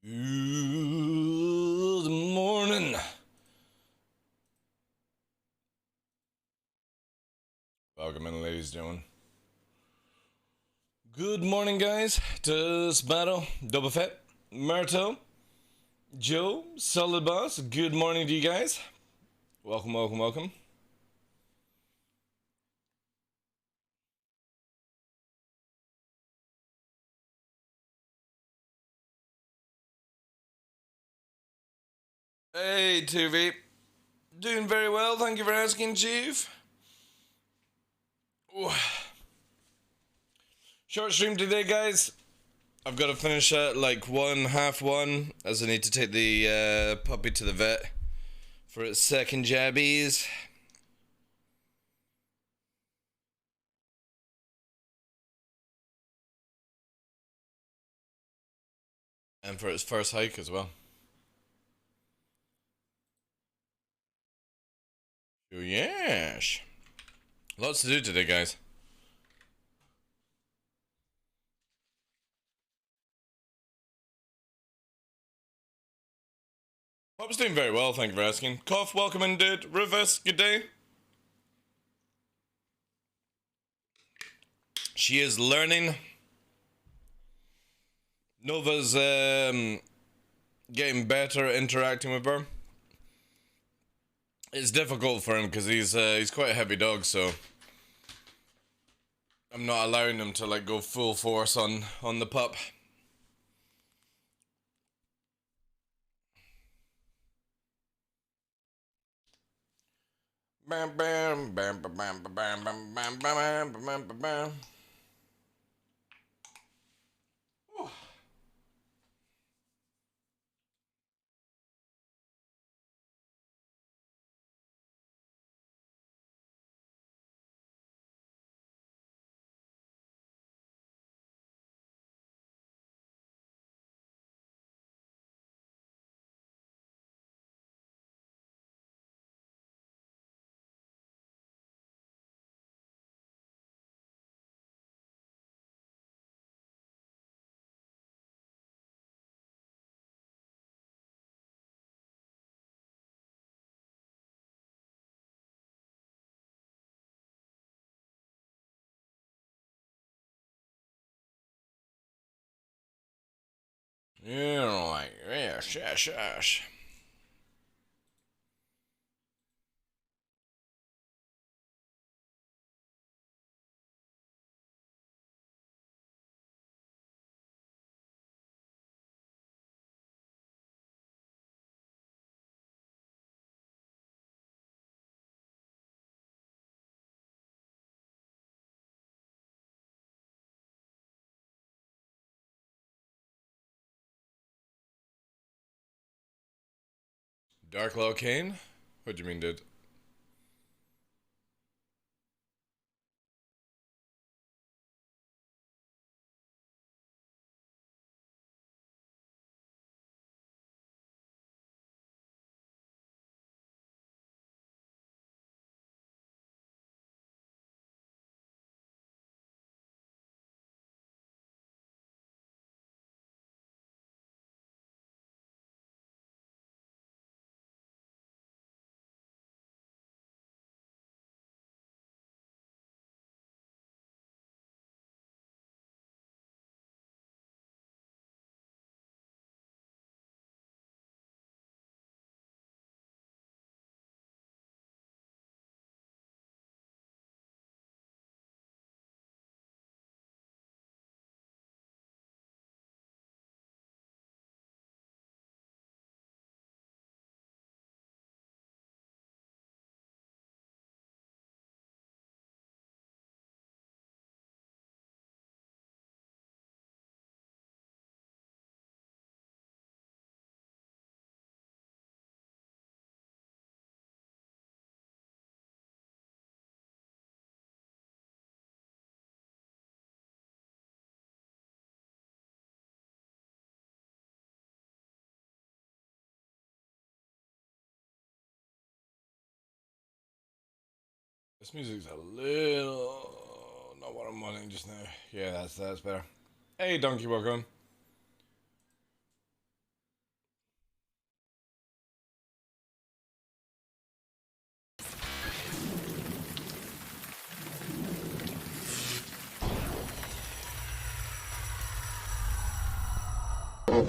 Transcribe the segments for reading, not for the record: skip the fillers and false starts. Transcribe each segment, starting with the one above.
Good morning. Welcome in, ladies and gentlemen. Good morning, guys. To Sparrow, Double Fat, Myrtle, Joe, Solid Boss. Good morning to you guys. Welcome, welcome, welcome. Hey, TV. Doing very well. Thank you for asking, Chief. Ooh. Short stream today, guys. I've got to finish at like half one, as I need to take the puppy to the vet for its second jabbies. And for its first hike as well. Oh, yes. Lots to do today, guys. Pop's doing very well, thank you for asking. Cough, welcome in, dude. Rufus, good day. She is learning. Nova's getting better at interacting with her. It's difficult for him because he's quite a heavy dog, so I'm not allowing him to like go full force on the pup. Bam bam bam bam bam bam bam bam bam bam bam bam. Yeah, like, yes. DarkLaw Kane? What do you mean, dude? This music's a little not what I'm wanting just now. Yeah, that's better. Hey, Donkey, welcome. Good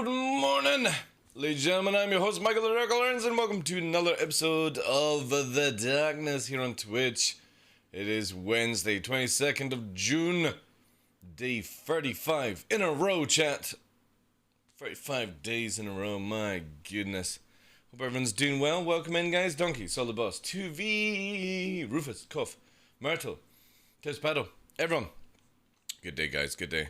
morning, ladies and gentlemen. I'm your host, Michael TheDarkLaw, and welcome to another episode of The Darkness here on Twitch. It is Wednesday, 22nd of June, day 35 in a row, chat. 35 days in a row, my goodness. Hope everyone's doing well. Welcome in, guys. Donkey, Solid Boss, 2V, Rufus, Cuff, Myrtle, Tespado, everyone. Good day, guys. Good day.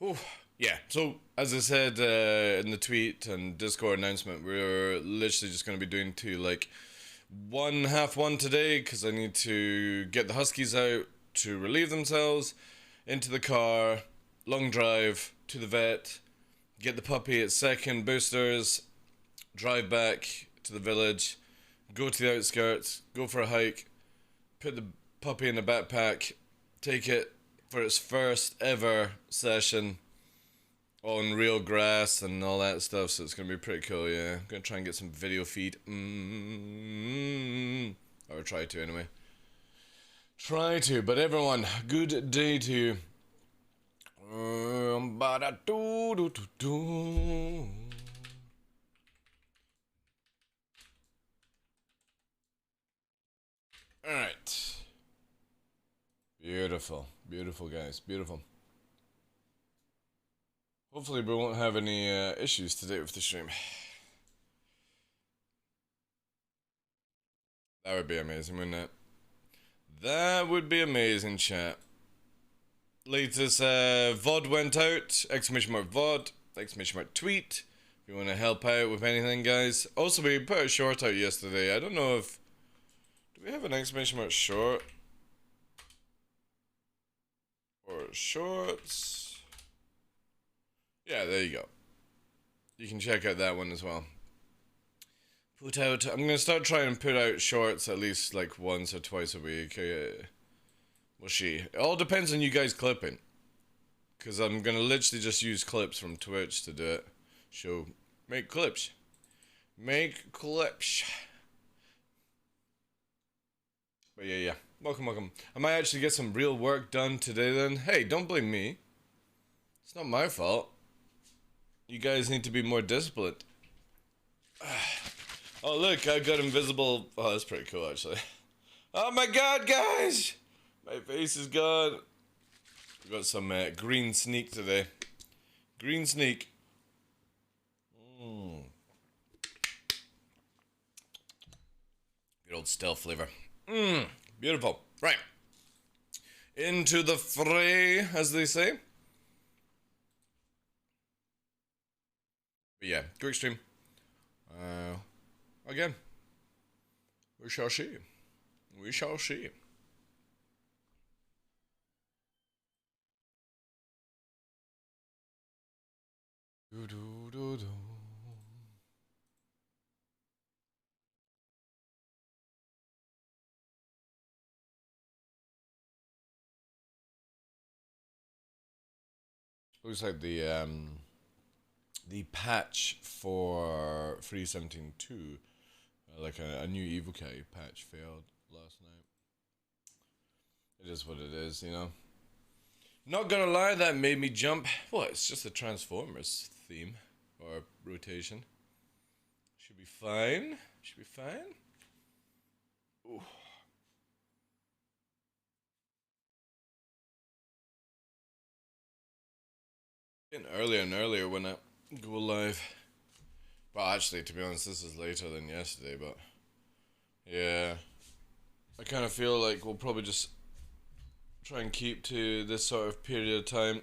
Oh, yeah. So, as I said in the tweet and Discord announcement, we're literally just going to be doing half one today, because I need to get the Huskies out to relieve themselves, into the car, long drive to the vet, get the puppy at second boosters, drive back to the village, go to the outskirts, go for a hike, put the puppy in a backpack, take it for its first ever session on real grass and all that stuff, so it's going to be pretty cool, yeah. I'm going to try and get some video feed. Or try to, anyway. Try to, but everyone, good day to you. Alright. Beautiful. Beautiful, guys. Beautiful. Hopefully we won't have any issues today with the stream. That would be amazing, wouldn't it? That would be amazing, chat. Latest VOD went out. Exclamation mark VOD. Exclamation mark tweet. If you want to help out with anything, guys. Also, we put a short out yesterday. I don't know if... Do we have an exclamation mark short? Or shorts? Yeah, there you go. You can check out that one as well. I'm going to start trying to put out shorts at least like once or twice a week. We'll see. It all depends on you guys clipping. Because I'm going to literally just use clips from Twitch to do it. So, make clips. Make clips. But yeah. Welcome. I might actually get some real work done today then. Hey, don't blame me. It's not my fault. You guys need to be more disciplined. Oh, look, I got invisible. Oh, that's pretty cool, actually. Oh my god, guys! My face is gone. We got some green sneak today. Green sneak. Good old stealth flavor. Beautiful. Right. Into the fray, as they say. But yeah, quick stream. Again. We shall see. We shall see. Looks like the patch for 3.17.2, like a new Evokai patch failed last night. It is what it is, you know. Not gonna lie, that made me jump. What? It's just a Transformers theme or rotation. Should be fine. Should be fine. Ooh. Getting earlier and earlier when I go live. Well, actually, to be honest, this is later than yesterday, but yeah, I kind of feel like we'll probably just try and keep to this sort of period of time,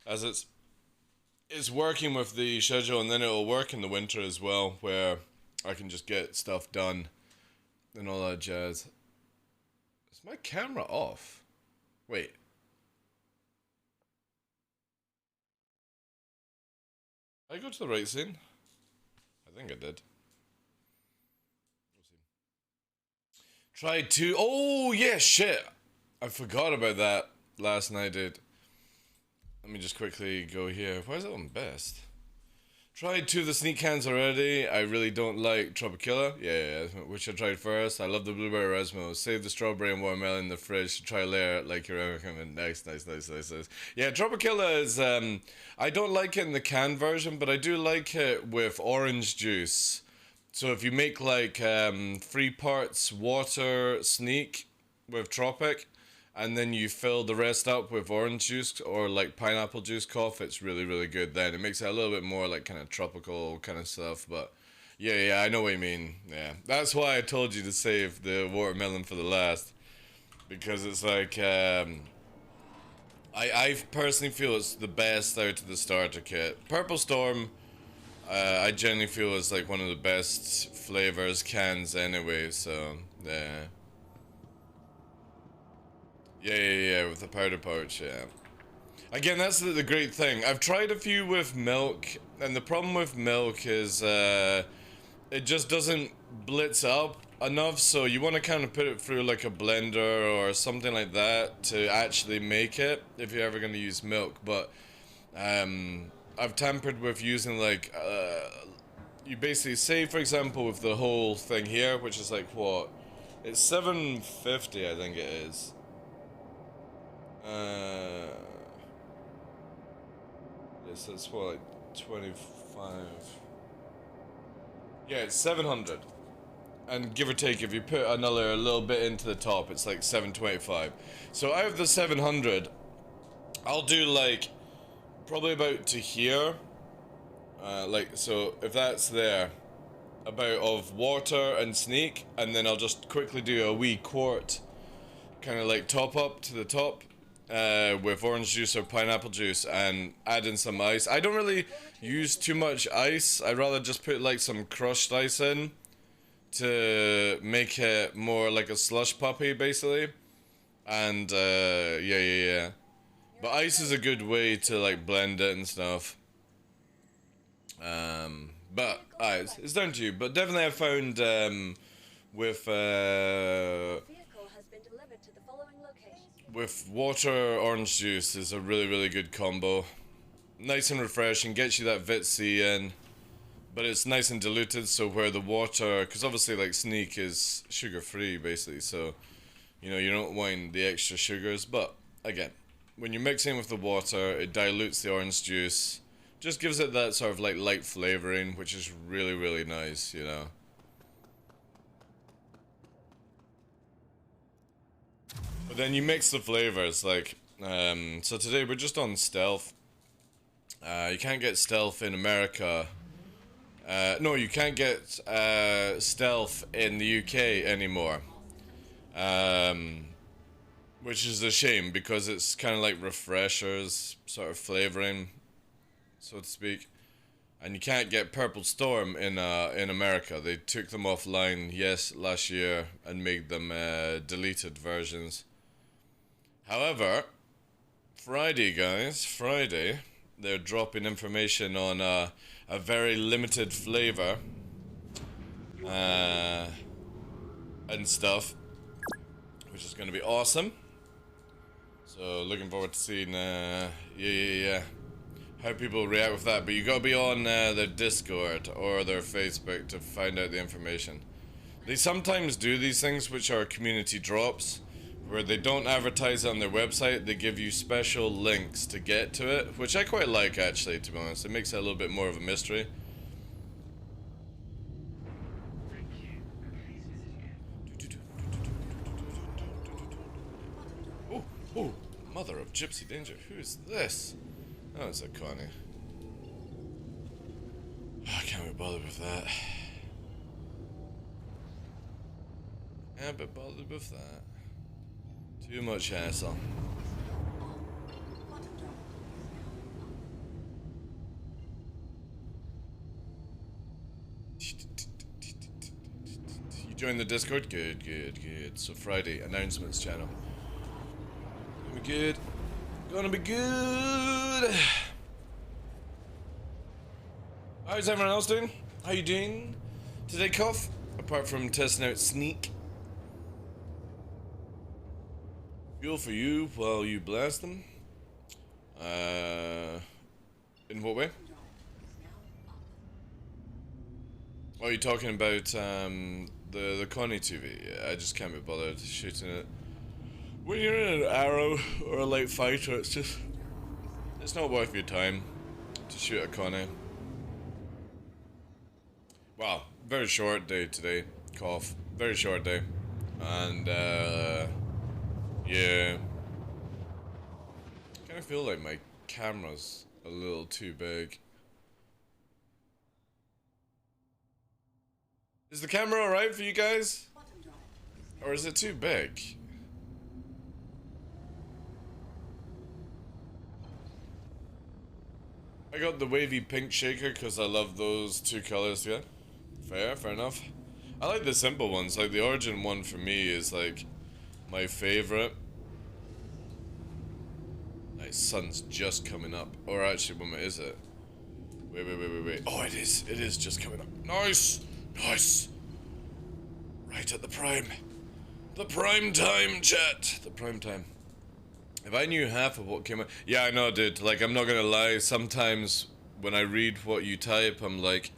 as it's working with the schedule, and then it'll work in the winter as well, where I can just get stuff done and all that jazz. Is my camera off? Wait. Did I go to the right scene? I think I did. We'll see. Tried to. Oh, yeah, shit. I forgot about that last night, dude. Let me just quickly go here. Why is it on best? Tried two of the sneak cans already. I really don't like Tropicilla. Yeah, which I tried first. I love the blueberry Resmo. Save the strawberry and watermelon in the fridge to try later like you're recommend. Nice. Yeah, Tropicilla is I don't like it in the can version, but I do like it with orange juice. So if you make like 3 parts water sneak with Tropic, and then you fill the rest up with orange juice or like pineapple juice cough, it's really, really good then. It makes it a little bit more like kind of tropical kind of stuff, but yeah, I know what you mean. Yeah, that's why I told you to save the watermelon for the last, because it's like, I personally feel it's the best out of the starter kit. Purple Storm, I generally feel is like one of the best flavors cans anyway, so yeah. Yeah, with the powder pouch, yeah. Again, that's the great thing. I've tried a few with milk, and the problem with milk is it just doesn't blitz up enough, so you want to kind of put it through like a blender or something like that to actually make it, if you're ever going to use milk. But I've tampered with using like, you basically say, for example, with the whole thing here, which is like what? It's 750, I think it is. Yes, that's what, like 25. Yeah, it's 700. And give or take, if you put another little bit into the top, it's like 725. So out of the 700, I'll do like probably about to here. Like, so if that's there, about of water and sneak, and then I'll just quickly do a wee quart, kind of like top up to the top. With orange juice or pineapple juice, and add in some ice. I don't really use too much ice. I'd rather just put like some crushed ice in to make it more like a slush puppy, basically. And yeah. But ice is a good way to like blend it and stuff. But it's down to you. But definitely I found with with water orange juice is a really, really good combo. Nice and refreshing, gets you that Vit C in, but it's nice and diluted, so where the water, because obviously like sneak is sugar free basically, so you know you don't want the extra sugars, but again, when you're mixing with the water, it dilutes the orange juice, just gives it that sort of like light flavoring, which is really, really nice, you know. But then you mix the flavors, like, so today we're just on stealth. You can't get stealth in America. No, you can't get stealth in the UK anymore. Which is a shame, because it's kind of like refreshers, sort of flavoring, so to speak. And you can't get Purple Storm in America. They took them offline, last year, and made them deleted versions. However, Friday, guys, Friday, they're dropping information on a very limited flavor and stuff, which is going to be awesome. So looking forward to seeing how people react with that. But you gotta be on their Discord or their Facebook to find out the information. They sometimes do these things, which are community drops, where they don't advertise on their website, they give you special links to get to it, which I quite like, actually, to be honest. It makes it a little bit more of a mystery. Oh, mother of Gypsy Danger, who's this? Oh, it's a Connie. I can't be bothered with that. Can't be bothered with that. Too much hassle. You joined the Discord? Good. So Friday, announcements channel. Gonna be good. Gonna be good. How's everyone else doing? How you doing today, Cuff? Apart from testing out Sneak. Fuel for you while you blast them. In what way? Oh, you talking about the Connie TV? Yeah, I just can't be bothered shooting it. When you're in an arrow or a light fighter, it's not worth your time to shoot a Connie. Wow, very short day today. Cough. Very short day. And yeah. I kind of feel like my camera's a little too big. Is the camera alright for you guys? Or is it too big? I got the wavy pink shaker because I love those two colors, yeah. Fair enough. I like the simple ones, like the Origin one for me is like my favorite. Nice, sun's just coming up. Or actually, when is it? Wait. Oh, it is just coming up. Nice! Nice! Right at the prime. The prime time, chat! The prime time. If I knew half of what came out... Yeah, I know, dude. Like, I'm not gonna lie. Sometimes when I read what you type, I'm like...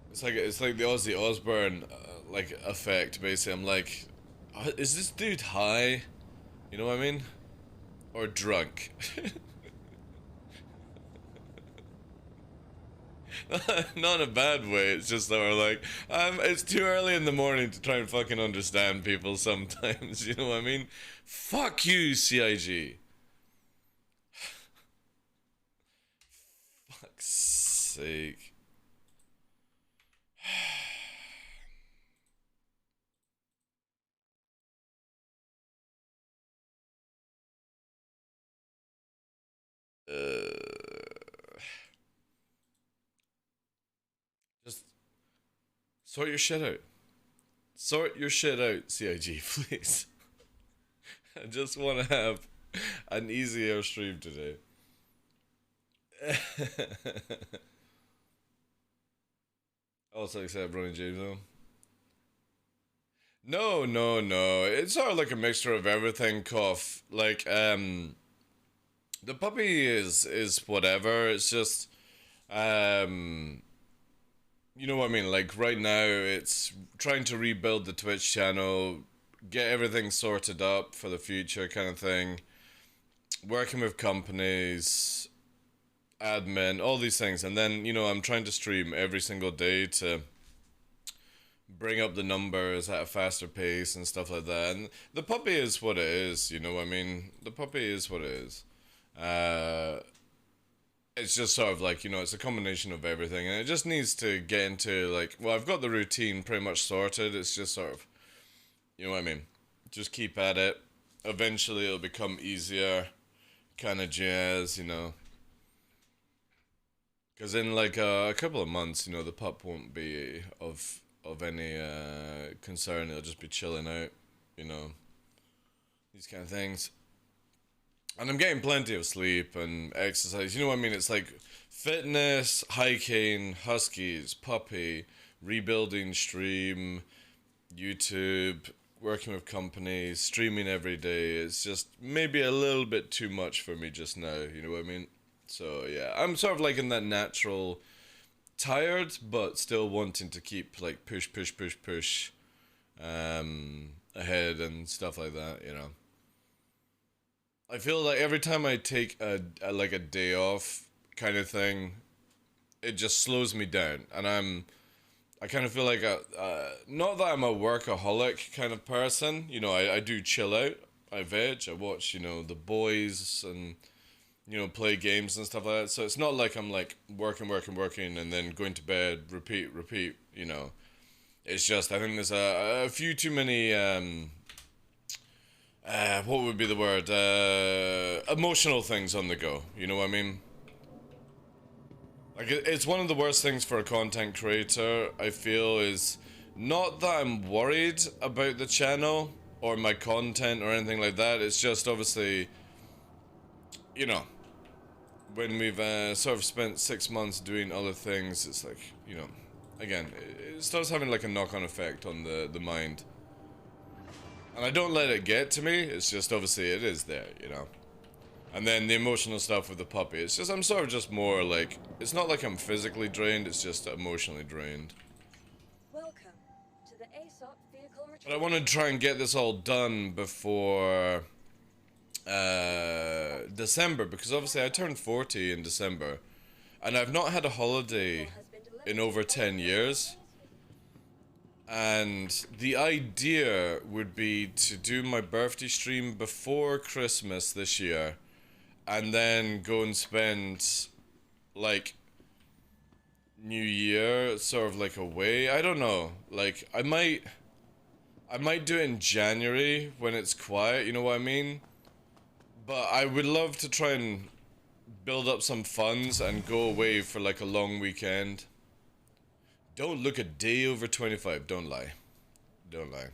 It's like the Ozzy Osbourne, like, effect, basically. I'm like... Is this dude high? You know what I mean? Or drunk? Not in a bad way, it's just that we're like, it's too early in the morning to try and fucking understand people sometimes, you know what I mean? Fuck you, CIG. Fuck's sake. Just sort your shit out. Sort your shit out, CIG, please. I just want to have an easier stream today. Also except Ronnie James though. No. It's sort of like a mixture of everything, cough. Like, the puppy is whatever. It's just, you know what I mean? Like, right now, it's trying to rebuild the Twitch channel, get everything sorted up for the future kind of thing. Working with companies, admin, all these things. And then, you know, I'm trying to stream every single day to bring up the numbers at a faster pace and stuff like that. And the puppy is what it is, you know what I mean? The puppy is what it is. It's just sort of like, you know, it's a combination of everything, and it just needs to get into, like, well, I've got the routine pretty much sorted. It's just sort of, you know what I mean? Just keep at it. Eventually it'll become easier, kind of jazz, you know. Because in like a couple of months, you know, the pup won't be of any concern. It'll just be chilling out, you know, these kind of things. And I'm getting plenty of sleep and exercise. You know what I mean? It's like fitness, hiking, huskies, puppy, rebuilding stream, YouTube, working with companies, streaming every day. It's just maybe a little bit too much for me just now. You know what I mean? So yeah, I'm sort of like in that natural tired, but still wanting to keep like push ahead and stuff like that, you know. I feel like every time I take a like a day off kind of thing, it just slows me down, and I kind of feel like not that I'm a workaholic kind of person, you know. I do chill out, I veg, I watch, you know, The Boys, and you know, play games and stuff like that. So it's not like I'm like working, and then going to bed, repeat, you know. It's just, I think there's a few too many, what would be the word? Emotional things on the go. You know what I mean? Like, it's one of the worst things for a content creator, I feel, is not that I'm worried about the channel or my content or anything like that. It's just obviously, you know, when we've sort of spent 6 months doing other things, it's like, you know, again, it starts having like a knock-on effect on the mind. And I don't let it get to me, it's just obviously it is there, you know. And then the emotional stuff with the puppy. It's just, I'm sort of just more like, it's not like I'm physically drained, it's just emotionally drained. Welcome to the ASOP vehicle return. But I want to try and get this all done before December, because obviously I turned 40 in December, and I've not had a holiday in over 10 years. And the idea would be to do my birthday stream before Christmas this year, and then go and spend, like, New Year sort of like away. I don't know. Like, I might do it in January when it's quiet, you know what I mean? But I would love to try and build up some funds and go away for like a long weekend. Don't look a day over 25. Don't lie. Don't lie.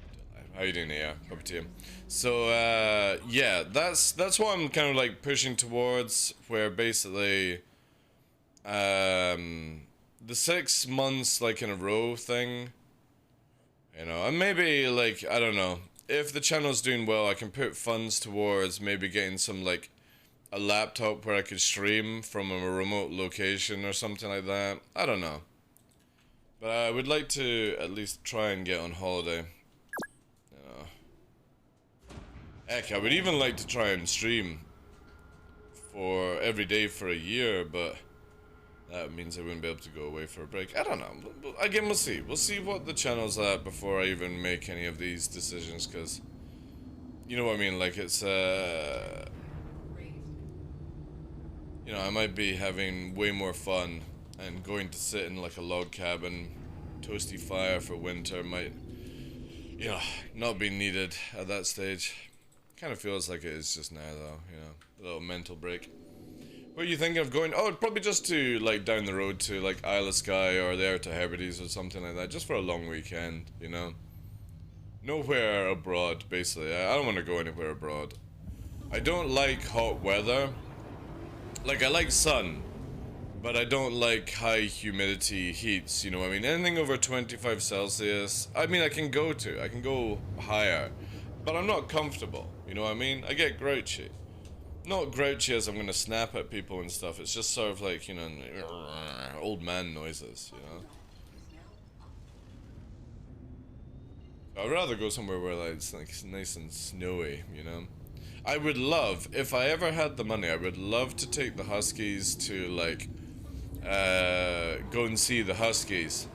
Don't lie. How you doing, yeah? Up to you. So, yeah, that's what I'm kind of like pushing towards, where basically, the 6 months like in a row thing, you know, and maybe like, I don't know, if the channel's doing well, I can put funds towards maybe getting some like a laptop where I could stream from a remote location or something like that. I don't know. But I would like to at least try and get on holiday. You know. Heck, I would even like to try and stream for every day for a year, but that means I wouldn't be able to go away for a break. I don't know. Again, we'll see. We'll see what the channel's at before I even make any of these decisions, because you know what I mean? Like, it's, you know, I might be having way more fun, and going to sit in like a log cabin, toasty fire for winter might, you know, not be needed at that stage. Kind of feels like it is just now though, you know, a little mental break. Where are you thinking of going? Oh, probably just to like down the road to like Isle of Skye or there to Hebrides or something like that, just for a long weekend, you know. Nowhere abroad, basically. I don't want to go anywhere abroad. I don't like hot weather. Like, I like sun, but I don't like high humidity heats, you know what I mean? Anything over 25 Celsius, I mean, I can go higher, but I'm not comfortable, you know what I mean? I get grouchy. Not grouchy as I'm gonna snap at people and stuff, it's just sort of like, you know, old man noises, you know? I'd rather go somewhere where like, it's like nice and snowy, you know? I would love, if I ever had the money, I would love to take the Huskies to like, go and see the Huskies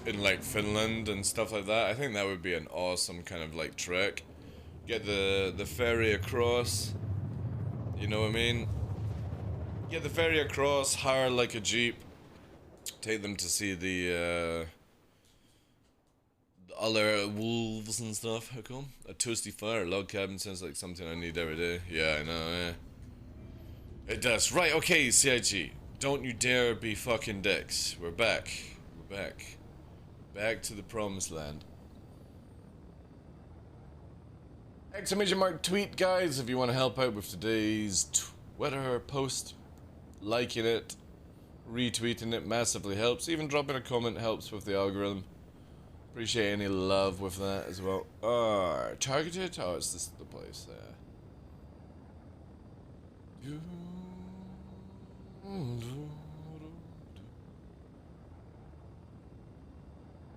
in like Finland and stuff like that. I think that would be an awesome kind of like trek. Get the ferry across, you know what I mean? Get the ferry across, hire like a jeep, take them to see the other wolves and stuff. How come? A toasty fire, log cabin sounds like something I need every day. Yeah, I know, yeah. It does. Right, okay, CIG. Don't you dare be fucking dicks. We're back. We're back. Back to the promised land. Exclamation mark tweet, guys, if you want to help out with today's Twitter post. Liking it, retweeting it massively helps. Even dropping a comment helps with the algorithm. Appreciate any love with that as well. Targeted? Oh, it's this the place there.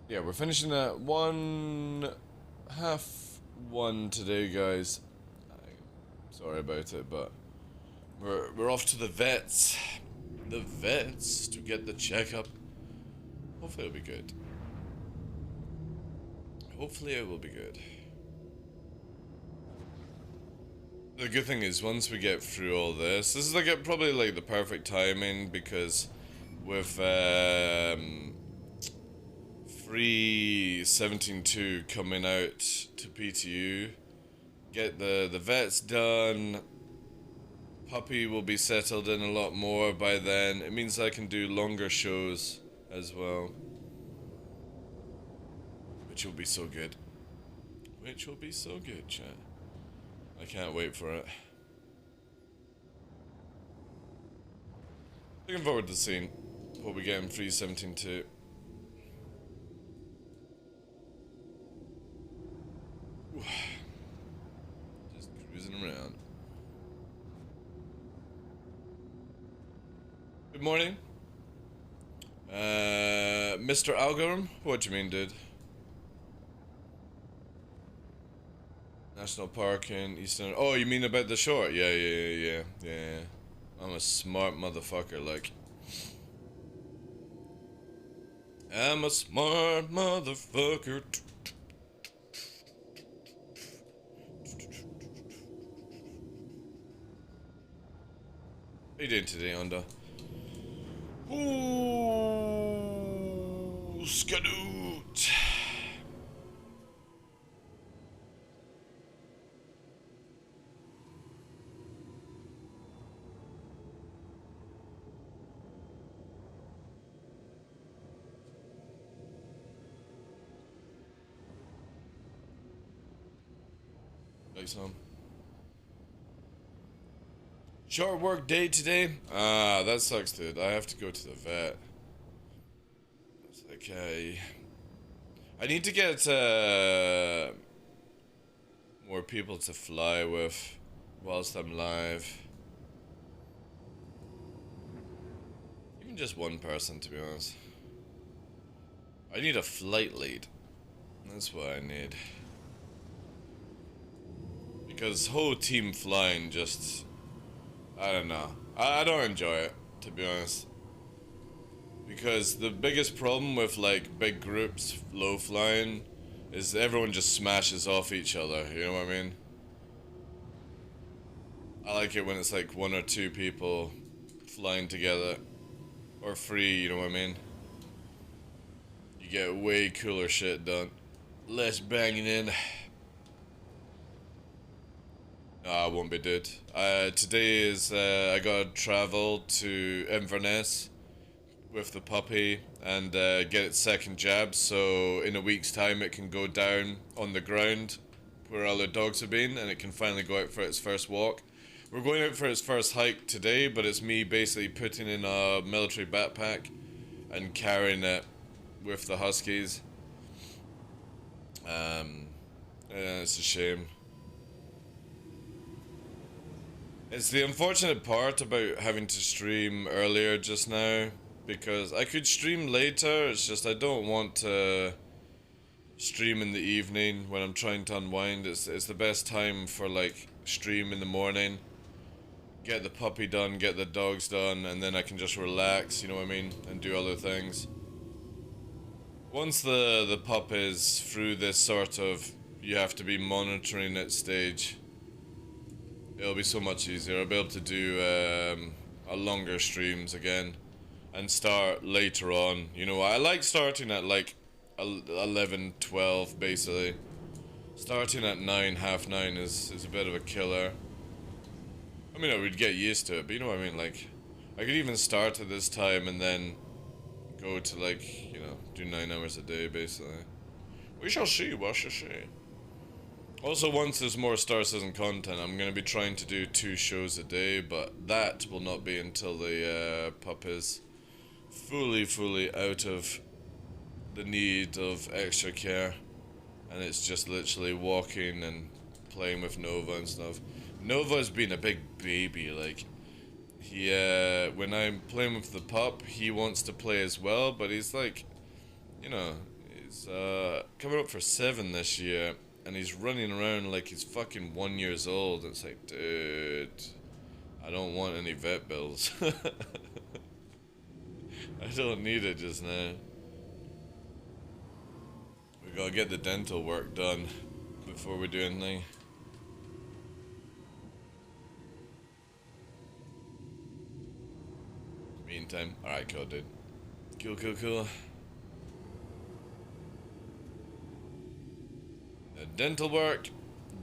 Yeah, we're finishing at 1:30 today, guys. Sorry about it, but we're off to the vets. The vets to get the checkup. Hopefully it'll be good. Hopefully it will be good. The good thing is, once we get through all this is like probably like the perfect timing, because with free 17.2 coming out to PTU, get the vets done. Puppy will be settled in a lot more by then. It means I can do longer shows as well, which will be so good. Which will be so good, chat. I can't wait for it. Looking forward to seeing what we get in free 17.2. Just cruising around. Good morning. Mr. Algorithm? What do you mean, dude? National Park in Eastern... Oh, you mean about the short? Yeah. I'm a smart motherfucker, like. I'm a smart motherfucker. How you doing today, Onda? Ooh, Skadoot. Like some. Short work day today. Ah, that sucks, dude. I have to go to the vet. It's like, I need to get more people to fly with whilst I'm live. Even just one person, to be honest. I need a flight lead. That's what I need. Because whole team flying just... I don't know. I don't enjoy it, to be honest. Because the biggest problem with like big groups low flying is everyone just smashes off each other, you know what I mean? I like it when it's like one or two people flying together. Or three, you know what I mean? You get way cooler shit done. Less banging in. I won't be, dude. Today is, I gotta travel to Inverness with the puppy and get its second jab, so in a week's time it can go down on the ground where other dogs have been and it can finally go out for its first walk. We're going out for its first hike today, but it's me basically putting in a military backpack and carrying it with the huskies. Yeah, it's a shame. It's the unfortunate part about having to stream earlier just now, because I could stream later, it's just I don't want to stream in the evening when I'm trying to unwind. It's the best time for like stream in the morning, get the puppy done, get the dogs done, and then I can just relax, you know what I mean, and do other things. Once the pup is through this sort of you have to be monitoring it stage, it'll be so much easier. I'll be able to do a longer streams again and start later on. You know, I like starting at like 11, 12 basically. Starting at 9, half 9 is a bit of a killer. I mean, I would get used to it, but you know what I mean, like, I could even start at this time and then go to like, you know, do 9 hours a day basically. We shall see, we shall see. Also, once there's more Star Citizen content, I'm going to be trying to do 2 shows a day, but that will not be until the pup is fully out of the need of extra care. And it's just literally walking and playing with Nova and stuff. Nova's been a big baby, like, he, when I'm playing with the pup, he wants to play as well, but he's like, you know, he's, coming up for 7 this year. And he's running around like he's fucking 1 year old. It's like, dude, I don't want any vet bills. I don't need it just now. We gotta get the dental work done before we do anything. Meantime, alright, cool, dude. Cool. Dental work,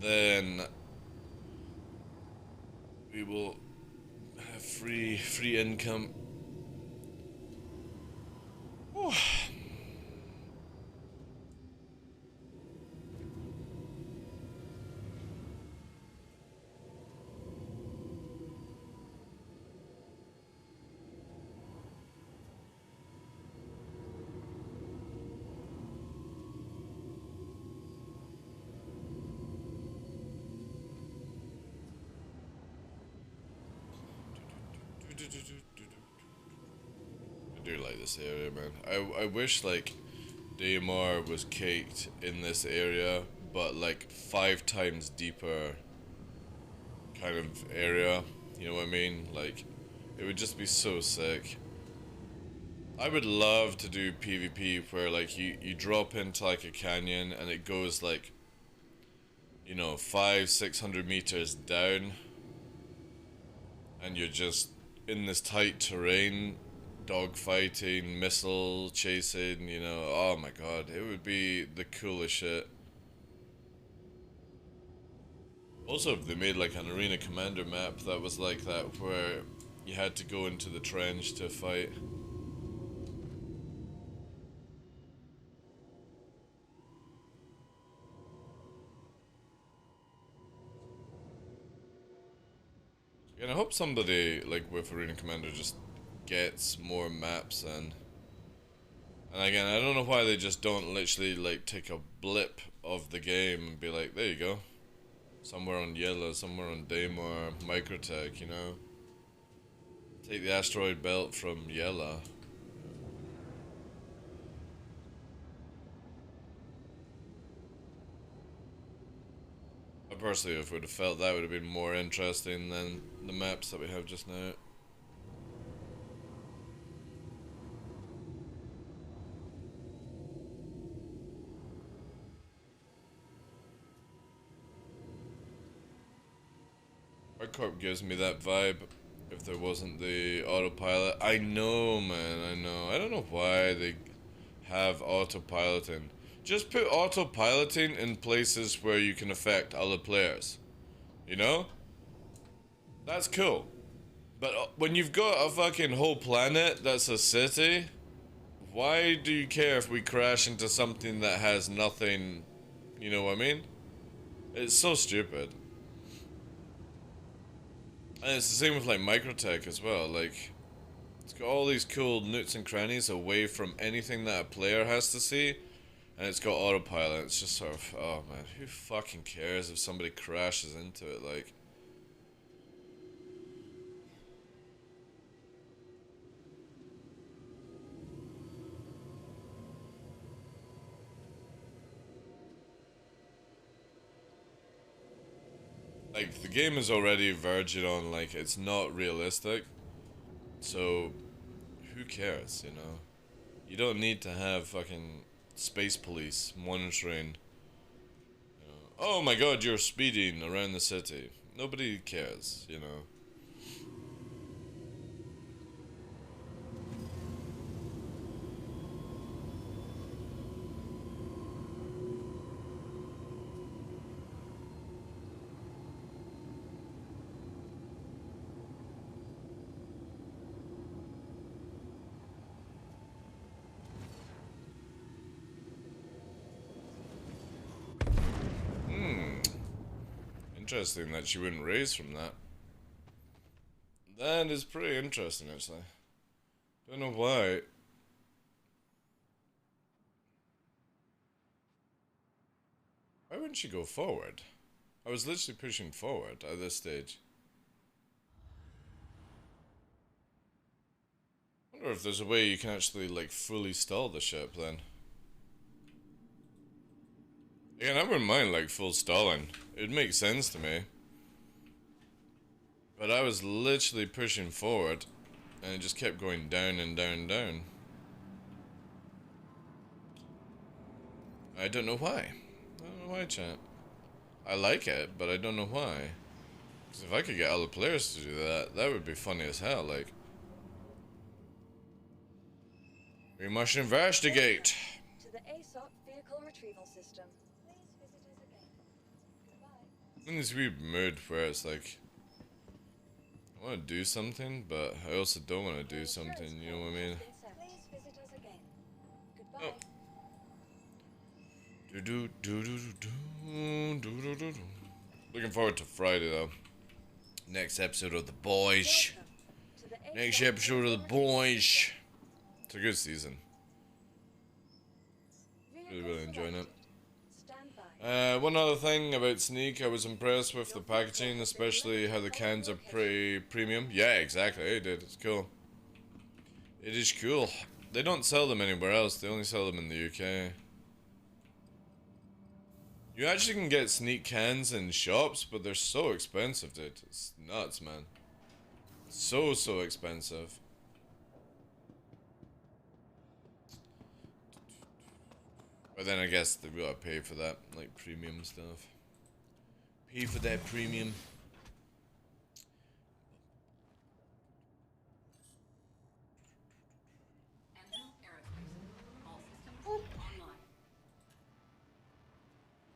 then we will have free income. Whew. do like this area, man. I wish like Daymar was caked in this area, but like 5 times deeper kind of area. You know what I mean? Like, it would just be so sick. I would love to do PvP where like you drop into like a canyon and it goes like, you know, 500-600 meters down, and you're just in this tight terrain, dogfighting, missile chasing, you know. Oh my god, it would be the coolest shit. Also, if they made like an Arena Commander map that was like that, where you had to go into the trench to fight. And I hope somebody, like, with Arena Commander just gets more maps in. And again, I don't know why they just don't literally, like, take a blip of the game and be like, there you go. Somewhere on Yellow, somewhere on Daymar, Microtech, you know? Take the asteroid belt from Yellow. I personally, if I would have felt that would have been more interesting than the maps that we have just now. Corp gives me that vibe if there wasn't the autopilot. I know, man, I know. I don't know why they have autopiloting. Just put autopiloting in places where you can affect other players. You know? That's cool. But when you've got a fucking whole planet that's a city, why do you care if we crash into something that has nothing? You know what I mean? It's so stupid. And it's the same with like Microtech as well. Like, it's got all these cool nooks and crannies away from anything that a player has to see, and it's got autopilot. It's just sort of, oh man, who fucking cares if somebody crashes into it? Like, the game is already verging on, like, it's not realistic, so who cares, you know? You don't need to have fucking space police monitoring, you know, oh my god, you're speeding around the city. Nobody cares, you know? Interesting that she wouldn't raise from that. That is pretty interesting, actually. Don't know why. Why wouldn't she go forward? I was literally pushing forward at this stage. I wonder if there's a way you can actually, like, fully stall the ship then. Yeah, I wouldn't mind, like, full stalling. It makes sense to me. But I was literally pushing forward, and it just kept going down and down and down. I don't know why. I don't know why, chat. I like it, but I don't know why. Because if I could get other players to do that, that would be funny as hell, like. We must investigate. To the ASOP vehicle retrieval system. Please visit us again. Goodbye. In this weird mood where it's like, I want to do something, but I also don't want to do something, you know what I mean? Please visit us again. Goodbye. Oh. Looking forward to Friday though. Next episode of The Boys. Welcome to the Next ASOP episode of The vehicle Boys. It's a good season. retrieval Really system. enjoying it. Stand by. One other thing about Sneak, I was impressed with the packaging, especially how the cans are pretty premium. Yeah, exactly, it did, it's cool. It is cool. They don't sell them anywhere else. They only sell them in the UK. You actually can get sneak cans in shops, but they're so expensive, dude. It's nuts, man. So expensive. But then I guess they've got to pay for that, like premium stuff. Pay for that premium.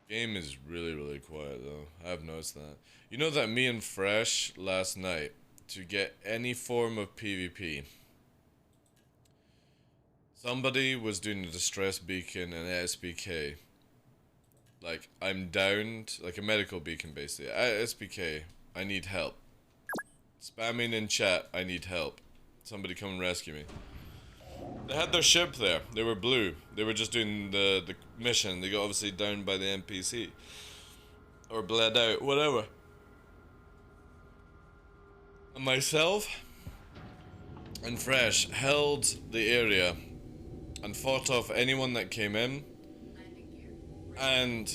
Game is really quiet though. I've noticed that. You know that me and Fresh last night, to get any form of PvP, somebody was doing a distress beacon and SBK. Like, I'm downed, like a medical beacon basically. SBK, I need help. Spamming in chat, I need help. Somebody come and rescue me. They had their ship there. They were blue. They were just doing the mission. They got obviously downed by the NPC. Or bled out, whatever. And myself and Fresh held the area and fought off anyone that came in. And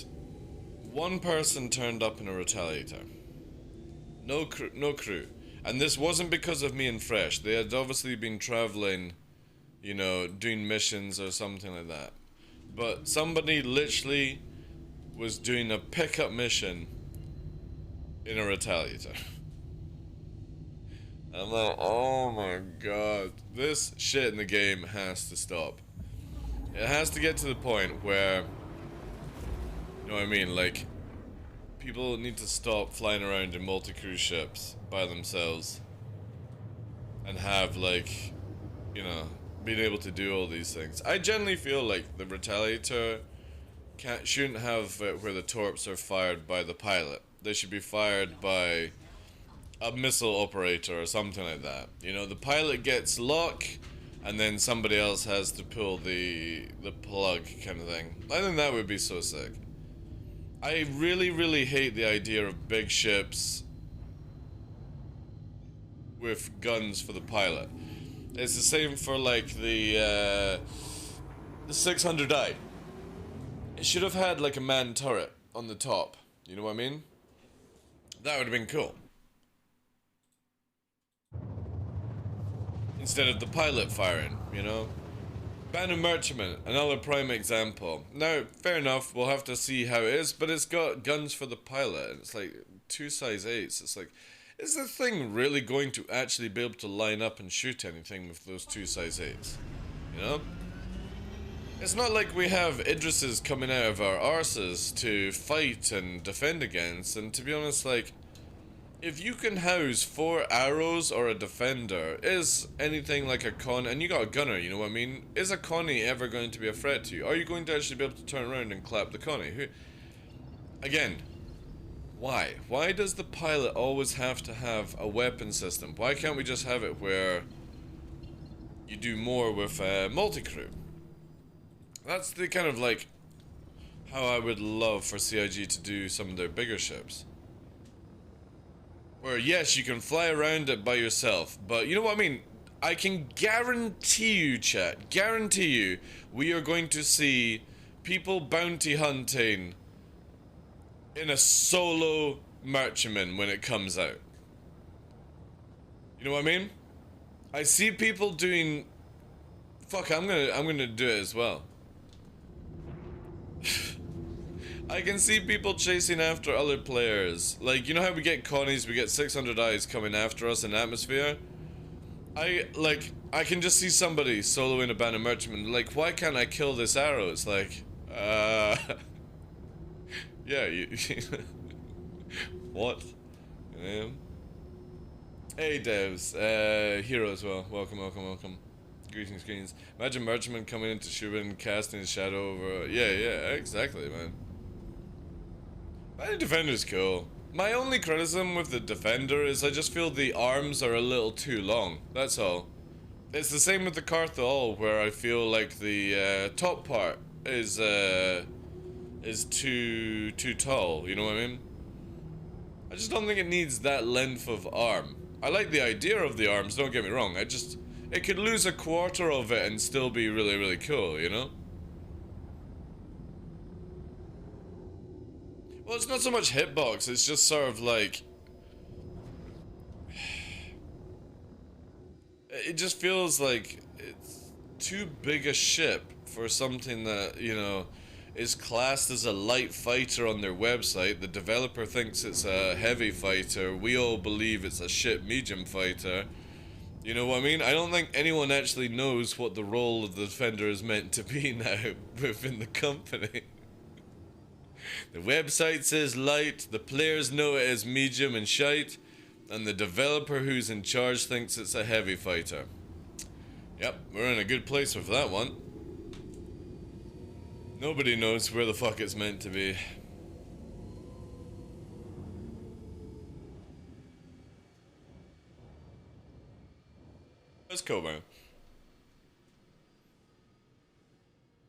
one person turned up in a retaliator. No crew. And this wasn't because of me and Fresh. They had obviously been traveling, you know, doing missions or something like that. But somebody literally was doing a pickup mission in a retaliator. I'm like, oh my god. This shit in the game has to stop. It has to get to the point where, you know what I mean, like, people need to stop flying around in multi-cruise ships by themselves and have, like, you know, being able to do all these things. I generally feel like the retaliator shouldn't have where the torps are fired by the pilot. They should be fired by a missile operator or something like that. You know, the pilot gets luck, and then somebody else has to pull the plug kind of thing. I think that would be so sick. I really hate the idea of big ships with guns for the pilot. It's the same for like the 600i. It should have had like a manned turret on the top. You know what I mean? That would have been cool. Instead of the pilot firing, you know? Band of Merchantmen, another prime example. Now, fair enough, we'll have to see how it is, but it's got guns for the pilot, and it's like 2 size 8s. It's like, is the thing really going to actually be able to line up and shoot anything with those 2 size 8s? You know? It's not like we have Idrises coming out of our arses to fight and defend against, and to be honest, like, if you can house 4 arrows or a defender, is anything like a con, and you got a gunner, you know what I mean? Is a connie ever going to be a threat to you? Are you going to actually be able to turn around and clap the connie? Again, why? Why does the pilot always have to have a weapon system? Why can't we just have it where you do more with multi-crew? That's the kind of like how I would love for CIG to do some of their bigger ships. Where, yes, you can fly around it by yourself, but you know what I mean? I can guarantee you, chat, guarantee you, we are going to see people bounty hunting in a solo merchantman when it comes out. You know what I mean? I see people doing... Fuck, I'm gonna do it as well. I can see people chasing after other players. Like, you know how we get connies, we get 600 eyes coming after us in atmosphere? I can just see somebody soloing a band of merchantmen. Like, why can't I kill this arrow? It's like, yeah, you what? Hey devs, Hero as well. Welcome. Greetings. Imagine merchantman coming into Shubin, casting his shadow over. Yeah, exactly, man. My defender's cool. My only criticism with the defender is I just feel the arms are a little too long. That's all. It's the same with the Carthol, where I feel like the top part is too tall. You know what I mean? I just don't think it needs that length of arm. I like the idea of the arms. Don't get me wrong. it could lose a quarter of it and still be really, really cool, you know? Well, it's not so much hitbox, it's just sort of like... It just feels like it's too big a ship for something that, you know, is classed as a light fighter on their website. The developer thinks it's a heavy fighter. We all believe it's a ship medium fighter. You know what I mean? I don't think anyone actually knows what the role of the Defender is meant to be now within the company. The website says light, the players know it as medium and shite, and the developer who's in charge thinks it's a heavy fighter. Yep, we're in a good place with that one. Nobody knows where the fuck it's meant to be. That's cool, man.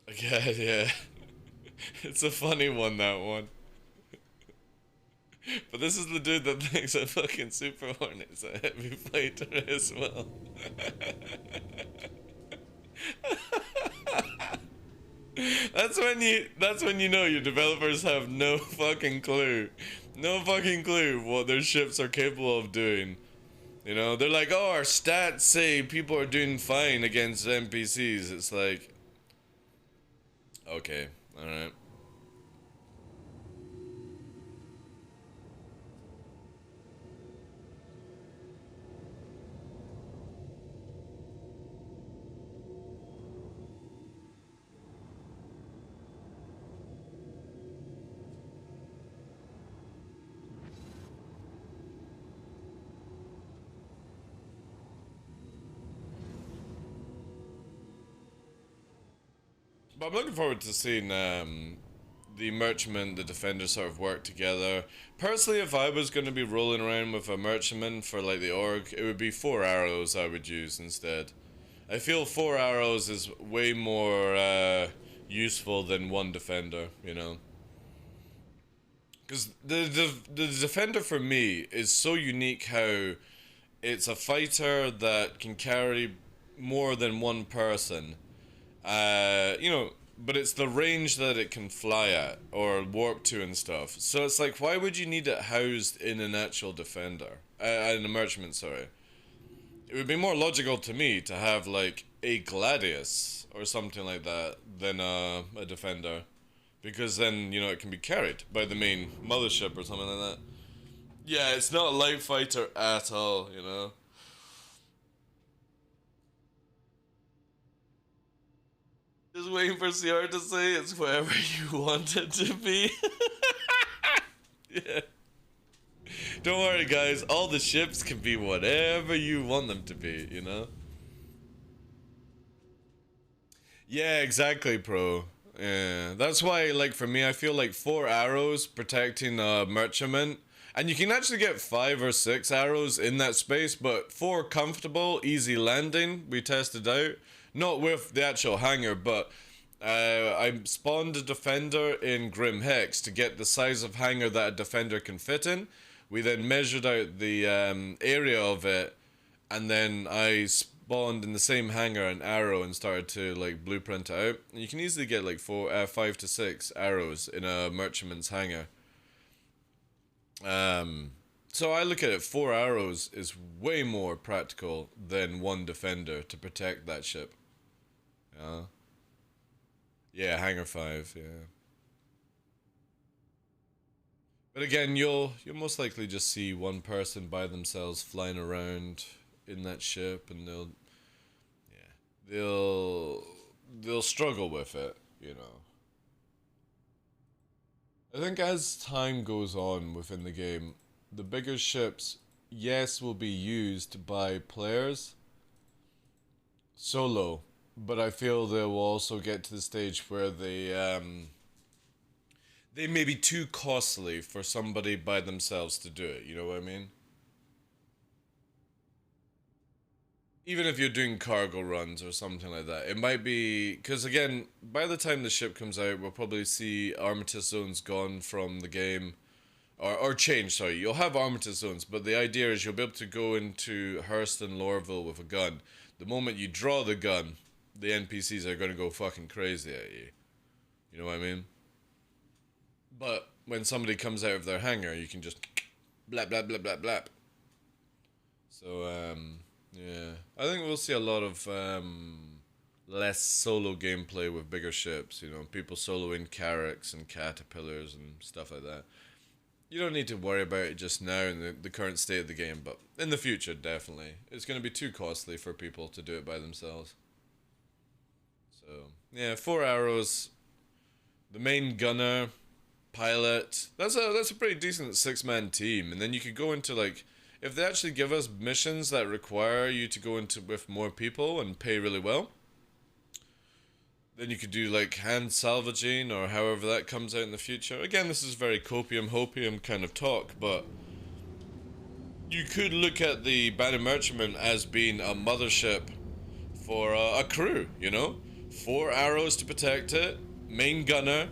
Again, yeah. It's a funny one, that one. But this is the dude that thinks a fucking Super Hornet's a heavy fighter as well. That's when you know your developers have no fucking clue. No fucking clue what their ships are capable of doing. You know, they're like, oh, our stats say people are doing fine against NPCs. It's like, okay, alright. But I'm looking forward to seeing the Merchantman, the Defender sort of work together. Personally, if I was going to be rolling around with a Merchantman for like the Org, it would be 4 arrows I would use instead. I feel 4 arrows is way more useful than 1 Defender, you know? Because the Defender for me is so unique how it's a fighter that can carry more than 1 person. You know, but it's the range that it can fly at or warp to and stuff. So it's like, why would you need it housed in an actual Defender? In a Merchantman, sorry. It would be more logical to me to have like a Gladius or something like that than a Defender. Because then, you know, it can be carried by the main mothership or something like that. Yeah, it's not a light fighter at all, you know? Just waiting for CR to say it's whatever you want it to be. Yeah. Don't worry, guys. All the ships can be whatever you want them to be, you know? Yeah, exactly, pro. Yeah, that's why, like, for me, I feel like 4 arrows protecting a Merchantman. And you can actually get 5 or 6 arrows in that space, but 4 comfortable, easy landing, we tested out. Not with the actual hangar, but I spawned a Defender in Grim Hex to get the size of hangar that a Defender can fit in. We then measured out the area of it, and then I spawned in the same hangar an arrow and started to like blueprint it out. And you can easily get like 5 to 6 arrows in a Merchantman's hangar. So I look at it, 4 arrows is way more practical than 1 Defender to protect that ship. Yeah, hangar 5, yeah. But again, you'll most likely just see 1 person by themselves flying around in that ship, and they'll struggle with it, you know. I think as time goes on within the game, the bigger ships, yes, will be used by players solo, but I feel they will also get to the stage where they may be too costly for somebody by themselves to do it, you know what I mean? Even if you're doing cargo runs or something like that, it might be... Because again, by the time the ship comes out, we'll probably see Armistice zones gone from the game. Or changed, sorry. You'll have Armistice zones, but the idea is you'll be able to go into Hurst and Lorville with a gun. the moment you draw the gun, the NPCs are gonna go fucking crazy at you. You know what I mean? But when somebody comes out of their hangar, you can just blap blap blap blap blap. So yeah, I think we'll see a lot of less solo gameplay with bigger ships. You know, people soloing carracks and caterpillars and stuff like that. You don't need to worry about it just now in the current state of the game, but in the future, definitely. It's going to be too costly for people to do it by themselves. So, yeah, 4 arrows. The main gunner, pilot. That's a pretty decent 6-man team. And then you could go into, like, if they actually give us missions that require you to go into with more people and pay really well, then you could do like hand salvaging or however that comes out in the future. Again, this is very copium-hopium kind of talk, but you could look at the Banner Merchantman as being a mothership for a crew, you know? 4 arrows to protect it, main gunner,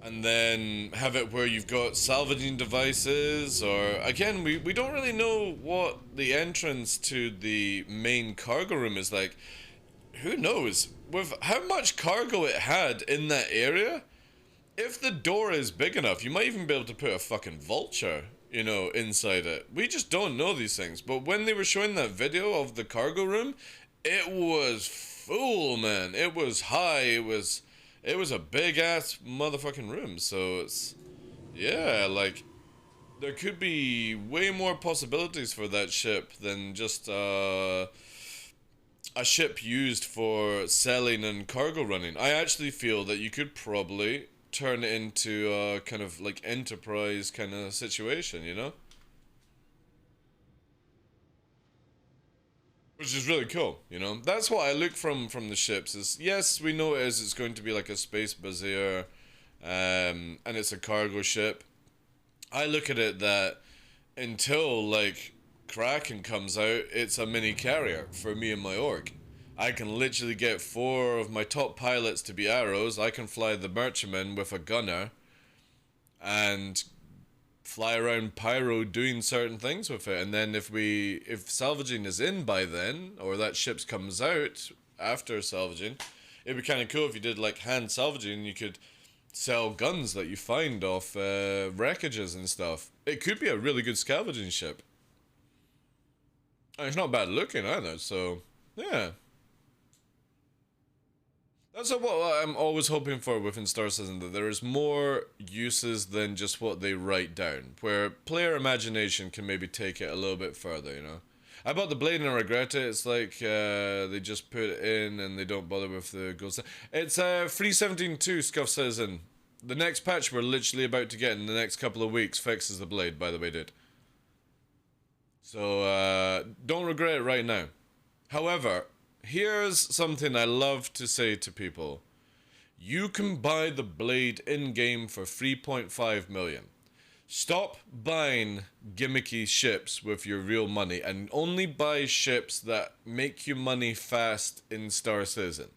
and then have it where you've got salvaging devices, or again, we don't really know what the entrance to the main cargo room is like. Who knows? With how much cargo it had in that area, if the door is big enough, you might even be able to put a fucking vulture, you know, inside it. We just don't know these things. But when they were showing that video of the cargo room, it was full, man. It was high. It was a big ass motherfucking room. So it's, yeah, like, there could be way more possibilities for that ship than just a ship used for selling and cargo running. I actually feel that you could probably turn it into a kind of like enterprise kind of situation, you know? Which is really cool, you know? That's what I look from the ships is, yes, we know it's going to be like a space bazier, and it's a cargo ship. I look at it that until like Kraken comes out, it's a mini carrier for me and my org. I can literally get 4 of my top pilots to be arrows. I can fly the Merchantman with a gunner and fly around Pyro doing certain things with it. And then if salvaging is in by then, or that ship comes out after salvaging, it'd be kind of cool if you did like hand salvaging. You could sell guns that you find off wreckages and stuff. It could be a really good scavenging ship. And it's not bad looking either, so yeah. That's what I'm always hoping for within Star Citizen, that there is more uses than just what they write down, where player imagination can maybe take it a little bit further, you know? I bought the blade and I regret it. It's like they just put it in and they don't bother with the goals. It's 3.17.2 Scuff Citizen. The next patch we're literally about to get in the next couple of weeks fixes the blade, by the way, dude. So, don't regret it right now. However, here's something I love to say to people. You can buy the blade in-game for 3.5 million. Stop buying gimmicky ships with your real money and only buy ships that make you money fast in Star Citizen.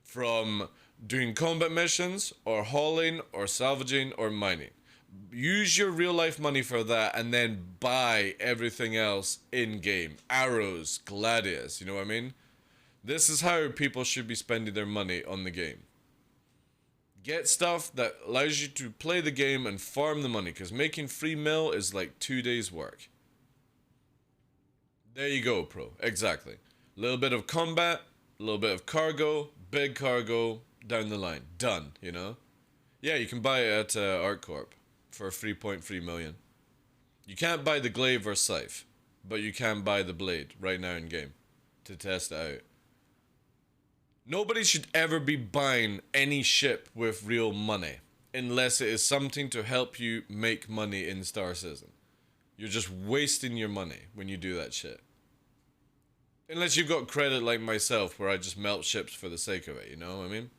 From doing combat missions, or hauling, or salvaging, or mining. Use your real life money for that and then buy everything else in-game. Arrows, gladius, you know what I mean? This is how people should be spending their money on the game. Get stuff that allows you to play the game and farm the money, because making free mil is like 2 days work. There you go, pro. Exactly. A little bit of combat, a little bit of cargo, big cargo, down the line. Done, you know? Yeah, you can buy it at ArtCorp for 3.3 million. You can't buy the glaive or scythe, but you can buy the blade right now in game to test it out. Nobody should ever be buying any ship with real money unless it is something to help you make money in Star Citizen. You're just wasting your money when you do that shit. Unless you've got credit like myself, where I just melt ships for the sake of it, you know what I mean?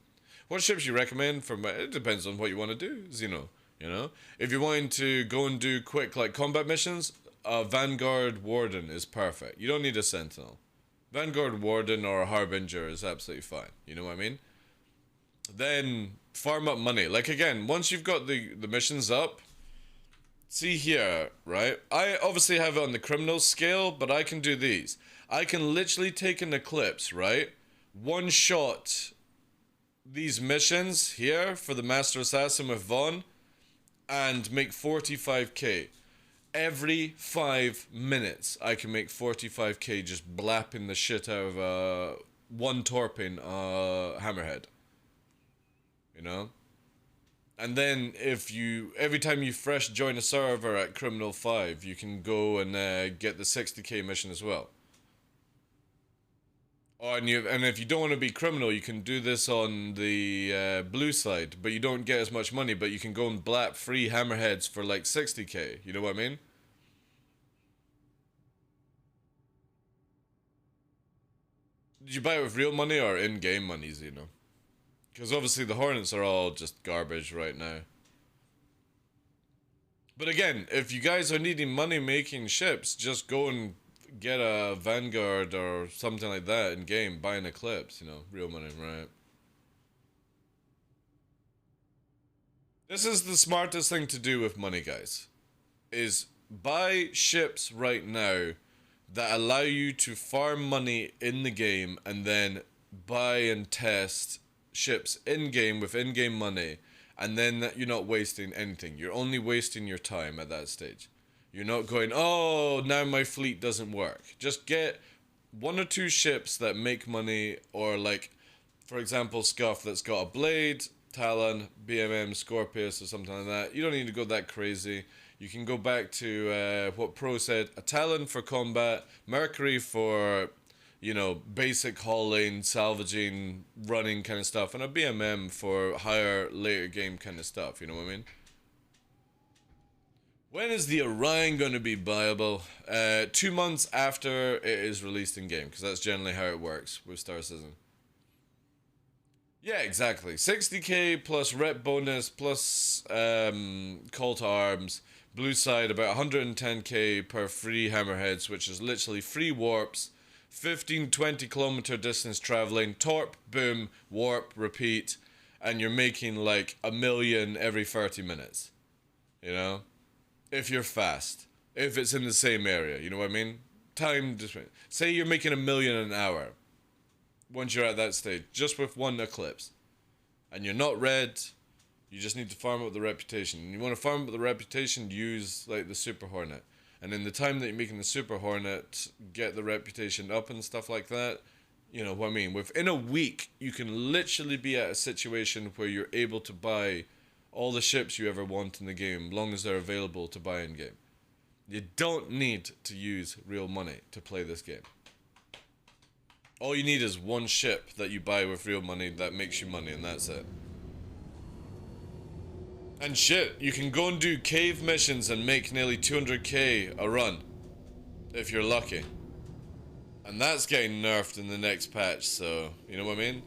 What ships you recommend for it depends on what you want to do, you know? If you're wanting to go and do quick like combat missions, Vanguard Warden is perfect. You don't need a Sentinel. Vanguard Warden or a Harbinger is absolutely fine. You know what I mean? Then farm up money. Like again, once you've got the missions up, see here, right? I obviously have it on the criminal scale, but I can do these. I can literally take an eclipse, right? One shot these missions here for the Master Assassin with Vaughn and make 45k. Every 5 minutes, I can make 45k just blapping the shit out of one torping hammerhead. You know? And then if you, every time you fresh join a server at Criminal 5, you can go and get the 60k mission as well. Oh, and if you don't want to be criminal, you can do this on the blue side, but you don't get as much money, but you can go and blap free hammerheads for like 60k. You know what I mean? Did you buy it with real money or in-game monies, you know? Because obviously the Hornets are all just garbage right now. But again, if you guys are needing money-making ships, just go and get a Vanguard or something like that in game, buy an Eclipse, you know, real money, right? This is the smartest thing to do with money, guys, is buy ships right now that allow you to farm money in the game and then buy and test ships in game with in-game money, and then you're not wasting anything. You're only wasting your time at that stage. You're not going, oh, now my fleet doesn't work. Just get one or two ships that make money, or like, for example, Scuff that's got a Blade, Talon, BMM, Scorpius, or something like that. You don't need to go that crazy. You can go back to what Pro said, a Talon for combat, Mercury for, you know, basic hauling, salvaging, running kind of stuff, and a BMM for higher, later game kind of stuff, you know what I mean? When is the Orion going to be viable? 2 months after it is released in game, because that's generally how it works with Star Citizen. Yeah, exactly. 60k plus rep bonus plus call to arms. Blue side about 110k per free hammerheads, which is literally free warps, 15-20 kilometer distance traveling, torp, boom, warp, repeat, and you're making like 1 million every 30 minutes. You know? If you're fast. If it's in the same area, you know what I mean? Time, say you're making 1 million an hour. Once you're at that stage, just with one eclipse. And you're not red, you just need to farm up the reputation. And you want to farm up the reputation, use like the Super Hornet. And in the time that you're making the Super Hornet, get the reputation up and stuff like that. You know what I mean? Within a week, you can literally be at a situation where you're able to buy all the ships you ever want in the game, long as they're available to buy in game. You don't need to use real money to play this game. All you need is one ship that you buy with real money that makes you money, and that's it. And shit, you can go and do cave missions and make nearly 200k a run, if you're lucky. And that's getting nerfed in the next patch, so, you know what I mean?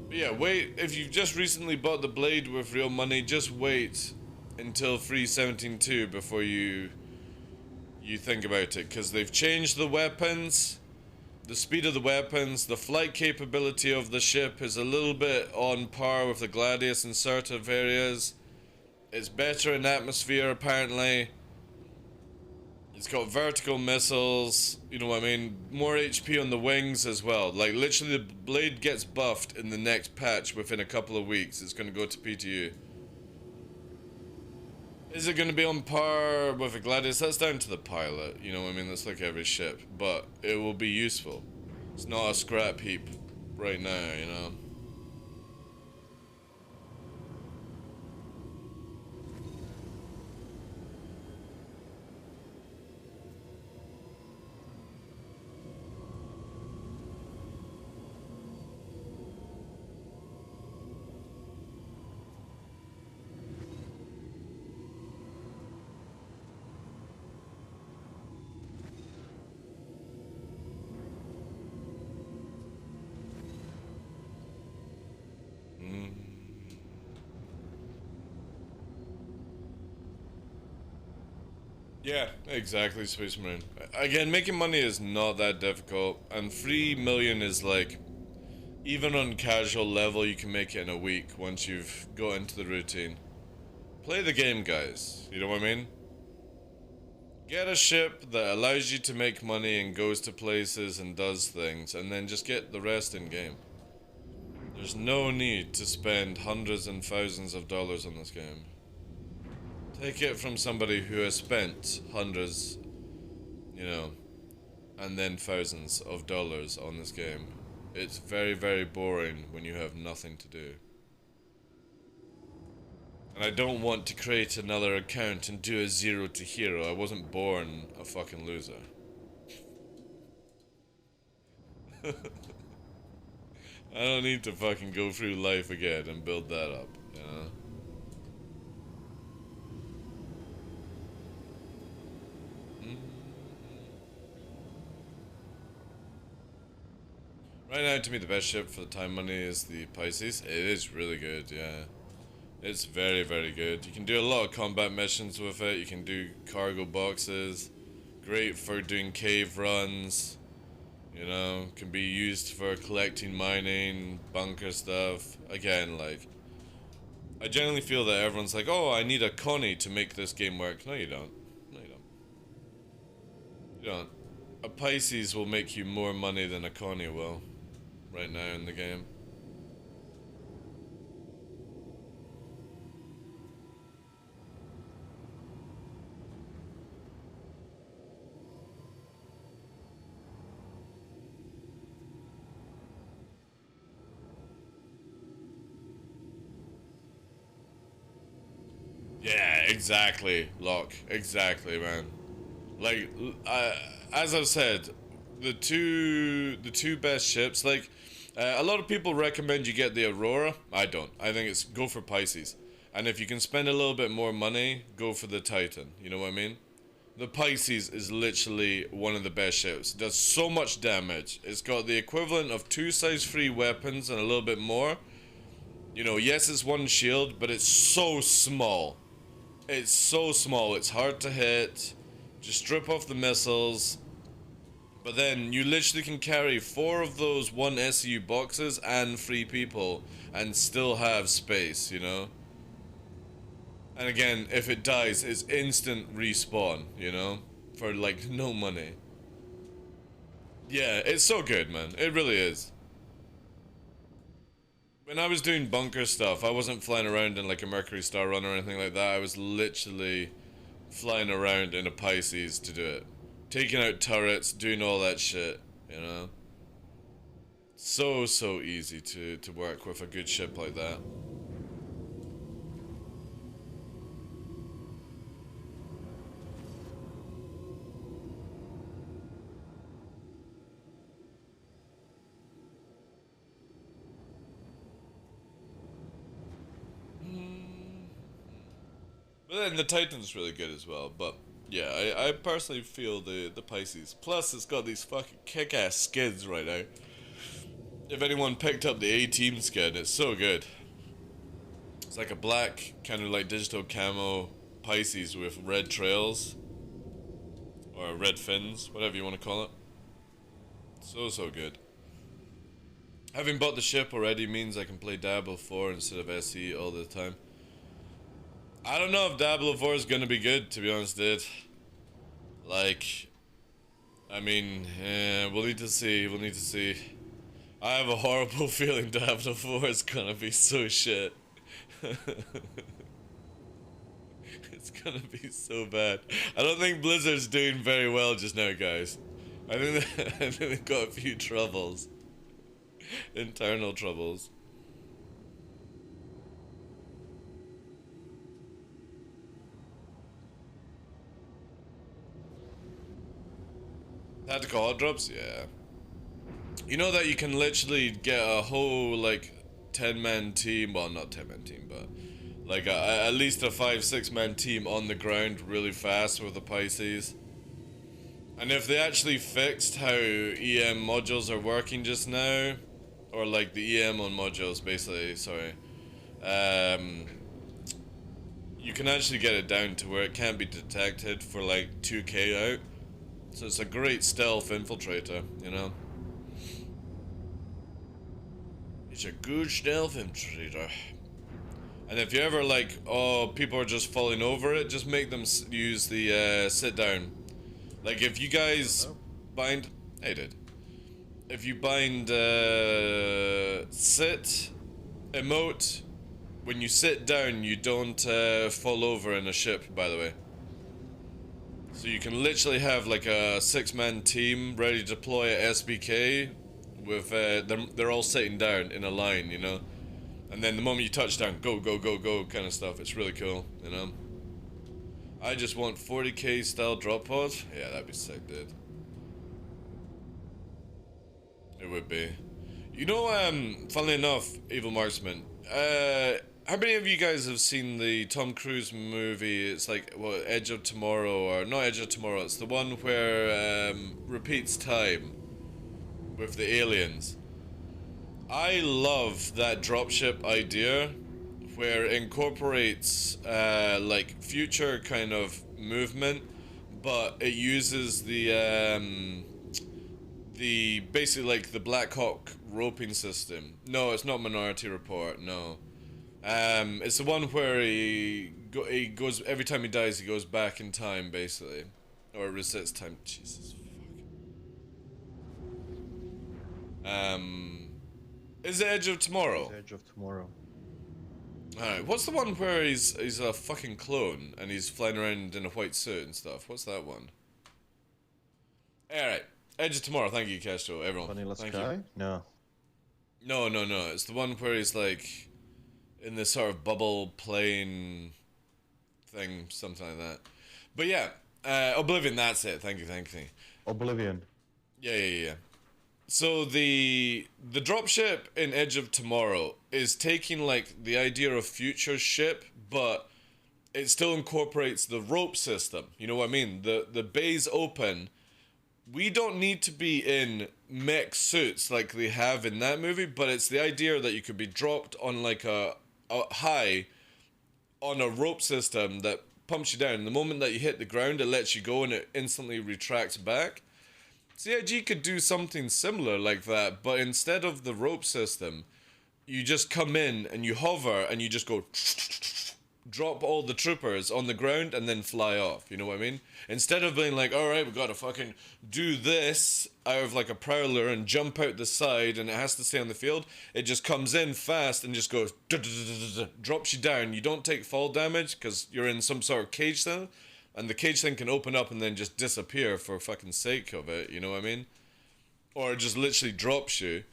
But yeah, wait, if you've just recently bought the Blade with real money, just wait until 3.17.2 before you think about it, because they've changed the weapons, the speed of the weapons, the flight capability of the ship is a little bit on par with the Gladius in certain areas. It's better in atmosphere apparently. It's got vertical missiles, you know what I mean, more HP on the wings as well. Like literally the Blade gets buffed in the next patch within a couple of weeks. It's going to go to PTU. Is it going to be on par with a Gladius? That's down to the pilot, you know what I mean? That's like every ship. But it will be useful. It's not a scrap heap right now, you know? Yeah, exactly, Space Marine. Again, making money is not that difficult, and 3 million is like, even on casual level, you can make it in a week once you've got into the routine. Play the game, guys. You know what I mean? Get a ship that allows you to make money and goes to places and does things, and then just get the rest in game. There's no need to spend hundreds and thousands of dollars on this game. Take it from somebody who has spent hundreds, you know, and then thousands of dollars on this game. It's very, very boring when you have nothing to do. And I don't want to create another account and do a 0 to hero. I wasn't born a fucking loser. I don't need to fucking go through life again and build that up, you know? Right now, to me, the best ship for the time money is the Pisces. It is really good, yeah. It's very, very good. You can do a lot of combat missions with it. You can do cargo boxes. Great for doing cave runs. You know, can be used for collecting mining, bunker stuff. Again, like, I generally feel that everyone's like, oh, I need a Connie to make this game work. No, you don't. No, you don't. You don't. A Pisces will make you more money than a Connie will right now in the game. Yeah, exactly, Locke. Exactly, man. Like, as I've said, the two best ships. Like, a lot of people recommend you get the Aurora. I don't. I think it's go for Pisces, and if you can spend a little bit more money, go for the Titan. You know what I mean? The Pisces is literally one of the best ships. It does so much damage. It's got the equivalent of 2 size 3 weapons and a little bit more. You know, yes, it's one shield, but it's so small. It's so small, it's hard to hit. Just strip off the missiles. But then you literally can carry 4 of those 1 SU boxes and 3 people and still have space, you know? And again, if it dies, it's instant respawn, you know? For like no money. Yeah, it's so good, man. It really is. When I was doing bunker stuff, I wasn't flying around in like a Mercury Star Runner or anything like that. I was literally flying around in a Pisces to do it. Taking out turrets, doing all that shit, you know? So easy to work with a good ship like that. But then the Titan's really good as well, but yeah, I personally feel the Pisces. Plus, it's got these fucking kick-ass skins right now. If anyone picked up the A-Team skin, it's so good. It's like a black, kind of like digital camo Pisces with red trails. Or red fins, whatever you want to call it. So good. Having bought the ship already means I can play Diablo 4 instead of SE all the time. I don't know if Diablo 4 is gonna be good, to be honest, dude. Like, I mean, we'll need to see, we'll need to see. I have a horrible feeling Diablo 4 is gonna be so shit. It's gonna be so bad. I don't think Blizzard's doing very well just now, guys. I think they've got a few troubles. Internal troubles. Tactical hot drops? Yeah. You know that you can literally get a whole, like, 10-man team, well, not 10-man team, but, like, at least a 5-6-man team on the ground really fast with the Pisces. And if they actually fixed how EM modules are working just now, or, like, the EM on modules, basically, sorry, you can actually get it down to where it can't be detected for like 2k out. So it's a great stealth infiltrator, you know? It's a good stealth infiltrator. And if you ever like, oh, people are just falling over it, just make them use the sit down. Like if you guys bind, hey dude, if you bind sit emote, when you sit down, you don't fall over in a ship, by the way. So you can literally have like a 6-man team ready to deploy at SBK with they're all sitting down in a line, you know. And then the moment you touch down, go, go, go, go kind of stuff. It's really cool, you know. I just want 40k style drop pod. Yeah, that'd be sick, dude. It would be. You know, funnily enough, Evil Marksman, how many of you guys have seen the Tom Cruise movie? It's like, what, Edge of Tomorrow, or not Edge of Tomorrow, it's the one where, repeats time with the aliens. I love that dropship idea where it incorporates, like, future kind of movement, but it uses the basically like the Black Hawk roping system. No, it's not Minority Report, no. It's the one where he goes, every time he dies, he goes back in time, basically. Or resets time. Jesus, fuck. Is it Edge of Tomorrow? Edge of Tomorrow. Alright, what's the one where he's a fucking clone, and he's flying around in a white suit and stuff? What's that one? Alright, Edge of Tomorrow, thank you, Castro, everyone. Vanilla Thank Sky? you. No. No, no, no, it's the one where he's like in this sort of bubble plane thing, something like that. But yeah, Oblivion, that's it. Thank you, thank you. Oblivion. Yeah. So the dropship in Edge of Tomorrow is taking like the idea of future ship, but it still incorporates the rope system. You know what I mean? The bay's open. We don't need to be in mech suits like they have in that movie, but it's the idea that you could be dropped on like a high on a rope system that pumps you down. The moment that you hit the ground, it lets you go and it instantly retracts back. CIG could do something similar like that, but instead of the rope system, you just come in and you hover and you just go drop all the troopers on the ground and then fly off, you know what I mean? Instead of being like, alright, we gotta fucking do this out of like a prowler and jump out the side and it has to stay on the field, it just comes in fast and just goes drops you down. You don't take fall damage because you're in some sort of cage thing, and the cage thing can open up and then just disappear for fucking sake of it, you know what I mean? Or it just literally drops you.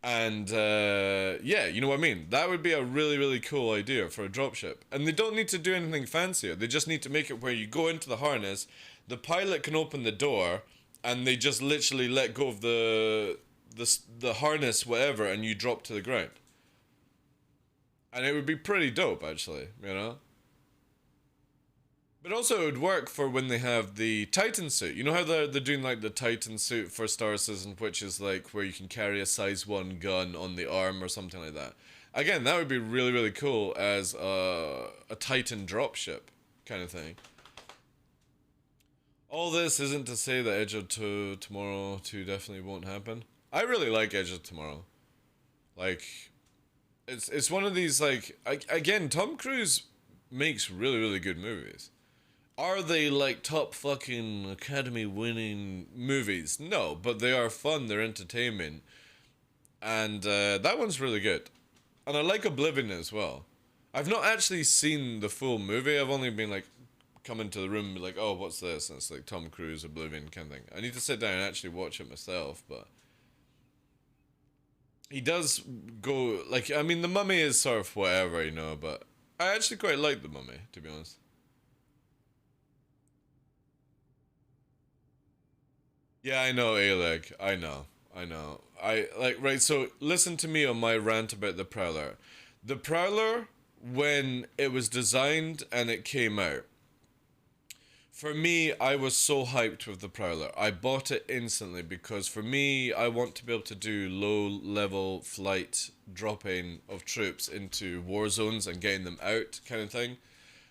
And, yeah, you know what I mean? That would be a really, really cool idea for a dropship. And they don't need to do anything fancier. They just need to make it where you go into the harness, the pilot can open the door, and they just literally let go of the harness, whatever, and you drop to the ground. And it would be pretty dope, actually, you know? But also it would work for when they have the Titan suit. You know how they're doing like the Titan suit for Star Citizen, which is like where you can carry a size 1 gun on the arm or something like that. Again, that would be really, really cool as a Titan dropship kind of thing. All this isn't to say that Edge of Tomorrow 2 definitely won't happen. I really like Edge of Tomorrow. Like, it's one of these, like, again, Tom Cruise makes really, really good movies. Are they like top fucking Academy winning movies? No, but they are fun, they're entertainment. And that one's really good. And I like Oblivion as well. I've not actually seen the full movie, I've only been like, come into the room and be like, oh, what's this? And it's like Tom Cruise, Oblivion kind of thing. I need to sit down and actually watch it myself, but he does go, like, I mean, The Mummy is sort of whatever, you know, but I actually quite like The Mummy, to be honest. Yeah, I know, Aleg. I know. Right, so listen to me on my rant about the Prowler. The Prowler, when it was designed and it came out, for me, I was so hyped with the Prowler. I bought it instantly because for me, I want to be able to do low-level flight dropping of troops into war zones and getting them out kind of thing.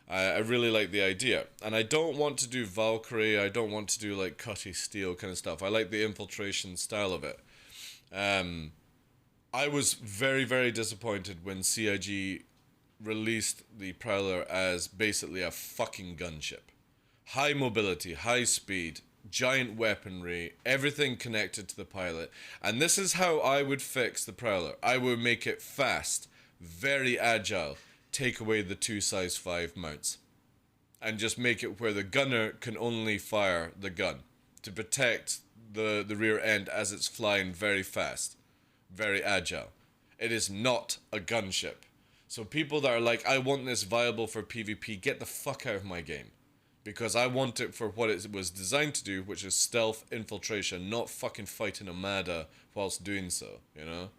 I really like the idea. And I don't want to do Valkyrie, I don't want to do like Cutty Steel kind of stuff. I like the infiltration style of it. I was very, very disappointed when CIG released the Prowler as basically a fucking gunship. High mobility, high speed, giant weaponry, everything connected to the pilot. And this is how I would fix the Prowler. I would make it fast, very agile, take away the 2 size 5 mounts. And just make it where the gunner can only fire the gun to protect the rear end as it's flying very fast, very agile. It is not a gunship. So people that are like, I want this viable for PvP, get the fuck out of my game. Because I want it for what it was designed to do, which is stealth infiltration, not fucking fighting a Mada whilst doing so, you know?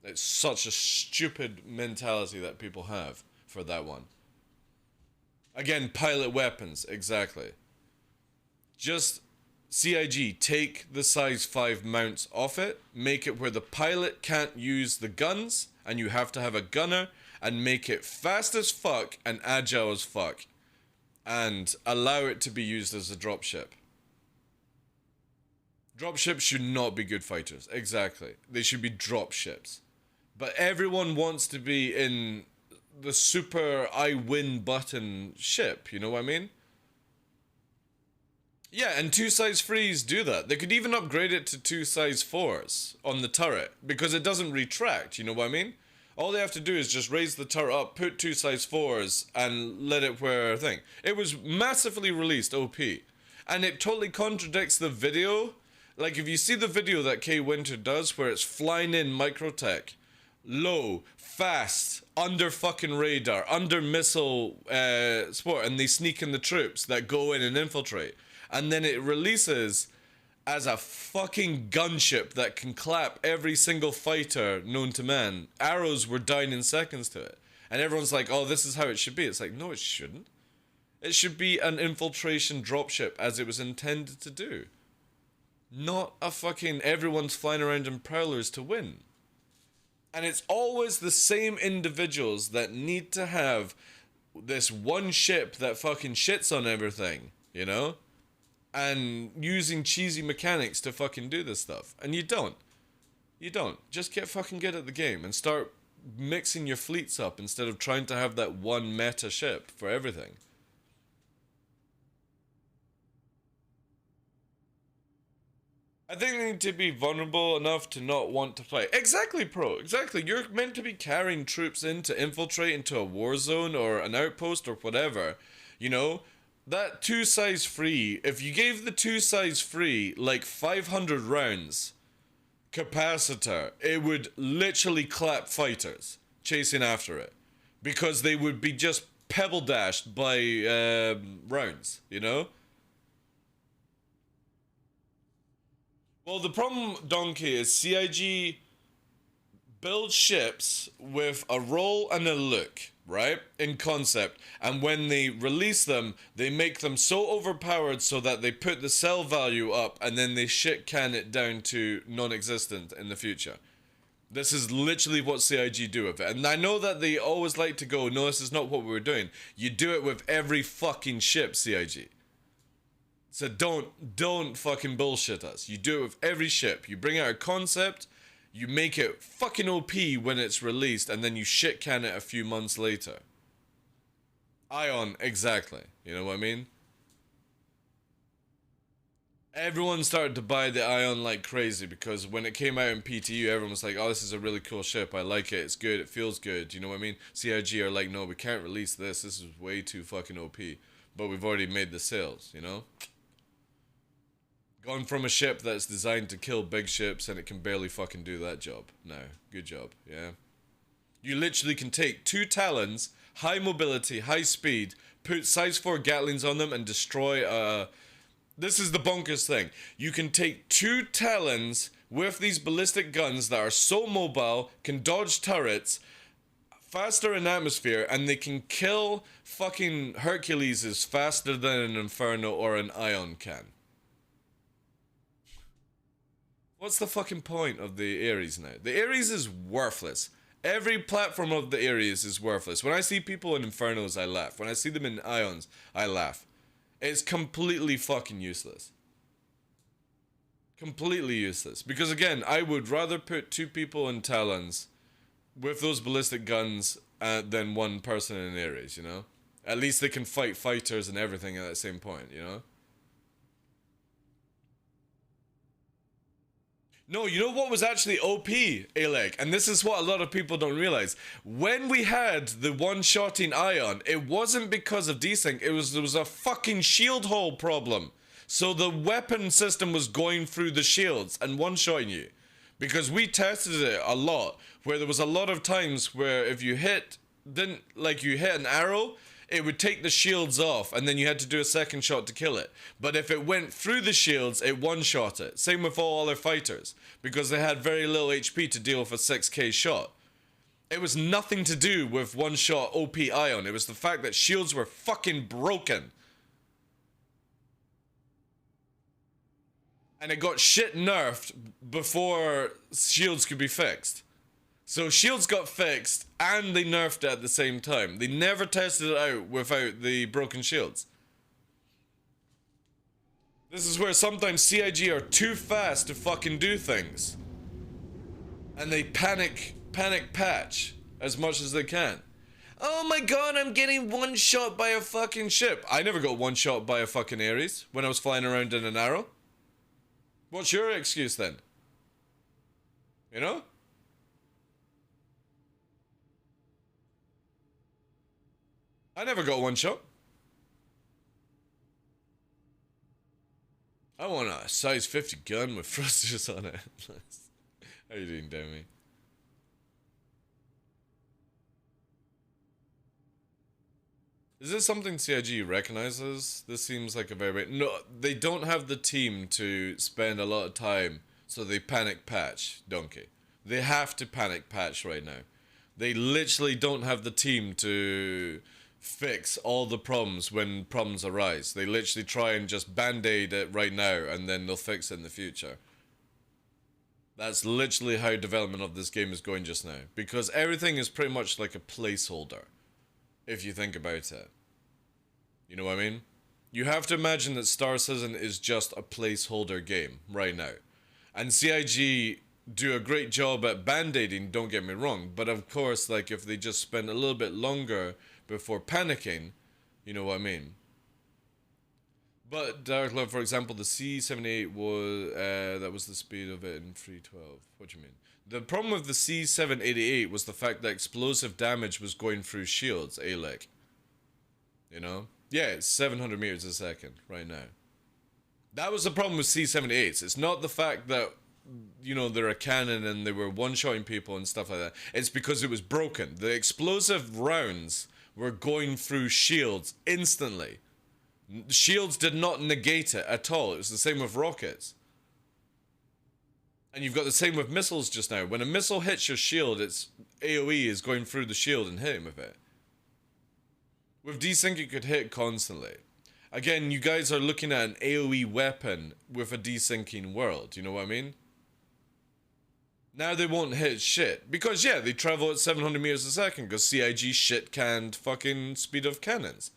It's such a stupid mentality that people have for that one. Again, pilot weapons, exactly. Just CIG, take the size 5 mounts off it, make it where the pilot can't use the guns, and you have to have a gunner, and make it fast as fuck and agile as fuck. And allow it to be used as a dropship. Dropships should not be good fighters, exactly. They should be dropships. But everyone wants to be in the super I win button ship, you know what I mean? Yeah, and 2 size 3s do that. They could even upgrade it to 2 size 4s on the turret, because it doesn't retract, you know what I mean? All they have to do is just raise the turret up, put 2 size 4s, and let it wear a thing. It was massively released OP. And it totally contradicts the video. Like, if you see the video that K Winter does, where it's flying in microtech, low, fast, under fucking radar, under missile support, and they sneak in the troops that go in and infiltrate. And then it releases as a fucking gunship that can clap every single fighter known to man. Arrows were down in seconds to it. And everyone's like, oh, this is how it should be. It's like, no, it shouldn't. It should be an infiltration dropship as it was intended to do. Not a fucking everyone's flying around in prowlers to win. And it's always the same individuals that need to have this one ship that fucking shits on everything, you know? And using cheesy mechanics to fucking do this stuff. And you don't. You don't. Just get fucking good at the game and start mixing your fleets up instead of trying to have that one meta ship for everything. I think they need to be vulnerable enough to not want to fight. Exactly, Pro. Exactly. You're meant to be carrying troops in to infiltrate into a war zone or an outpost or whatever. You know? That 2 size 3, if you gave the 2 size 3 like 500 rounds capacitor, it would literally clap fighters chasing after it. Because they would be just pebble dashed by rounds, you know? Well, the problem, Donkey, is CIG builds ships with a role and a look, right? In concept. And when they release them, they make them so overpowered so that they put the sell value up and then they shit can it down to non-existent in the future. This is literally what CIG do with it. And I know that they always like to go, no, this is not what we were doing. You do it with every fucking ship, CIG. So don't fucking bullshit us. You do it with every ship. You bring out a concept, you make it fucking OP when it's released, and then you shit can it a few months later. Ion, exactly. You know what I mean? Everyone started to buy the Ion like crazy because when it came out in PTU, everyone was like, oh, this is a really cool ship. I like it. It's good. It feels good. You know what I mean? CIG are like, no, we can't release this. This is way too fucking OP. But we've already made the sales, you know? Gone from a ship that's designed to kill big ships and it can barely fucking do that job. No, good job, yeah. You literally can take 2 Talons, high mobility, high speed, put size 4 Gatlings on them and destroy, this is the bonkers thing. You can take 2 Talons with these ballistic guns that are so mobile, can dodge turrets, faster in atmosphere, and they can kill fucking Herculeses faster than an Inferno or an Ion can. What's the fucking point of the Ares now? The Ares is worthless. Every platform of the areas is worthless. When I see people in Infernos, I laugh. When I see them in Ions, I laugh. It's completely fucking useless. Completely useless. Because again, I would rather put 2 people in Talons with those ballistic guns than 1 person in Ares, you know? At least they can fight fighters and everything at that same point, you know? No, you know what was actually OP, Alec? And this is what a lot of people don't realize. When we had the one-shotting Ion, it wasn't because of desync, there was a fucking shield hole problem. So the weapon system was going through the shields and one-shotting you. Because we tested it a lot, where there was a lot of times where if you hit an arrow, it would take the shields off, and then you had to do a second shot to kill it. But if it went through the shields, it one-shot it. Same with all other fighters, because they had very little HP to deal with a 6k shot. It was nothing to do with one-shot OP Ion. It was the fact that shields were fucking broken. And it got shit nerfed before shields could be fixed. So shields got fixed and they nerfed it at the same time. They never tested it out without the broken shields. This is where sometimes CIG are too fast to fucking do things. And they panic patch as much as they can. Oh my god, I'm getting one shot by a fucking ship. I never got one shot by a fucking Ares when I was flying around in an arrow. What's your excuse then? You know? I never got one shot. I want a size 50 gun with thrusters on it. How you doing, Demi? Is this something CIG recognizes? This seems like a very... No, they don't have the team to spend a lot of time, so they panic patch, Donkey. They have to panic patch right now. They literally don't have the team to fix all the problems when problems arise. They literally try and just band-aid it right now, and then they'll fix it in the future. That's literally how development of this game is going just now. Because everything is pretty much like a placeholder, if you think about it. You know what I mean? You have to imagine that Star Citizen is just a placeholder game right now. And CIG do a great job at band-aiding, don't get me wrong. But of course, like, if they just spend a little bit longer before panicking, you know what I mean? But TheDarkLaw, for example, the C-78 was, that was the speed of it in 312. What do you mean? The problem with the C-788 was the fact that explosive damage was going through shields, Alec. You know? Yeah, it's 700 meters a second right now. That was the problem with C-78s. It's not the fact that, you know, they're a cannon and they were one-shotting people and stuff like that. It's because it was broken. The explosive rounds were going through shields instantly. Shields did not negate it at all. It was the same with rockets. And you've got the same with missiles just now. When a missile hits your shield, its AoE is going through the shield and hitting with it. With desync, it could hit constantly. Again, you guys are looking at an AoE weapon with a desyncing world. You know what I mean? Now they won't hit shit. Because, yeah, they travel at 700 meters a second. Because CIG shit-canned fucking speed of cannons.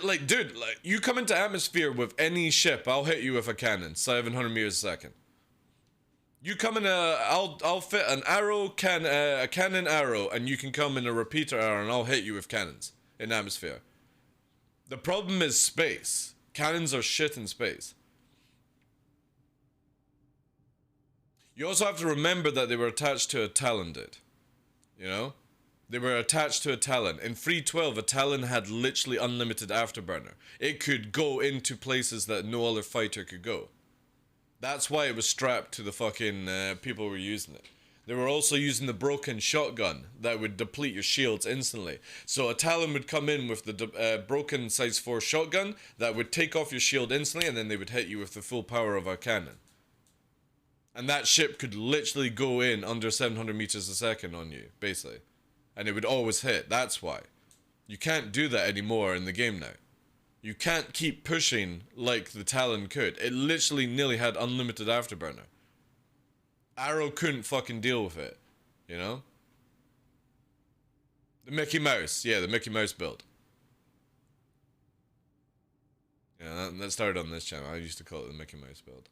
Like, dude, like, you come into atmosphere with any ship, I'll hit you with a cannon, 700 meters a second. You come in I'll fit an arrow, a cannon arrow, and you can come in a repeater arrow, and I'll hit you with cannons in atmosphere. The problem is space. Cannons are shit in space. You also have to remember that they were attached to a Talon, dude. You know? They were attached to a Talon. In 312, a Talon had literally unlimited afterburner. It could go into places that no other fighter could go. That's why it was strapped to the fucking people who were using it. They were also using the broken shotgun that would deplete your shields instantly. So a Talon would come in with the broken size 4 shotgun that would take off your shield instantly, and then they would hit you with the full power of a cannon. And that ship could literally go in under 700 meters a second on you, basically. And it would always hit. That's why. You can't do that anymore in the game now. You can't keep pushing like the Talon could. It literally nearly had unlimited afterburner. Arrow couldn't fucking deal with it, you know? The Mickey Mouse, yeah, the Mickey Mouse build. Yeah, that started on this channel. I used to call it the Mickey Mouse build.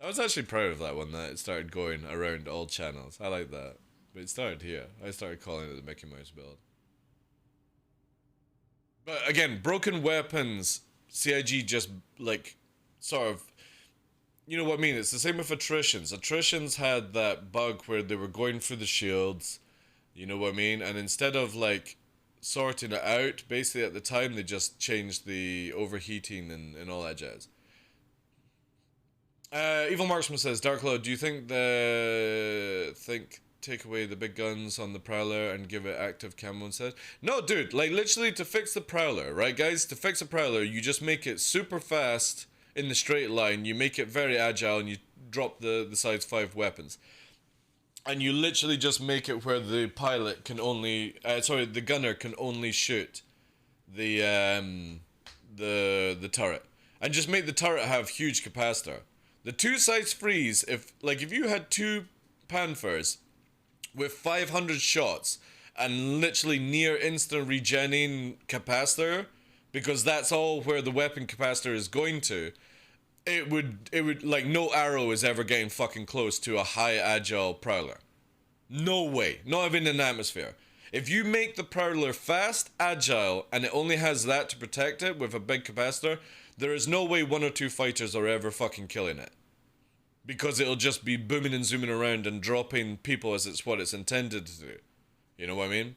I was actually proud of that one, that it started going around all channels. I like that. But it started here. I started calling it the Mickey Mouse build. But again, broken weapons, CIG just, like, sort of... You know what I mean? It's the same with attritions. Attritions had that bug where they were going through the shields. You know what I mean? And instead of, like, sorting it out, basically at the time they just changed the overheating and all that jazz. Evil Marksman says, DarkLaw, do you think take away the big guns on the Prowler and give it active camo instead? No, dude, like, literally to fix the Prowler, right, guys? To fix a Prowler, you just make it super fast in the straight line, you make it very agile, and you drop the size 5 weapons. And you literally just make it where the pilot can only, the gunner can only shoot the turret. And just make the turret have huge capacitor. The 2 size 3s, if you had 2 Panthers with 500 shots and literally near instant regenning capacitor, because that's all where the weapon capacitor is going to, it would like, no arrow is ever getting fucking close to a high agile Prowler. No way. Not even in atmosphere. If you make the Prowler fast, agile, and it only has that to protect it with a big capacitor, there is no way 1 or 2 fighters are ever fucking killing it. Because it'll just be booming and zooming around and dropping people as it's what it's intended to do. You know what I mean?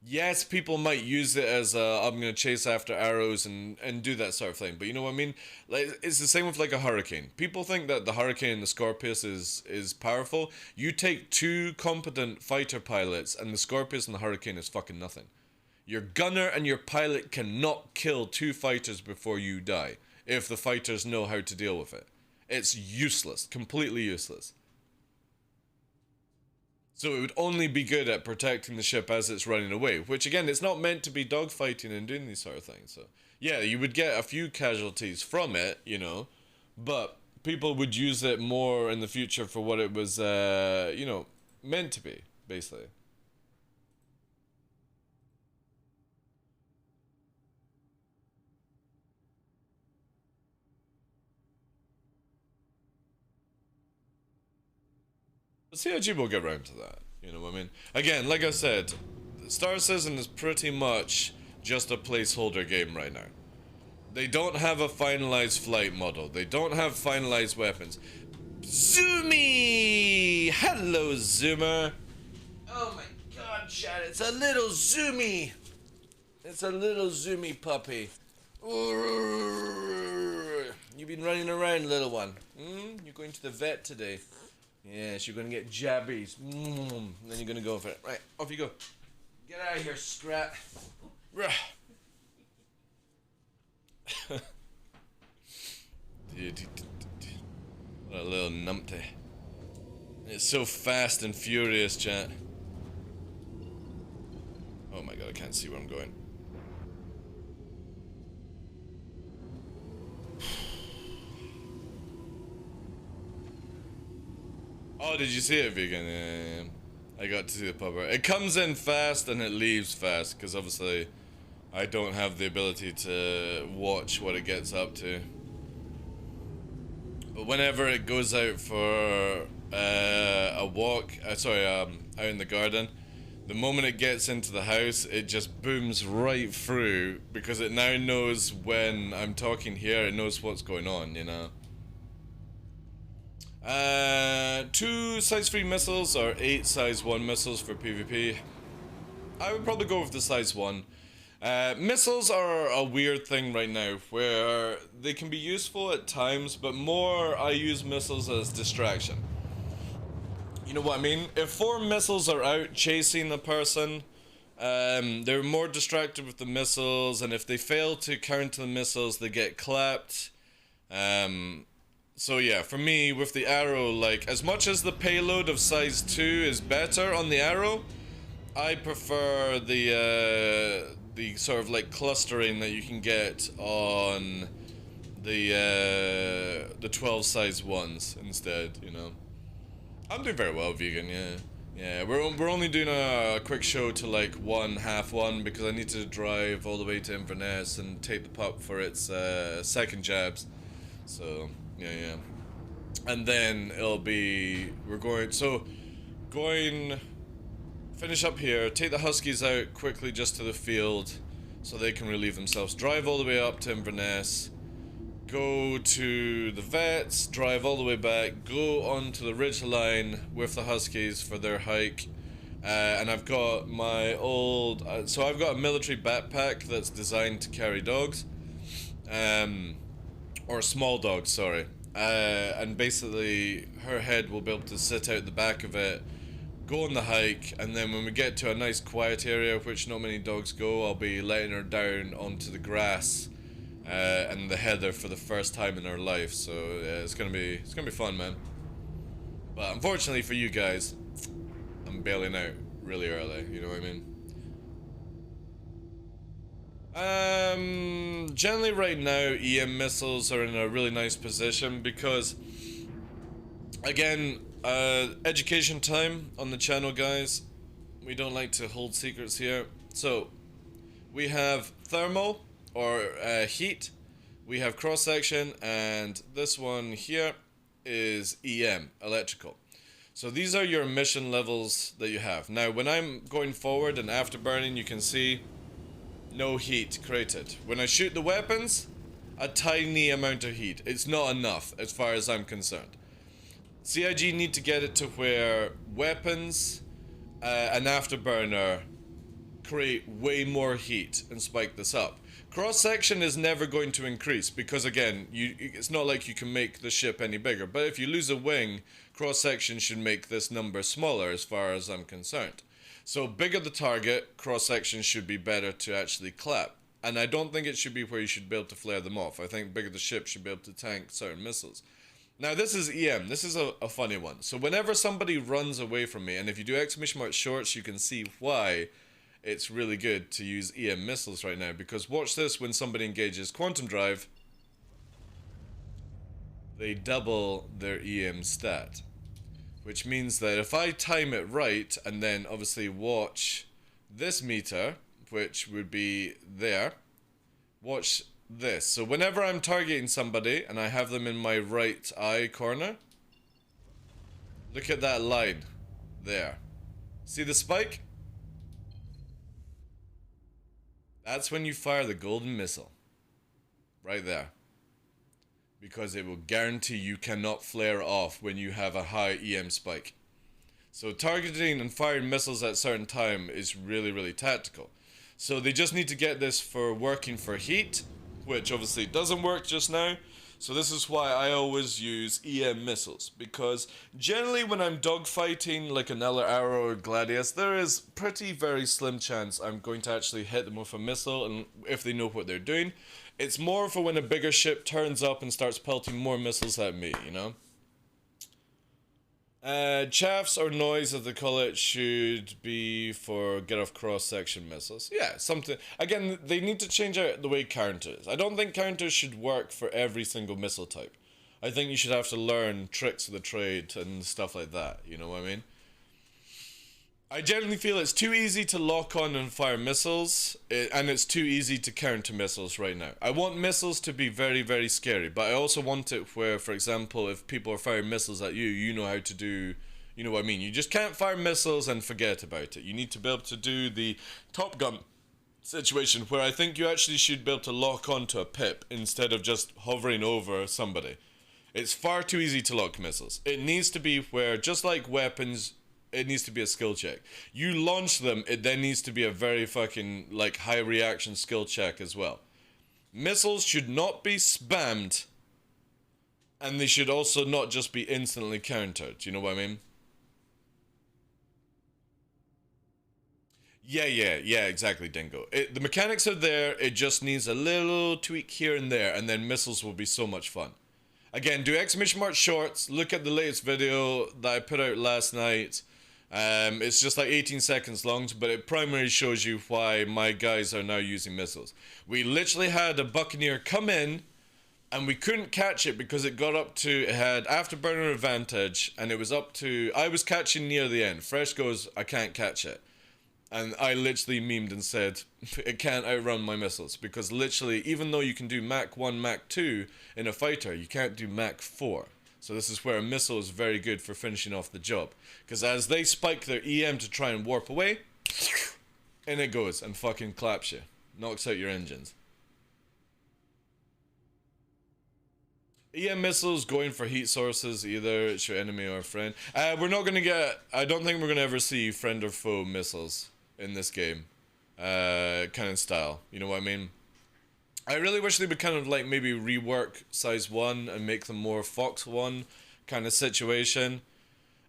Yes, people might use it as I'm gonna chase after arrows and do that sort of thing, but you know what I mean? Like, it's the same with like a Hurricane. People think that the Hurricane and the Scorpius is powerful. You take 2 competent fighter pilots and the Scorpius and the Hurricane is fucking nothing. Your gunner and your pilot cannot kill 2 fighters before you die, if the fighters know how to deal with it. It's useless, completely useless. So it would only be good at protecting the ship as it's running away, which again, it's not meant to be dogfighting and doing these sort of things. So yeah, you would get a few casualties from it, you know, but people would use it more in the future for what it was, you know, meant to be, basically. But CIG will get around to that, you know what I mean? Again, like I said, Star Citizen is pretty much just a placeholder game right now. They don't have a finalized flight model. They don't have finalized weapons. Zoomy! Hello, Zoomer! Oh my god, Chad, it's a little Zoomy! It's a little Zoomy puppy. You've been running around, little one. You're going to the vet today. Yes, you're gonna get jabbies. Then you're gonna go for it. Right, off you go. Get out of here, Scrat. What a little numpty. It's so fast and furious, chat. Oh my god, I can't see where I'm going. Oh, did you see it, Vegan? Yeah. I got to see the pupper. It comes in fast and it leaves fast, because obviously I don't have the ability to watch what it gets up to. But whenever it goes out for a walk, out in the garden, the moment it gets into the house, it just booms right through, because it now knows when I'm talking here, it knows what's going on, you know. 2 size 3 missiles or 8 size 1 missiles for PvP. I would probably go with the size 1. Missiles are a weird thing right now, where they can be useful at times, but more I use missiles as distraction. You know what I mean? If 4 missiles are out chasing a person, they're more distracted with the missiles, and if they fail to counter the missiles, they get clapped. So yeah, for me, with the arrow, like, as much as the payload of size 2 is better on the arrow, I prefer the sort of like clustering that you can get on the 12 size ones instead, you know. I'm doing very well vegan, yeah. Yeah, we're only doing a quick show to like 1/2 because I need to drive all the way to Inverness and take the pup for its second jabs. So, yeah. And then it'll be, going, finish up here, take the Huskies out quickly just to the field so they can relieve themselves, drive all the way up to Inverness, go to the vets, drive all the way back, go onto the ridge line with the Huskies for their hike. And I've got my old, so I've got a military backpack that's designed to carry dogs, or small dogs, sorry. And basically her head will be able to sit out the back of it, go on the hike, and then when we get to a nice quiet area which not many dogs go, I'll be letting her down onto the grass and the heather for the first time in her life. So yeah, it's gonna be fun, man. But unfortunately for you guys, I'm bailing out really early, you know what I mean? Generally right now EM missiles are in a really nice position because, again, education time on the channel, guys. We don't like to hold secrets here. So we have thermal, or heat, we have cross section, and this one here is EM, electrical. So these are your emission levels that you have. Now when I'm going forward and afterburning, you can see no heat created. When I shoot the weapons, a tiny amount of heat. It's not enough as far as I'm concerned. CIG need to get it to where weapons and afterburner create way more heat and spike this up. Cross section is never going to increase because, again, it's not like you can make the ship any bigger. But if you lose a wing, cross section should make this number smaller as far as I'm concerned. So bigger the target, cross section should be better to actually clap. And I don't think it should be where you should be able to flare them off. I think bigger the ship should be able to tank certain missiles. Now this is EM, this is a funny one. So whenever somebody runs away from me, and if you do exclamation mark shorts, you can see why it's really good to use EM missiles right now. Because watch this, when somebody engages quantum drive, they double their EM stat. Which means that if I time it right, and then obviously watch this meter, which would be there, watch this. So whenever I'm targeting somebody and I have them in my right eye corner, look at that line there. See the spike? That's when you fire the golden missile. Right there. Because it will guarantee you cannot flare off when you have a high EM spike. So targeting and firing missiles at a certain time is really, really tactical. So they just need to get this for working for heat, which obviously doesn't work just now. So this is why I always use EM missiles, because generally when I'm dogfighting like an Arrow or Gladius, there is pretty very slim chance I'm going to actually hit them with a missile, and if they know what they're doing. It's more for when a bigger ship turns up and starts pelting more missiles at me, you know? Chaffs or noise, as they call it, should be for get off cross-section missiles. Yeah, something. Again, they need to change out the way counters. I don't think counters should work for every single missile type. I think you should have to learn tricks of the trade and stuff like that, you know what I mean? I generally feel it's too easy to lock on and fire missiles, and it's too easy to counter missiles right now. I want missiles to be very, very scary, but I also want it where, for example, if people are firing missiles at you, you know how to do, you know what I mean? You just can't fire missiles and forget about it. You need to be able to do the Top Gun situation where I think you actually should be able to lock onto a pip instead of just hovering over somebody. It's far too easy to lock missiles. It needs to be where, just like weapons, it needs to be a skill check. You launch them, it then needs to be a very fucking, like, high reaction skill check as well. Missiles should not be spammed, and they should also not just be instantly countered. Do you know what I mean? Yeah, exactly, Dingo. The mechanics are there, it just needs a little tweak here and there, and then missiles will be so much fun. Again, do exclamation mark shorts, look at the latest video that I put out last night. It's just like 18 seconds long, but it primarily shows you why my guys are now using missiles. We literally had a Buccaneer come in, and we couldn't catch it because it got up to, it had afterburner advantage, and it was up to, I was catching near the end. Fresh goes, I can't catch it. And I literally memed and said, it can't outrun my missiles, because literally, even though you can do Mach 1, Mach 2 in a fighter, you can't do Mach 4. So this is where a missile is very good for finishing off the job. Because as they spike their EM to try and warp away, in it goes and fucking claps you. Knocks out your engines. EM missiles going for heat sources, either it's your enemy or friend. We're not gonna get, I don't think we're gonna ever see friend or foe missiles in this game. Kind of style, you know what I mean? I really wish they would kind of like maybe rework Size 1 and make them more Fox 1 kind of situation.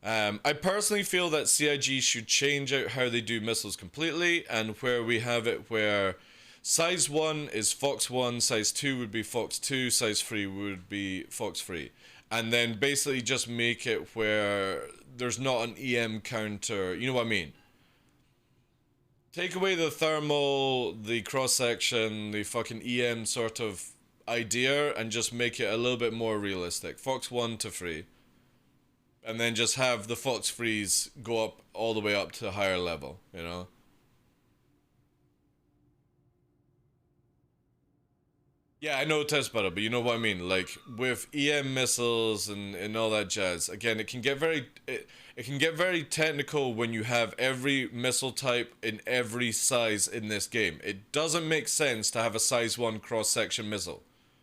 I personally feel that CIG should change out how they do missiles completely, and where we have it where Size 1 is Fox 1, Size 2 would be Fox 2, Size 3 would be Fox 3. And then basically just make it where there's not an EM counter, you know what I mean? Take away the thermal, the cross-section, the fucking EM sort of idea, and just make it a little bit more realistic. Fox 1 to 3. And then just have the Fox 3s go up all the way up to a higher level, you know? Yeah, I know test battle, but you know what I mean. Like with EM missiles and all that jazz. Again, it can get very it can get very technical when you have every missile type in every size in this game. It doesn't make sense to have a size 1 cross-section missile.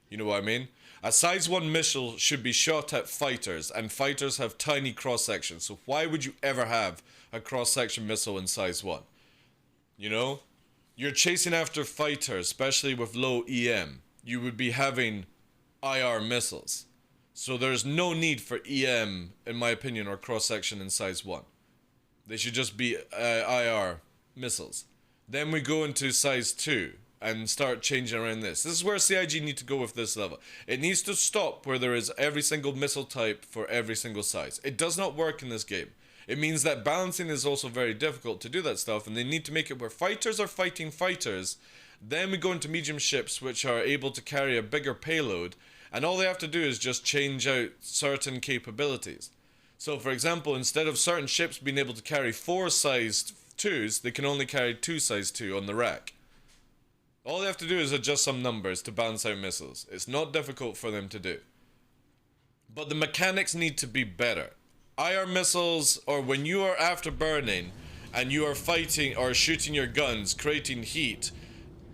You know what I mean? A size 1 missile should be shot at fighters, and fighters have tiny cross-sections. So why would you ever have a cross-section missile in size 1? You know? You're chasing after fighters, especially with low EM. You would be having IR missiles. So there's no need for EM, in my opinion, or cross-section in size 1. They should just be IR missiles. Then we go into size 2 and start changing around this. This is where CIG need to go with this level. It needs to stop where there is every single missile type for every single size. It does not work in this game. It means that balancing is also very difficult to do that stuff, and they need to make it where fighters are fighting fighters. Then we go into medium ships, which are able to carry a bigger payload, and all they have to do is just change out certain capabilities. So for example, instead of certain ships being able to carry 4 size 2s, they can only carry 2 size 2 on the rack. All they have to do is adjust some numbers to balance out missiles. It's not difficult for them to do. But the mechanics need to be better. IR missiles, or when you are afterburning and you are fighting or shooting your guns, creating heat,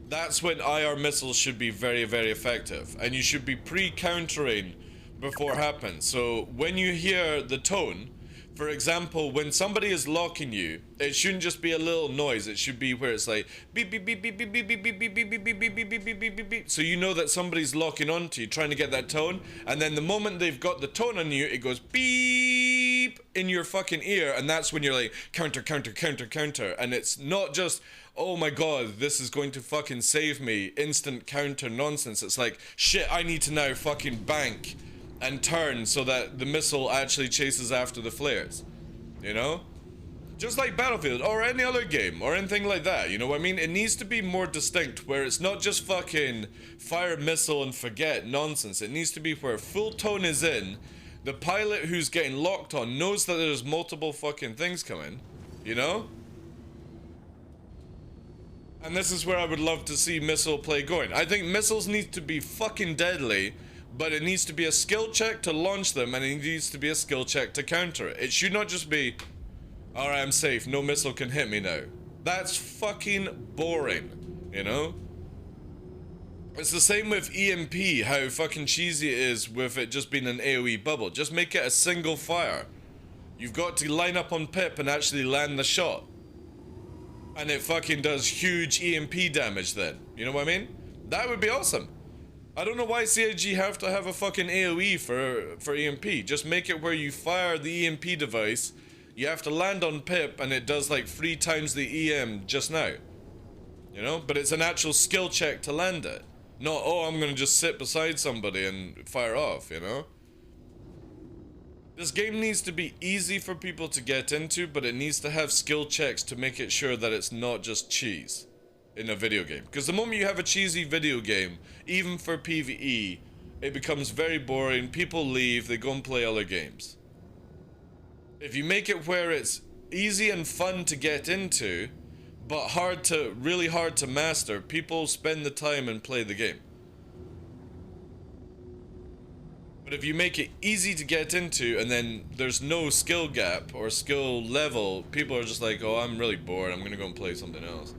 that's when IR missiles should be very, very effective. And you should be pre-countering before it happens. So when you hear the tone, for example, when somebody is locking you, it shouldn't just be a little noise. It should be where it's like beep beep beep beep beep beep beep beep beep beep beep beep beep beep beep beep beep beep. So you know that somebody's locking onto you, trying to get that tone. And then the moment they've got the tone on you, it goes beep in your fucking ear, and that's when you're like counter, counter, counter, counter. And it's not just, oh my god, this is going to fucking save me, instant counter nonsense. It's like, shit, I need to now fucking bank and turn so that the missile actually chases after the flares, you know? Just like Battlefield or any other game or anything like that, you know what I mean? It needs to be more distinct, where it's not just fucking fire missile and forget nonsense. It needs to be where full tone is in, the pilot who's getting locked on knows that there's multiple fucking things coming, you know? And this is where I would love to see missile play going. I think missiles need to be fucking deadly, but it needs to be a skill check to launch them, and it needs to be a skill check to counter it. It should not just be, alright, I'm safe, no missile can hit me now. That's fucking boring, you know? It's the same with EMP, how fucking cheesy it is with it just being an AoE bubble. Just make it a single fire. You've got to line up on Pip and actually land the shot. And it fucking does huge EMP damage then. You know what I mean? That would be awesome. I don't know why CIG have to have a fucking AoE for EMP. Just make it where you fire the EMP device, you have to land on Pip, and it does like 3 times the EM just now. You know? But it's an actual skill check to land it. Not, oh, I'm gonna just sit beside somebody and fire off, you know? This game needs to be easy for people to get into, but it needs to have skill checks to make it sure that it's not just cheese in a video game. Because the moment you have a cheesy video game, even for PvE, it becomes very boring, people leave, they go and play other games. If you make it where it's easy and fun to get into, but really hard to master, people spend the time and play the game. But if you make it easy to get into and then there's no skill gap or skill level, people are just like, oh, I'm really bored, I'm gonna go and play something else.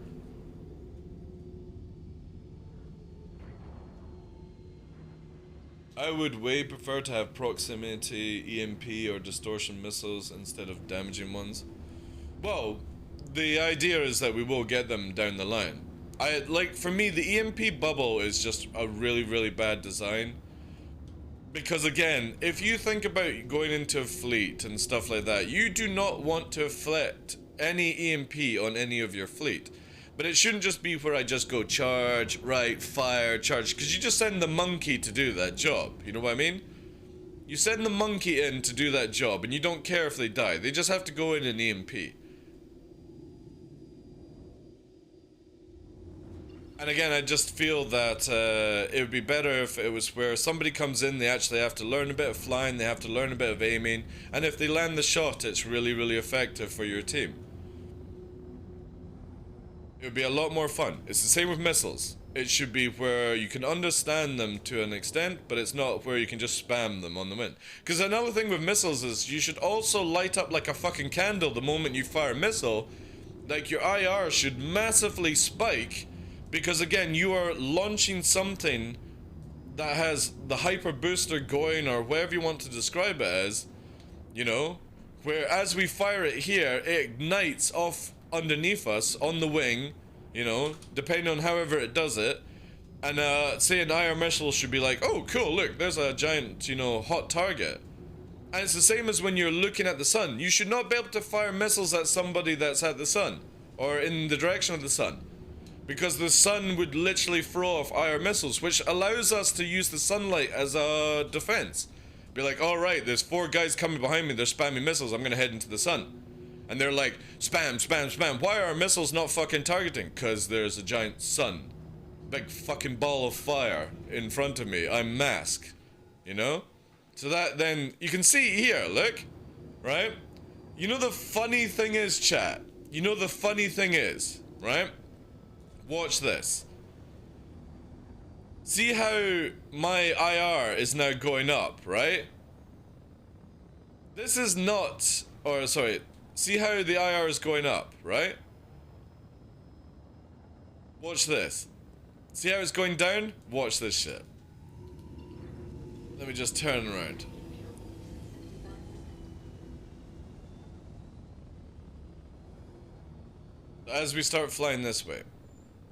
I would way prefer to have proximity EMP or distortion missiles instead of damaging ones. Well, the idea is that we will get them down the line. For me, the EMP bubble is just a really, really bad design. Because again, if you think about going into a fleet and stuff like that, you do not want to inflict any EMP on any of your fleet. But it shouldn't just be where I just go charge, right, fire, charge, because you just send the monkey to do that job, you know what I mean? You send the monkey in to do that job and you don't care if they die, they just have to go in and EMP. And again, I just feel that it would be better if it was where somebody comes in, they actually have to learn a bit of flying, they have to learn a bit of aiming, and if they land the shot, it's really, really effective for your team. It would be a lot more fun. It's the same with missiles. It should be where you can understand them to an extent, but it's not where you can just spam them on the wind. Because another thing with missiles is you should also light up like a fucking candle the moment you fire a missile. Like your IR should massively spike, because again, you are launching something that has the hyper booster going, or whatever you want to describe it as, you know, where as we fire it here, it ignites off underneath us on the wing, you know, depending on however it does it. And say an IR missile should be like, oh cool, look, there's a giant, you know, hot target. And it's the same as when you're looking at the sun. You should not be able to fire missiles at somebody that's at the sun, or in the direction of the sun, because the sun would literally throw off IR missiles, which allows us to use the sunlight as a defense. Be like, all right, there's 4 guys coming behind me, they're spamming missiles, I'm gonna head into the sun. And they're like, spam, spam, spam. Why are our missiles not fucking targeting? Because there's a giant sun. Big fucking ball of fire in front of me. I'm masked. You know? So that then, you can see here, look. Right? You know the funny thing is, chat. You know the funny thing is, right? Watch this. See how my IR is now going up, right? This is not, or sorry, see how the IR is going up, right? Watch this. See how it's going down? Watch this shit. Let me just turn around. As we start flying this way,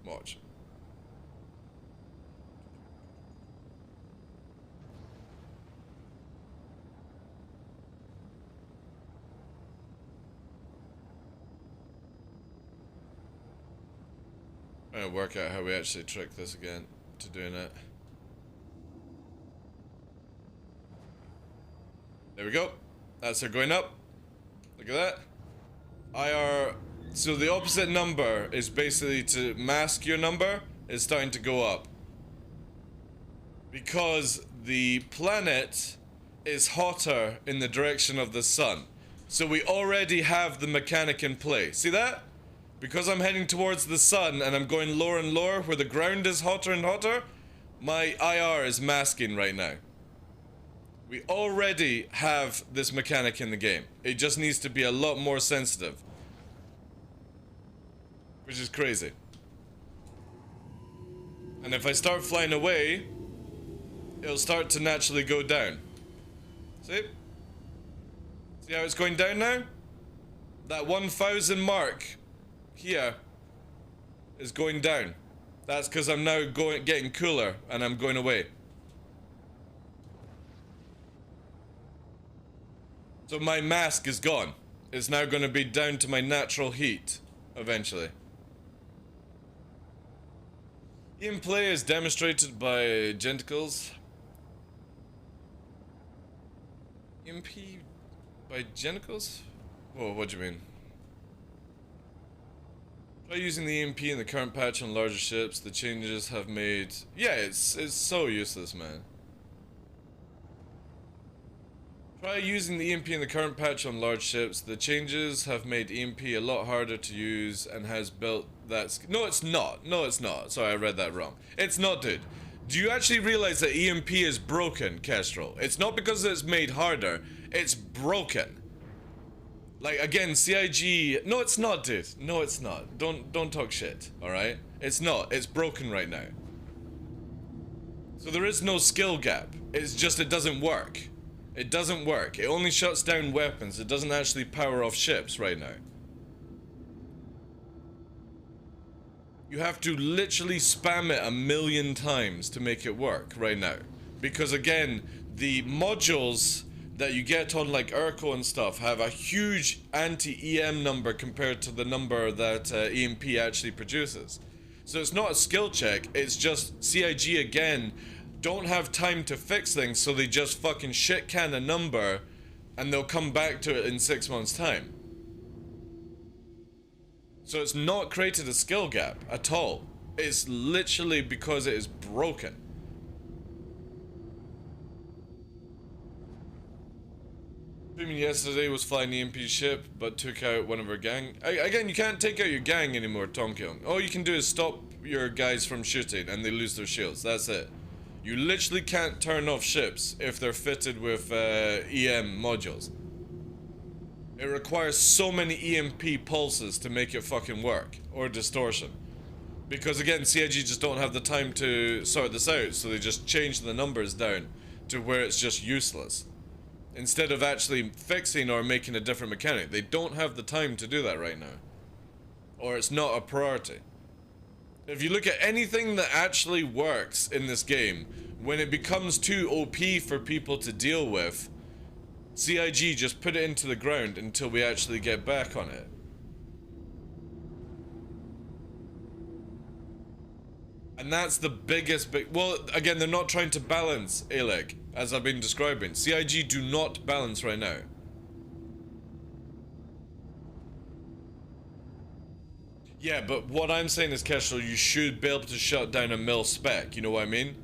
watch. I'm trying to work out how we actually trick this again to doing it. There we go. That's her going up. Look at that. IR. So the opposite number is basically to mask your number is starting to go up. Because the planet is hotter in the direction of the sun. So we already have the mechanic in play. See that? Because I'm heading towards the sun and I'm going lower and lower where the ground is hotter and hotter, my IR is masking right now. We already have this mechanic in the game. It just needs to be a lot more sensitive. Which is crazy. And if I start flying away, it'll start to naturally go down. See? See how it's going down now? That 1,000 mark here is going down. That's because I'm now getting cooler and I'm going away. So my mask is gone. It's now going to be down to my natural heat eventually. In play is demonstrated by genticles. MP by genticles? Whoa, what do you mean? Try using the EMP in the current patch on larger ships. The changes have made... Yeah, it's so useless, man. Try using the EMP in the current patch on large ships. The changes have made EMP a lot harder to use and has built that... No, it's not. No, it's not. Sorry, I read that wrong. It's not, dude. Do you actually realize that EMP is broken, Kestrel? It's not because it's made harder. It's broken. Like, again, CIG... No, it's not, dude. No, it's not. Don't talk shit, alright? It's not. It's broken right now. So there is no skill gap. It's just it doesn't work. It doesn't work. It only shuts down weapons. It doesn't actually power off ships right now. You have to literally spam it 1,000,000 times to make it work right now. Because again, the modules that you get on like Urkel and stuff have a huge anti-EM number compared to the number that EMP actually produces. So it's not a skill check, it's just CIG again don't have time to fix things, so they just fucking shit can a number and they'll come back to it in 6 months' time. So it's not created a skill gap at all. It's literally because it is broken. Assuming yesterday was flying EMP ship, but took out one of our gang. Again, you can't take out your gang anymore, Tom Kyung. All you can do is stop your guys from shooting and they lose their shields. That's it. You literally can't turn off ships if they're fitted with EM modules. It requires so many EMP pulses to make it fucking work, or distortion. Because again, CIG just don't have the time to sort this out, so they just change the numbers down to where it's just useless. Instead of actually fixing or making a different mechanic. They don't have the time to do that right now. Or it's not a priority. If you look at anything that actually works in this game, when it becomes too OP for people to deal with, CIG just put it into the ground until we actually get back on it. And that's the biggest well, again, they're not trying to balance Aleg, as I've been describing. CIG do not balance right now. Yeah, but what I'm saying is, Kestrel, you should be able to shut down a mil spec, you know what I mean?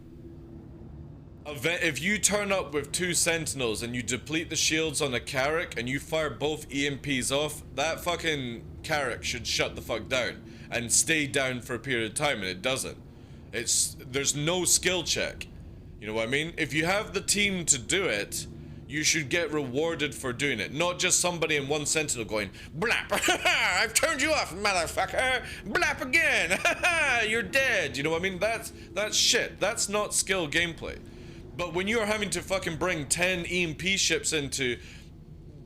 If you turn up with 2 sentinels and you deplete the shields on a Carrack and you fire both EMPs off, that fucking Carrack should shut the fuck down and stay down for a period of time, and it doesn't. There's no skill check, you know what I mean? If you have the team to do it, you should get rewarded for doing it, not just somebody in one sentinel going, blap, I've turned you off, motherfucker, blap again, you're dead, you know what I mean? That's shit, that's not skill gameplay. But when you're having to fucking bring 10 EMP ships in to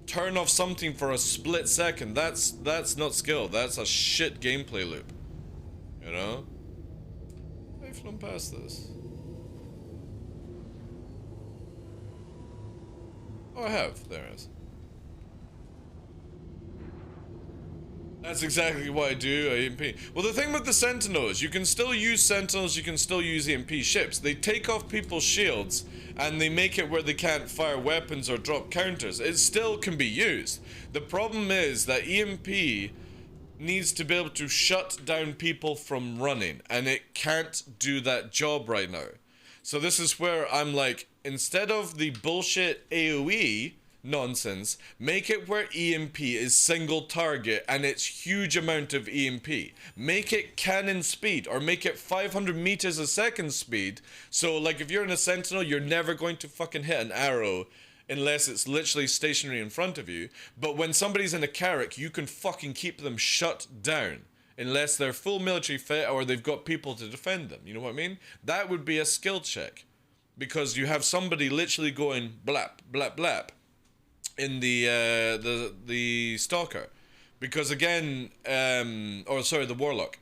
turn off something for a split second, that's not skill, that's a shit gameplay loop, you know? I've flown past this. Oh, I have. There it is. That's exactly what I do, EMP. Well, the thing with the Sentinels, you can still use Sentinels, you can still use EMP ships. They take off people's shields, and they make it where they can't fire weapons or drop counters. It still can be used. The problem is that EMP needs to be able to shut down people from running, and it can't do that job right now. So this is where I'm like, instead of the bullshit AoE nonsense, make it where EMP is single target and it's huge amount of EMP. Make it cannon speed, or make it 500 meters a second speed. So like if you're in a Sentinel, you're never going to fucking hit an arrow unless it's literally stationary in front of you. But when somebody's in a Carrack, you can fucking keep them shut down. Unless they're full military fit or they've got people to defend them. You know what I mean? That would be a skill check. Because you have somebody literally going blap, blap, blap in the Stalker. Because again, the Warlock.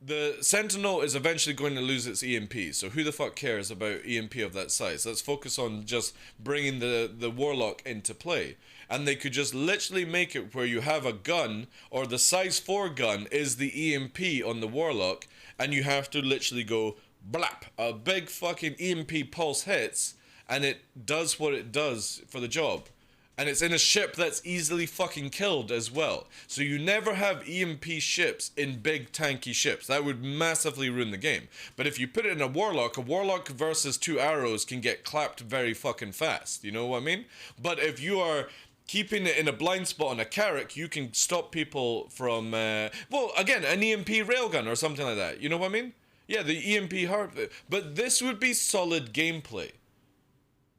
The Sentinel is eventually going to lose its EMP, so who the fuck cares about EMP of that size? Let's focus on just bringing the Warlock into play. And they could just literally make it where you have a gun, or the size 4 gun is the EMP on the Warlock, and you have to literally go blap, a big fucking EMP pulse hits, and it does what it does for the job. And it's in a ship that's easily fucking killed as well. So you never have EMP ships in big tanky ships. That would massively ruin the game. But if you put it in a warlock versus 2 arrows can get clapped very fucking fast. You know what I mean? But if you are keeping it in a blind spot on a Carrack, you can stop people from, well, again, an EMP railgun or something like that. You know what I mean? Yeah, the EMP heart. But this would be solid gameplay.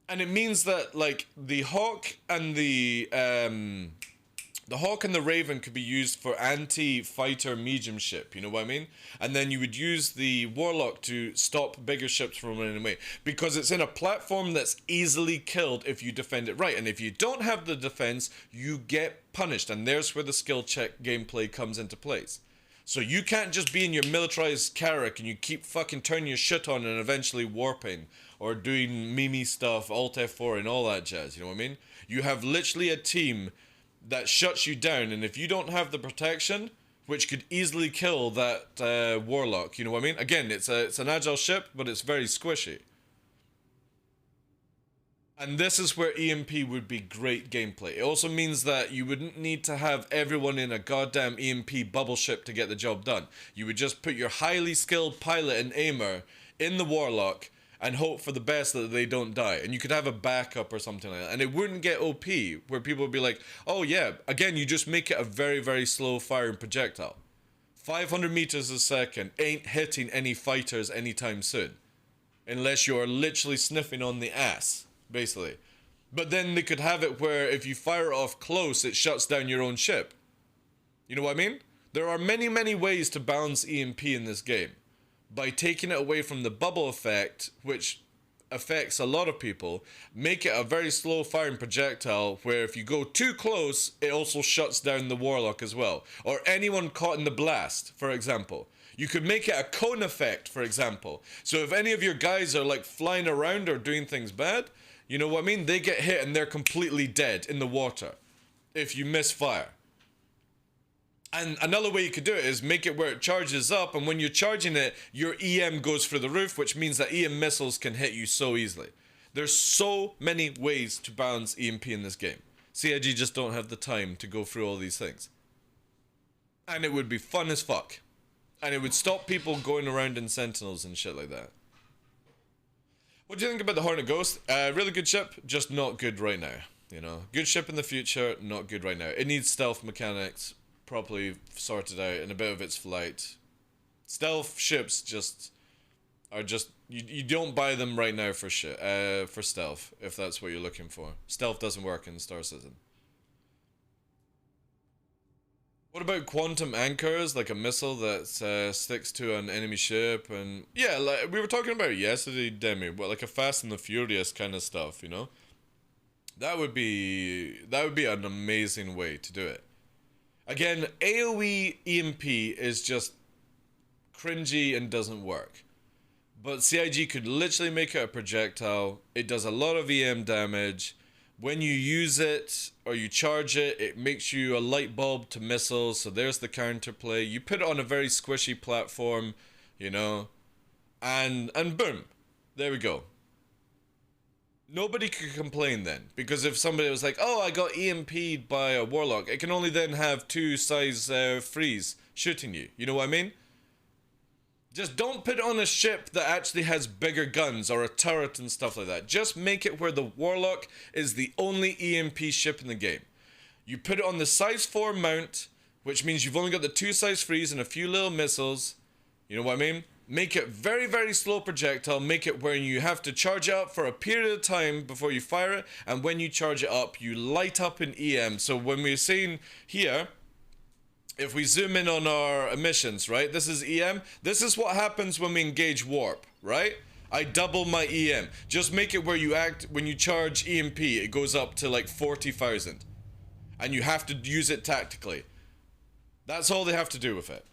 And it means that, like, the Hawk and the Raven could be used for anti-fighter medium ship, you know what I mean? And then you would use the Warlock to stop bigger ships from running away. Because it's in a platform that's easily killed if you defend it right. And if you don't have the defense, you get punished. And there's where the skill check gameplay comes into place. So you can't just be in your militarized Carrack and you keep fucking turning your shit on and eventually warping. Or doing Mimi stuff, Alt F4 and all that jazz, you know what I mean? You have literally a team that shuts you down, and if you don't have the protection, which could easily kill that Warlock, you know what I mean? Again, it's an agile ship, but it's very squishy. And this is where EMP would be great gameplay. It also means that you wouldn't need to have everyone in a goddamn EMP bubble ship to get the job done. You would just put your highly skilled pilot and aimer in the Warlock, and hope for the best that they don't die. And you could have a backup or something like that. And it wouldn't get OP, where people would be like, oh yeah, again, you just make it a very, very slow firing projectile. 500 meters a second ain't hitting any fighters anytime soon. Unless you're literally sniffing on the ass, basically. But then they could have it where if you fire it off close, it shuts down your own ship. You know what I mean? There are many, many ways to balance EMP in this game. By taking it away from the bubble effect, which affects a lot of people, make it a very slow firing projectile where if you go too close, it also shuts down the Warlock as well. Or anyone caught in the blast, for example. You could make it a cone effect, for example. So if any of your guys are like flying around or doing things bad, you know what I mean? They get hit and they're completely dead in the water if you misfire. And another way you could do it is make it where it charges up, and when you're charging it, your EM goes through the roof, which means that EM missiles can hit you so easily. There's so many ways to balance EMP in this game. CIG just don't have the time to go through all these things. And it would be fun as fuck. And it would stop people going around in Sentinels and shit like that. What do you think about the Hornet Ghost? Really good ship, just not good right now. You know, good ship in the future, not good right now. It needs stealth mechanics properly sorted out and a bit of its flight. Stealth ships are just you don't buy them right now for shit for stealth if that's what you're looking for. Stealth doesn't work in Star Citizen. What about quantum anchors, like a missile that sticks to an enemy ship? And yeah, like we were talking about it yesterday, Demi, but like a Fast and the Furious kind of stuff, you know? That would be an amazing way to do it. Again, AoE EMP is just cringy and doesn't work. But CIG could literally make it a projectile. It does a lot of EM damage. When you use it or you charge it, it makes you a light bulb to missiles. So there's the counterplay. You put it on a very squishy platform, you know, and boom, there we go. Nobody could complain then, because if somebody was like, oh, I got EMP'd by a Warlock, it can only then have 2 size 3s shooting you. You know what I mean? Just don't put it on a ship that actually has bigger guns or a turret and stuff like that. Just make it where the Warlock is the only EMP ship in the game. You put it on the size 4 mount, which means you've only got the 2 size 3s and a few little missiles. You know what I mean? Make it very, very slow projectile. Make it where you have to charge it up for a period of time before you fire it. And when you charge it up, you light up in EM. So when we're seeing here, if we zoom in on our emissions, right? This is EM. This is what happens when we engage warp, right? I double my EM. Just make it where when you charge EMP, it goes up to like 40,000. And you have to use it tactically. That's all they have to do with it.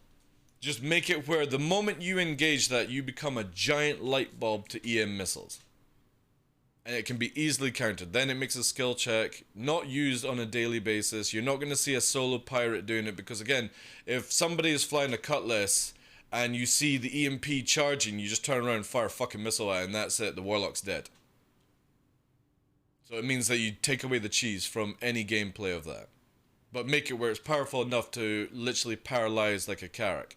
Just make it where the moment you engage that, you become a giant light bulb to EM missiles. And it can be easily countered. Then it makes a skill check, not used on a daily basis. You're not going to see a solo pirate doing it because, again, if somebody is flying a Cutlass and you see the EMP charging, you just turn around and fire a fucking missile at it and that's it. The Warlock's dead. So it means that you take away the cheese from any gameplay of that, but make it where it's powerful enough to literally paralyze like a Carrack.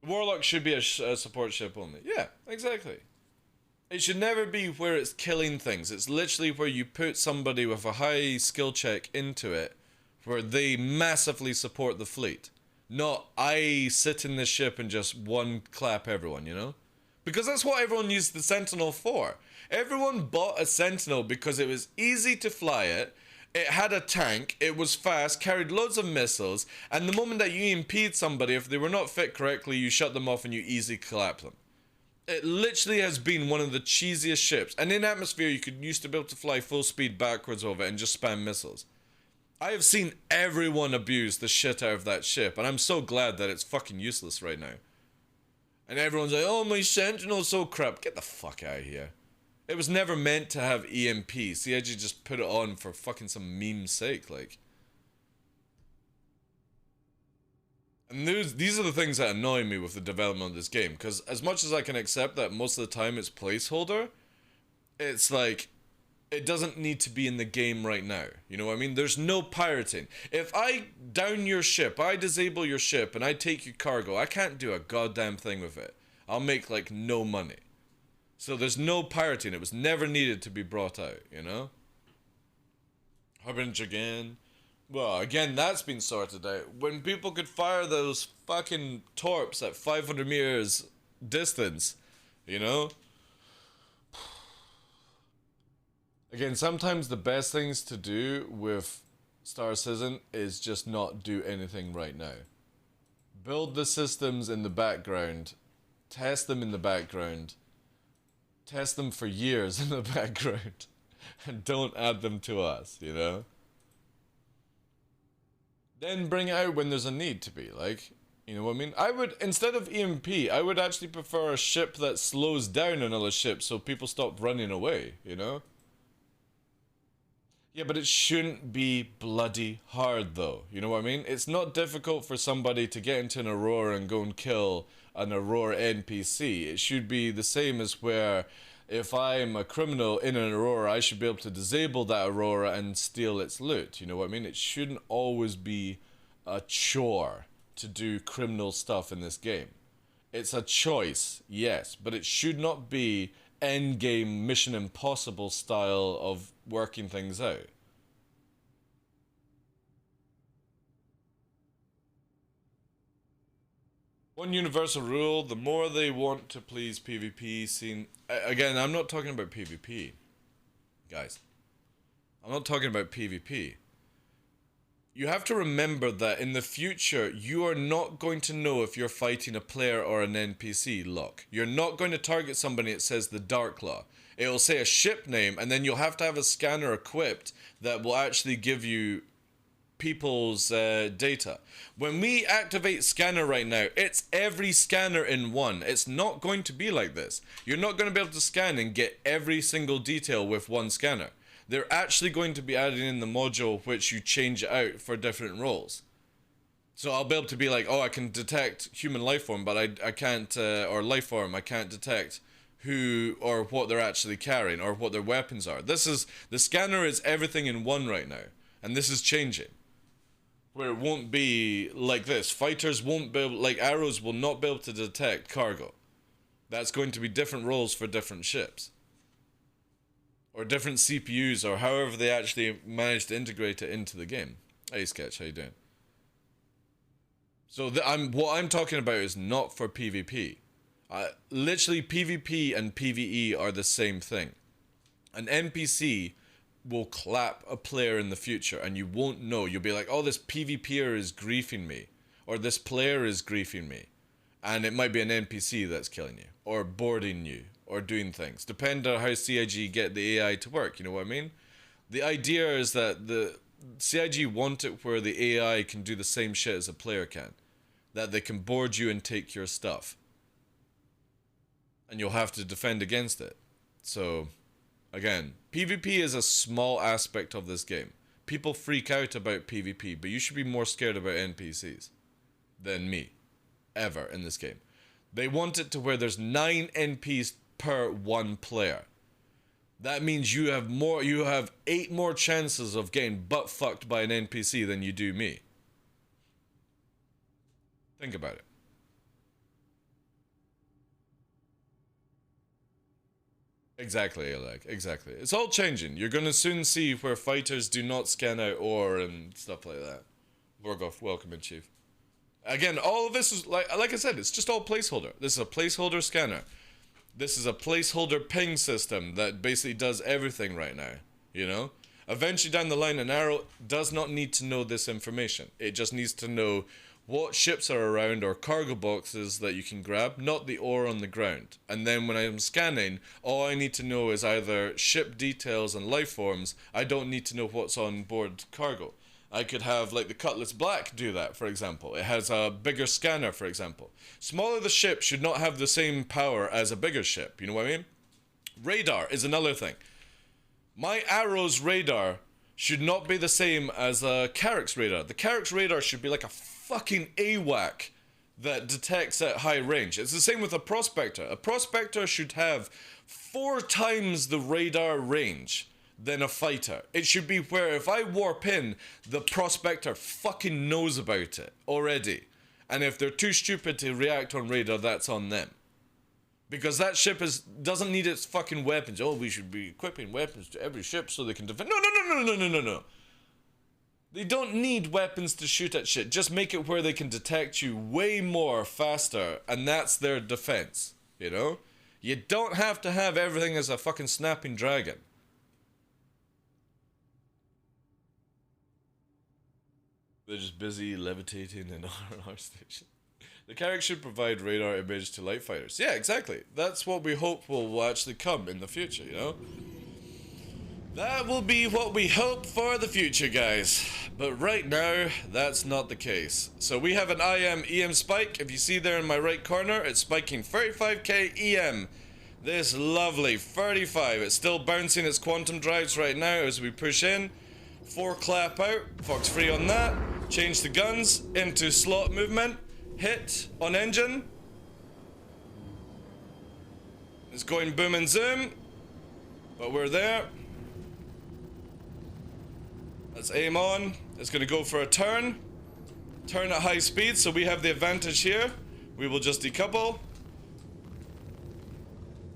Warlock should be a support ship only. Yeah, exactly. It should never be where it's killing things. It's literally where you put somebody with a high skill check into it, where they massively support the fleet. Not, I sit in this ship and just one clap everyone, you know? Because that's what everyone used the Sentinel for. Everyone bought a Sentinel because it was easy to fly it, it had a tank, it was fast, carried loads of missiles, and the moment that you EMP'd somebody, if they were not fit correctly, you shut them off and you easily clap them. It literally has been one of the cheesiest ships. And in atmosphere, you used to be able to fly full speed backwards over it and just spam missiles. I have seen everyone abuse the shit out of that ship, and I'm so glad that it's fucking useless right now. And everyone's like, oh, my Sentinel's so crap. Get the fuck out of here. It was never meant to have EMP. CIG just put it on for fucking some meme's sake, like. And these are the things that annoy me with the development of this game, because as much as I can accept that most of the time it's placeholder, it's like, it doesn't need to be in the game right now. You know what I mean? There's no pirating. If I down your ship, I disable your ship, and I take your cargo, I can't do a goddamn thing with it. I'll make, like, no money. So there's no pirating. It was never needed to be brought out, you know? Harbinger again. Well, again, that's been sorted out. When people could fire those fucking torps at 500 meters distance, you know? Again, sometimes the best things to do with Star Citizen is just not do anything right now. Build the systems in the background, test them in the background, test them for years in the background, and don't add them to us, you know? Then bring it out when there's a need to be, like, you know what I mean? I would, instead of EMP, I would actually prefer a ship that slows down another ship so people stop running away, you know? Yeah, but it shouldn't be bloody hard, though. You know what I mean? It's not difficult for somebody to get into an Aurora and go and kill an Aurora NPC. It should be the same as where if I'm a criminal in an Aurora, I should be able to disable that Aurora and steal its loot. You know what I mean? It shouldn't always be a chore to do criminal stuff in this game. It's a choice, yes, but it should not be endgame Mission Impossible style of working things out. One universal rule, the more they want to please PvP scene... Again, I'm not talking about PvP, guys. I'm not talking about PvP. You have to remember that in the future, you are not going to know if you're fighting a player or an NPC, look. You're not going to target somebody that says TheDarkLaw. It will say a ship name, and then you'll have to have a scanner equipped that will actually give you people's data. When we activate scanner right now, it's every scanner in one. It's not going to be like this. You're not going to be able to scan and get every single detail with one scanner. They're actually going to be adding in the module which you change out for different roles. So I'll be able to be like, oh, I can detect human life form, but I can't, or life form, I can't detect who or what they're actually carrying or what their weapons are. The scanner is everything in one right now, and this is changing. Where it won't be like this. Fighters won't be able, like arrows will not be able to detect cargo. That's going to be different roles for different ships. Or different CPUs, or however they actually manage to integrate it into the game. Hey Sketch, how you doing? So what I'm talking about is not for PvP. Literally PvP and PvE are the same thing. An NPC will clap a player in the future and you won't know. You'll be like, oh, this PvPer is griefing me, or this player is griefing me, and it might be an NPC that's killing you or boarding you or doing things, depending on how CIG get the AI to work. You know what I mean? The idea is that the CIG want it where the AI can do the same shit as a player can, that they can board you and take your stuff, and you'll have to defend against it. So again, PvP is a small aspect of this game. People freak out about PvP, but you should be more scared about NPCs than me, ever, in this game. They want it to where there's 9 NPs per one player. That means you have 8 more chances of getting butt fucked by an NPC than you do me. Think about it. Exactly, Alec. Exactly. It's all changing. You're gonna soon see where fighters do not scan out ore and stuff like that. Vorgoth, welcome in, Chief. Again, all of this is, like I said, it's just all placeholder. This is a placeholder scanner. This is a placeholder ping system that basically does everything right now, you know? Eventually down the line, an arrow does not need to know this information. It just needs to know what ships are around or cargo boxes that you can grab, not the ore on the ground. And then when I'm scanning, all I need to know is either ship details and life forms. I don't need to know what's on board cargo. I could have, like, the Cutlass Black do that, for example. It has a bigger scanner, for example. Smaller the ship should not have the same power as a bigger ship, you know what I mean? Radar is another thing. My arrow's radar should not be the same as a Carrick's radar. The Carrick's radar should be like a fucking AWAC that detects at high range. It's the same with a Prospector. A Prospector should have 4 times the radar range than a fighter. It should be where if I warp in, the Prospector fucking knows about it already. And if they're too stupid to react on radar, that's on them. Because that ship doesn't need its fucking weapons. Oh, we should be equipping weapons to every ship so they can defend. No. They don't need weapons to shoot at shit. Just make it where they can detect you way more faster, and that's their defense, you know? You don't have to have everything as a fucking snapping dragon. They're just busy levitating in our station. The Carrick should provide radar image to light fighters. Yeah, exactly. That's what we hope will actually come in the future, you know? That will be what we hope for the future, guys. But right now, that's not the case. So we have an IM EM spike. If you see there in my right corner, it's spiking 35k EM. This lovely 35. It's still bouncing its quantum drives right now as we push in. 4 clap out. Fox free on that. Change the guns into slot movement. Hit on engine. It's going boom and zoom. But we're there. Let's aim on. It's going to go for a turn. Turn at high speed, so we have the advantage here. We will just decouple.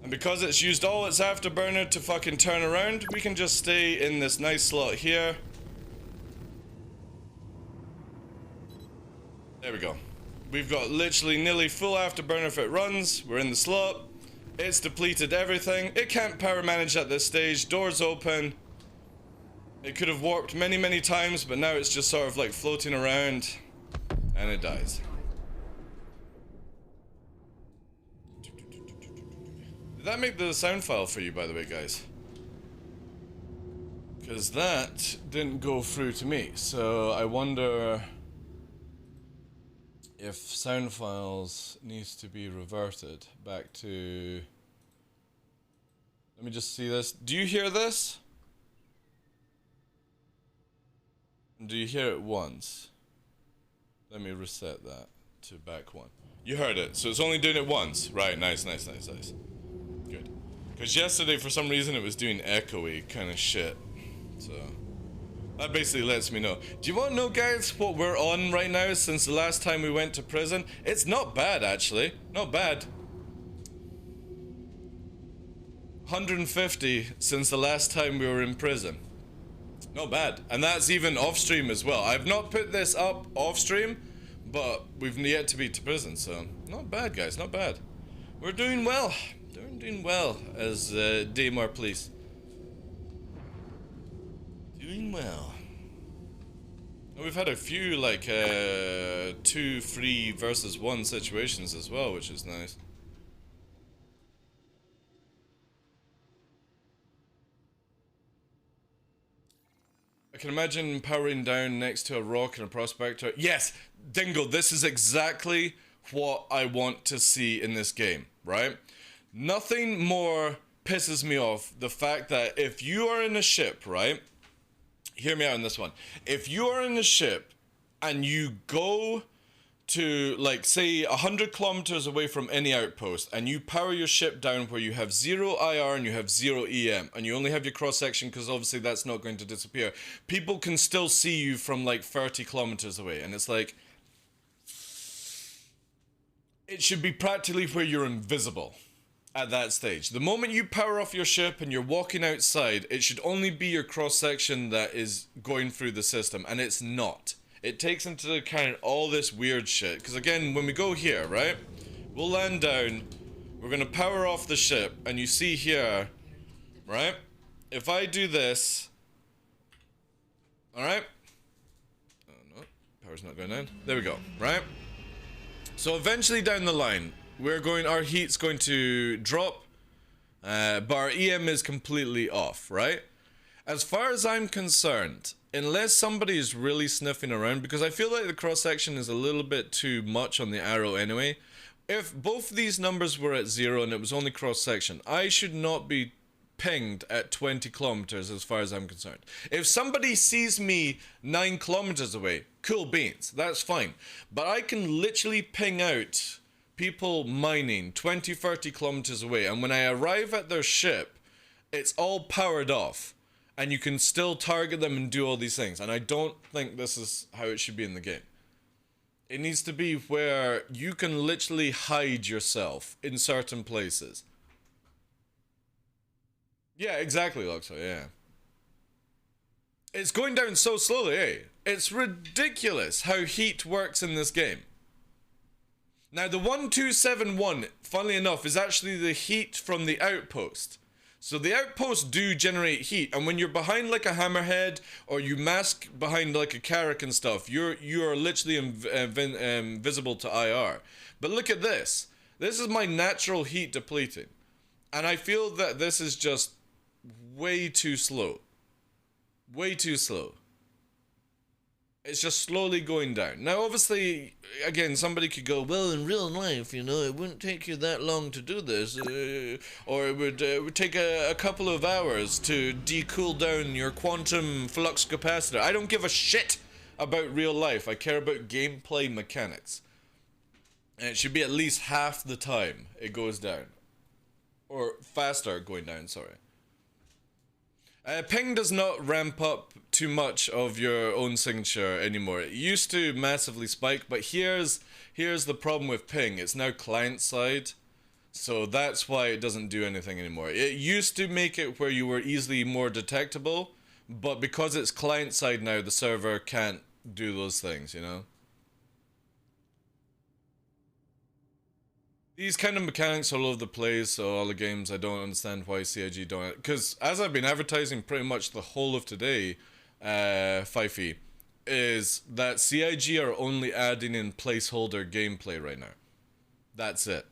And because it's used all its afterburner to fucking turn around, we can just stay in this nice slot here. There we go. We've got literally nearly full afterburner if it runs. We're in the slot. It's depleted everything. It can't power manage at this stage. Doors open. It could have warped many, many times, but now it's just sort of like floating around. And it dies. Did that make the sound file for you, by the way, guys? Because that didn't go through to me. So I wonder if sound files needs to be reverted back to... Let me just see this. Do you hear this? Do you hear it once? Let me reset that to back 1. You heard it, so it's only doing it once. Right, nice. Good. Because yesterday, for some reason, it was doing echoey kind of shit. So... that basically lets me know. Do you want to know, guys, what we're on right now since the last time we went to prison? It's not bad, actually. Not bad. 150 since the last time we were in prison. Not bad. And that's even off-stream as well. I've not put this up off-stream, but we've yet to be to prison, so... not bad, guys. Not bad. We're doing well. Doing well, as Daymar, please. Doing well. We've had a few, like, 2, 3 versus 1 situations as well, which is nice. I can imagine powering down next to a rock and a prospector. Yes, Dingo, this is exactly what I want to see in this game, right? Nothing more pisses me off the fact that if you are in a ship, right? Hear me out on this one. If you are in a ship and you go to, like, say 100 kilometers away from any outpost, and you power your ship down where you have 0 IR and you have 0 EM, and you only have your cross section because obviously that's not going to disappear, people can still see you from like 30 kilometers away, and it's like, it should be practically where you're invisible at that stage. The moment you power off your ship and you're walking outside, it should only be your cross section that is going through the system, and it's not. It takes into account all this weird shit. Because again, when we go here, right? We'll land down. We're going to power off the ship. And you see here, right? If I do this. Alright? Oh no, power's not going down. There we go, right? So eventually down the line, our heat's going to drop. But our EM is completely off, right? As far as I'm concerned, unless somebody is really sniffing around, because I feel like the cross-section is a little bit too much on the arrow anyway. If both these numbers were at 0 and it was only cross-section, I should not be pinged at 20 kilometers as far as I'm concerned. If somebody sees me 9 kilometers away, cool beans, that's fine. But I can literally ping out people mining 20, 30 kilometers away, and when I arrive at their ship, it's all powered off. And you can still target them and do all these things. And I don't think this is how it should be in the game. It needs to be where you can literally hide yourself in certain places. Yeah, exactly, Luxo, yeah. It's going down so slowly, eh? It's ridiculous how heat works in this game. Now, the 1271, funnily enough, is actually the heat from the outpost. So the outposts do generate heat, and when you're behind like a hammerhead, or you mask behind like a carrack and stuff, you are literally invisible to IR. But look at this. This is my natural heat depleting. And I feel that this is just way too slow. Way too slow. It's just slowly going down. Now, obviously, again, somebody could go, well, in real life, you know, it wouldn't take you that long to do this. Or it would take a couple of hours to de-cool down your quantum flux capacitor. I don't give a shit about real life. I care about gameplay mechanics. And it should be at least half the time it goes down. Or faster going down, sorry. Ping does not ramp up too much of your own signature anymore. It used to massively spike, but here's the problem with ping. It's now client side, so that's why it doesn't do anything anymore. It used to make it where you were easily more detectable, but because it's client side now, the server can't do those things, you know? These kind of mechanics all over the place, so all the games, I don't understand why CIG don't... Because as I've been advertising pretty much the whole of today, Fifey, is that CIG are only adding in placeholder gameplay right now. That's it.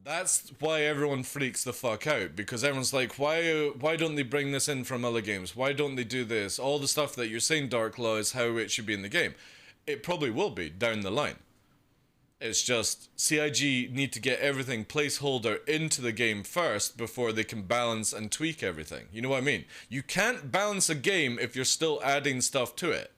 That's why everyone freaks the fuck out, because everyone's like, why don't they bring this in from other games? Why don't they do this? All the stuff that you're saying, TheDarkLaw, is how it should be in the game. It probably will be down the line. It's just CIG need to get everything placeholder into the game first before they can balance and tweak everything. You know what I mean? You can't balance a game if you're still adding stuff to it.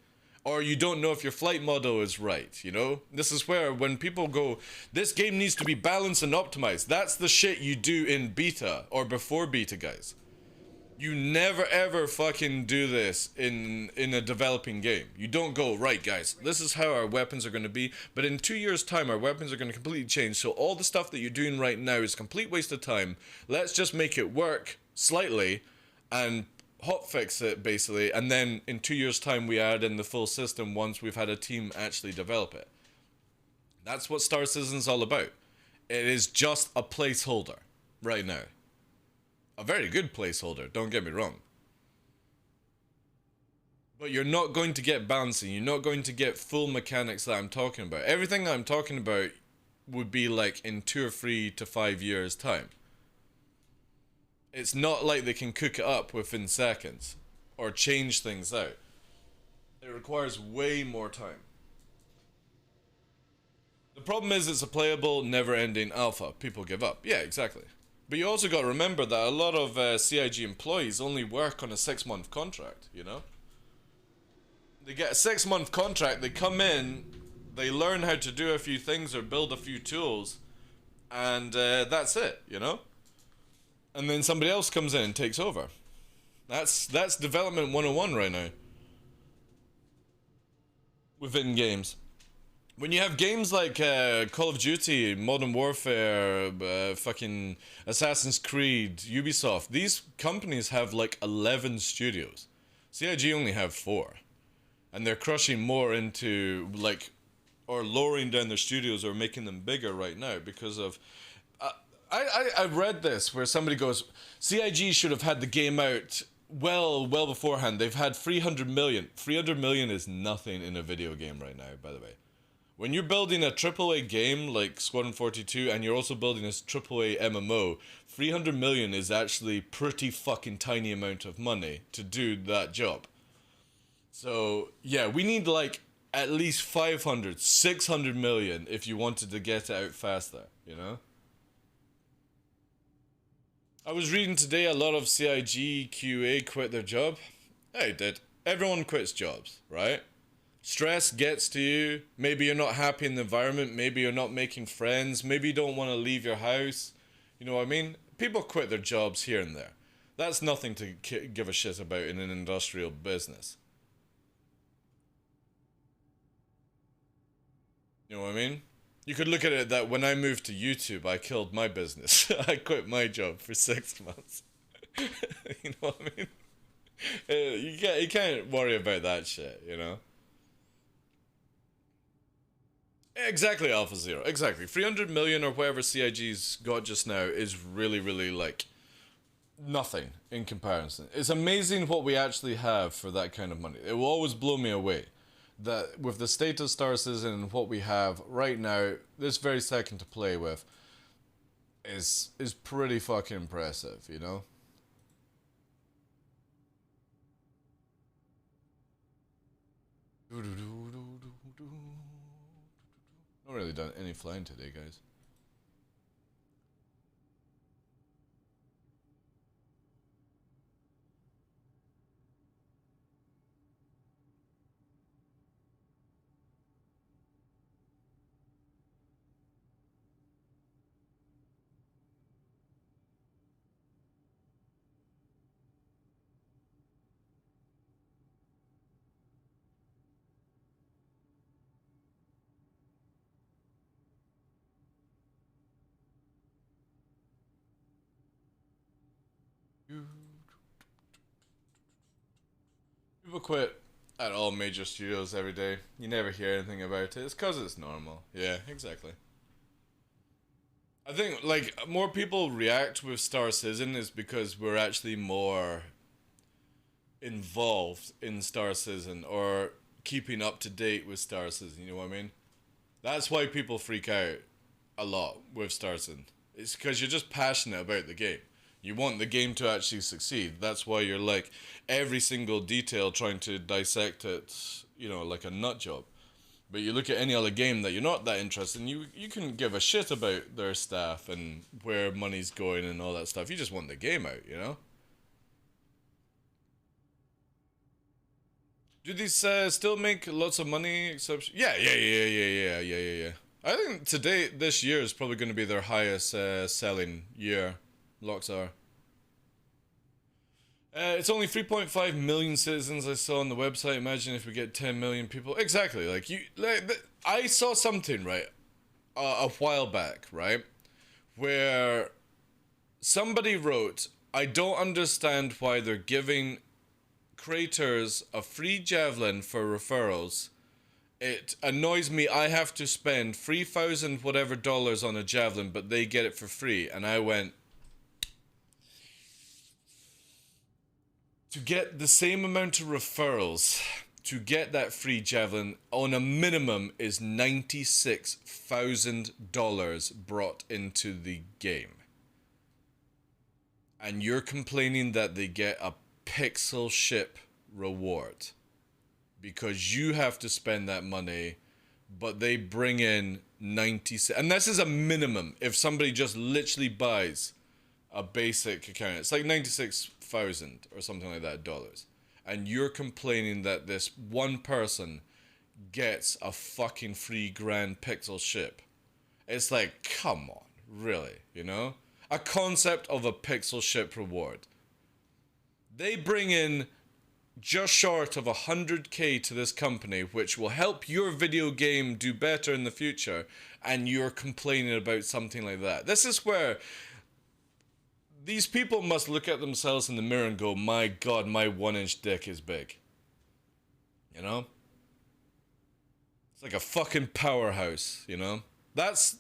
Or you don't know if your flight model is right, you know? This is where when people go, this game needs to be balanced and optimized. That's the shit you do in beta or before beta, guys. You never ever fucking do this in a developing game. You don't go, right guys, this is how our weapons are going to be, but in 2 years time our weapons are going to completely change, so all the stuff that you're doing right now is a complete waste of time. Let's just make it work slightly and hotfix it basically, and then in 2 years time we add in the full system once we've had a team actually develop it. That's what Star Citizen's all about. It is just a placeholder right now. A very good placeholder, don't get me wrong. But you're not going to get balancing, you're not going to get full mechanics that I'm talking about. Everything I'm talking about would be like in 2 or 3 to 5 years time. It's not like they can cook it up within seconds or change things out. It requires way more time. The problem is it's a playable, never-ending alpha. People give up. Yeah, exactly. But you also got to remember that a lot of CIG employees only work on a 6-month contract, you know? They get a 6-month contract, they come in, They learn how to do a few things or build a few tools, and that's it, you know? And then somebody else comes in and takes over. That's development 101 right now. Within games. When you have games like Call of Duty, Modern Warfare, fucking Assassin's Creed, Ubisoft, these companies have like 11 studios. CIG only have 4. And they're crushing more into, like, or lowering down their studios or making them bigger right now because of... I read this where somebody goes, CIG should have had the game out well beforehand. They've had 300 million. 300 million is nothing in a video game right now, by the way. When you're building a AAA game like Squadron 42 and you're also building a AAA MMO, 300 million is actually pretty fucking tiny amount of money to do that job. So, yeah, we need like at least 500, 600 million if you wanted to get it out faster, you know? I was reading today a lot of CIG QA quit their job. They did. Everyone quits jobs, right? Stress gets to you. Maybe you're not happy in the environment. Maybe you're not making friends. Maybe you don't want to leave your house. You know what I mean? People quit their jobs here and there. That's nothing to give a shit about in an industrial business. You know what I mean? You could look at it that when I moved to YouTube, I killed my business. I quit my job for 6 months. You know what I mean? You can't worry about that shit, you know? Exactly, Alpha Zero. Exactly. 300 million or whatever CIG's got just now is really, really, like, nothing in comparison. It's amazing what we actually have for that kind of money. It will always blow me away that with the state of Star Citizen and what we have right now, this very second to play with, is pretty fucking impressive, you know? Not really done any flying today, guys. People quit at all major studios every day. You never hear anything about it. It's because it's normal. Yeah, exactly. I think, like, more people react with Star Citizen is because we're actually more involved in Star Citizen or keeping up to date with Star Citizen, you know what I mean? That's why people freak out a lot with Star Citizen. It's because you're just passionate about the game. You want the game to actually succeed. That's why you're like every single detail trying to dissect it, you know, like a nut job. But you look at any other game that you're not that interested in, you can give a shit about their staff and where money's going and all that stuff. You just want the game out, you know? Do these still make lots of money? Yeah. I think today, this year is probably going to be their highest selling year. Locks are. It's only 3.5 million citizens I saw on the website. Imagine if we get 10 million people. Exactly. Like I saw something right a while back, right, where somebody wrote, "I don't understand why they're giving creators a free javelin for referrals. It annoys me. I have to spend 3,000 whatever dollars on a javelin, but they get it for free." And I went, to get the same amount of referrals, to get that free javelin on a minimum is $96,000 brought into the game. And you're complaining that they get a pixel ship reward because you have to spend that money, but they bring in 96, and this is a minimum. If somebody just literally buys a basic account, it's like 96,000 or something like that dollars, and you're complaining that this one person gets a fucking free grand pixel ship. It's like, come on, really, you know? A concept of a pixel ship reward. They bring in just short of 100k to this company, which will help your video game do better in the future, and you're complaining about something like that. This is where these people must look at themselves in the mirror and go, my god, my 1-inch dick is big. You know? It's like a fucking powerhouse, you know? That's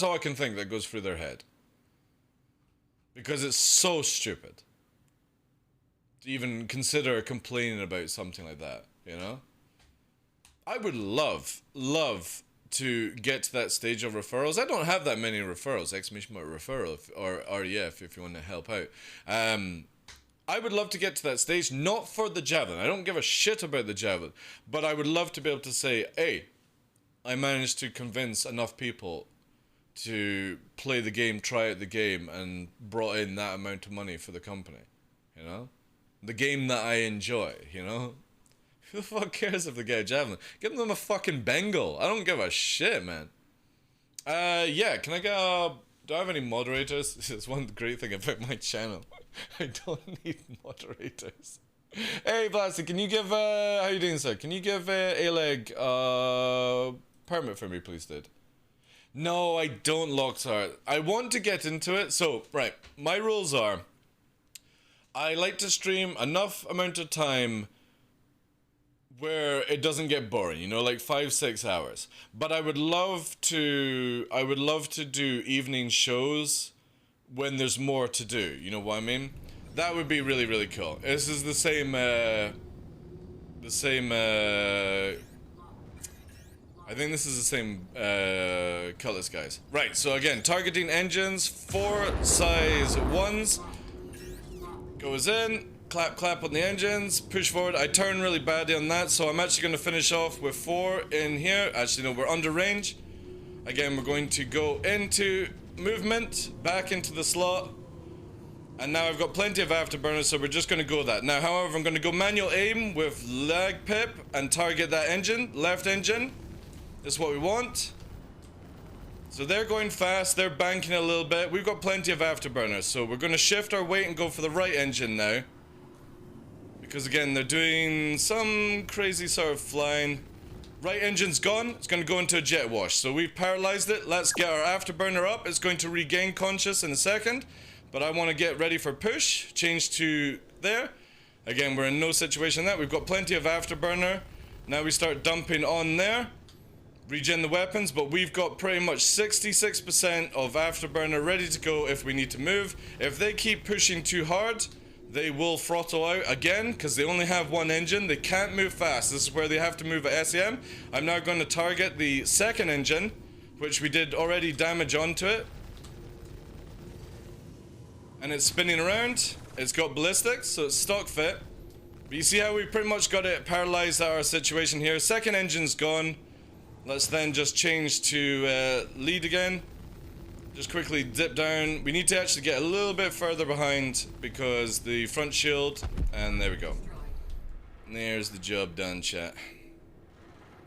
all I can think that goes through their head. Because it's so stupid to even consider complaining about something like that, you know? I would love to get to that stage of referrals. I don't have that many referrals, exclamation mark referral, or REF if you want to help out. I would love to get to that stage, not for the Javelin. I don't give a shit about the Javelin, but I would love to be able to say, hey, I managed to convince enough people to play the game, try out the game, and brought in that amount of money for the company, you know? The game that I enjoy, you know? Who the fuck cares if they get a Javelin? Give them a fucking Bengal. I don't give a shit, man. Yeah, can I get a... Do I have any moderators? This is one great thing about my channel. I don't need moderators. Hey, Blasty, can you give, how you doing, sir? Can you give A-Leg, permit for me, please, dude? No, I don't, Lockhart. I want to get into it. So, right, my rules are... I like to stream enough amount of time where it doesn't get boring, you know, like 5-6 hours. But I would love to do evening shows when there's more to do, you know what I mean? That would be really, really cool. This is the same I think this is the same Cutlass guys. Right, so again, targeting engines, 4 size 1s. Goes in, clap, clap on the engines, push forward. I turn really badly on that, so I'm actually going to finish off with 4 in here. Actually, no, we're under range. Again, we're going to go into movement, back into the slot. And now I've got plenty of afterburners, so we're just going to go that. Now, however, I'm going to go manual aim with lag pip and target that engine, left engine. That's what we want. So they're going fast, they're banking a little bit. We've got plenty of afterburners, so we're going to shift our weight and go for the right engine now. Because again, they're doing some crazy sort of flying. Right engine's gone, it's going to go into a jet wash. So we've paralyzed it, let's get our afterburner up. It's going to regain conscious in a second. But I want to get ready for push, change to there. Again, we're in no situation that. We've got plenty of afterburner. Now we start dumping on there. Regen the weapons, but we've got pretty much 66% of afterburner ready to go if we need to move. If they keep pushing too hard, they will throttle out again because they only have 1 engine. They can't move fast. This is where they have to move at SEM. I'm now going to target the second engine, which we did already damage onto it. And it's spinning around. It's got ballistics, so it's stock fit. But you see how we pretty much got it paralyzed our situation here. Second engine's gone. Let's then just change to lead again. Just quickly dip down. We need to actually get a little bit further behind because the front shield, and there we go. And there's the job done, chat.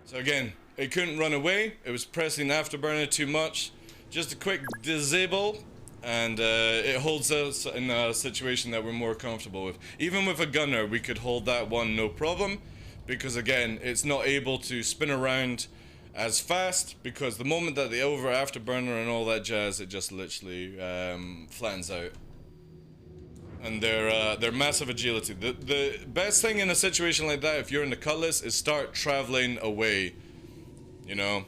So again, it couldn't run away. It was pressing afterburner too much. Just a quick disable, and it holds us in a situation that we're more comfortable with. Even with a gunner, we could hold that one no problem, because again, it's not able to spin around as fast, because the moment that they over afterburner and all that jazz, it just literally flattens out. And their massive agility. The best thing in a situation like that, if you're in the Cutlass, is start traveling away. You know,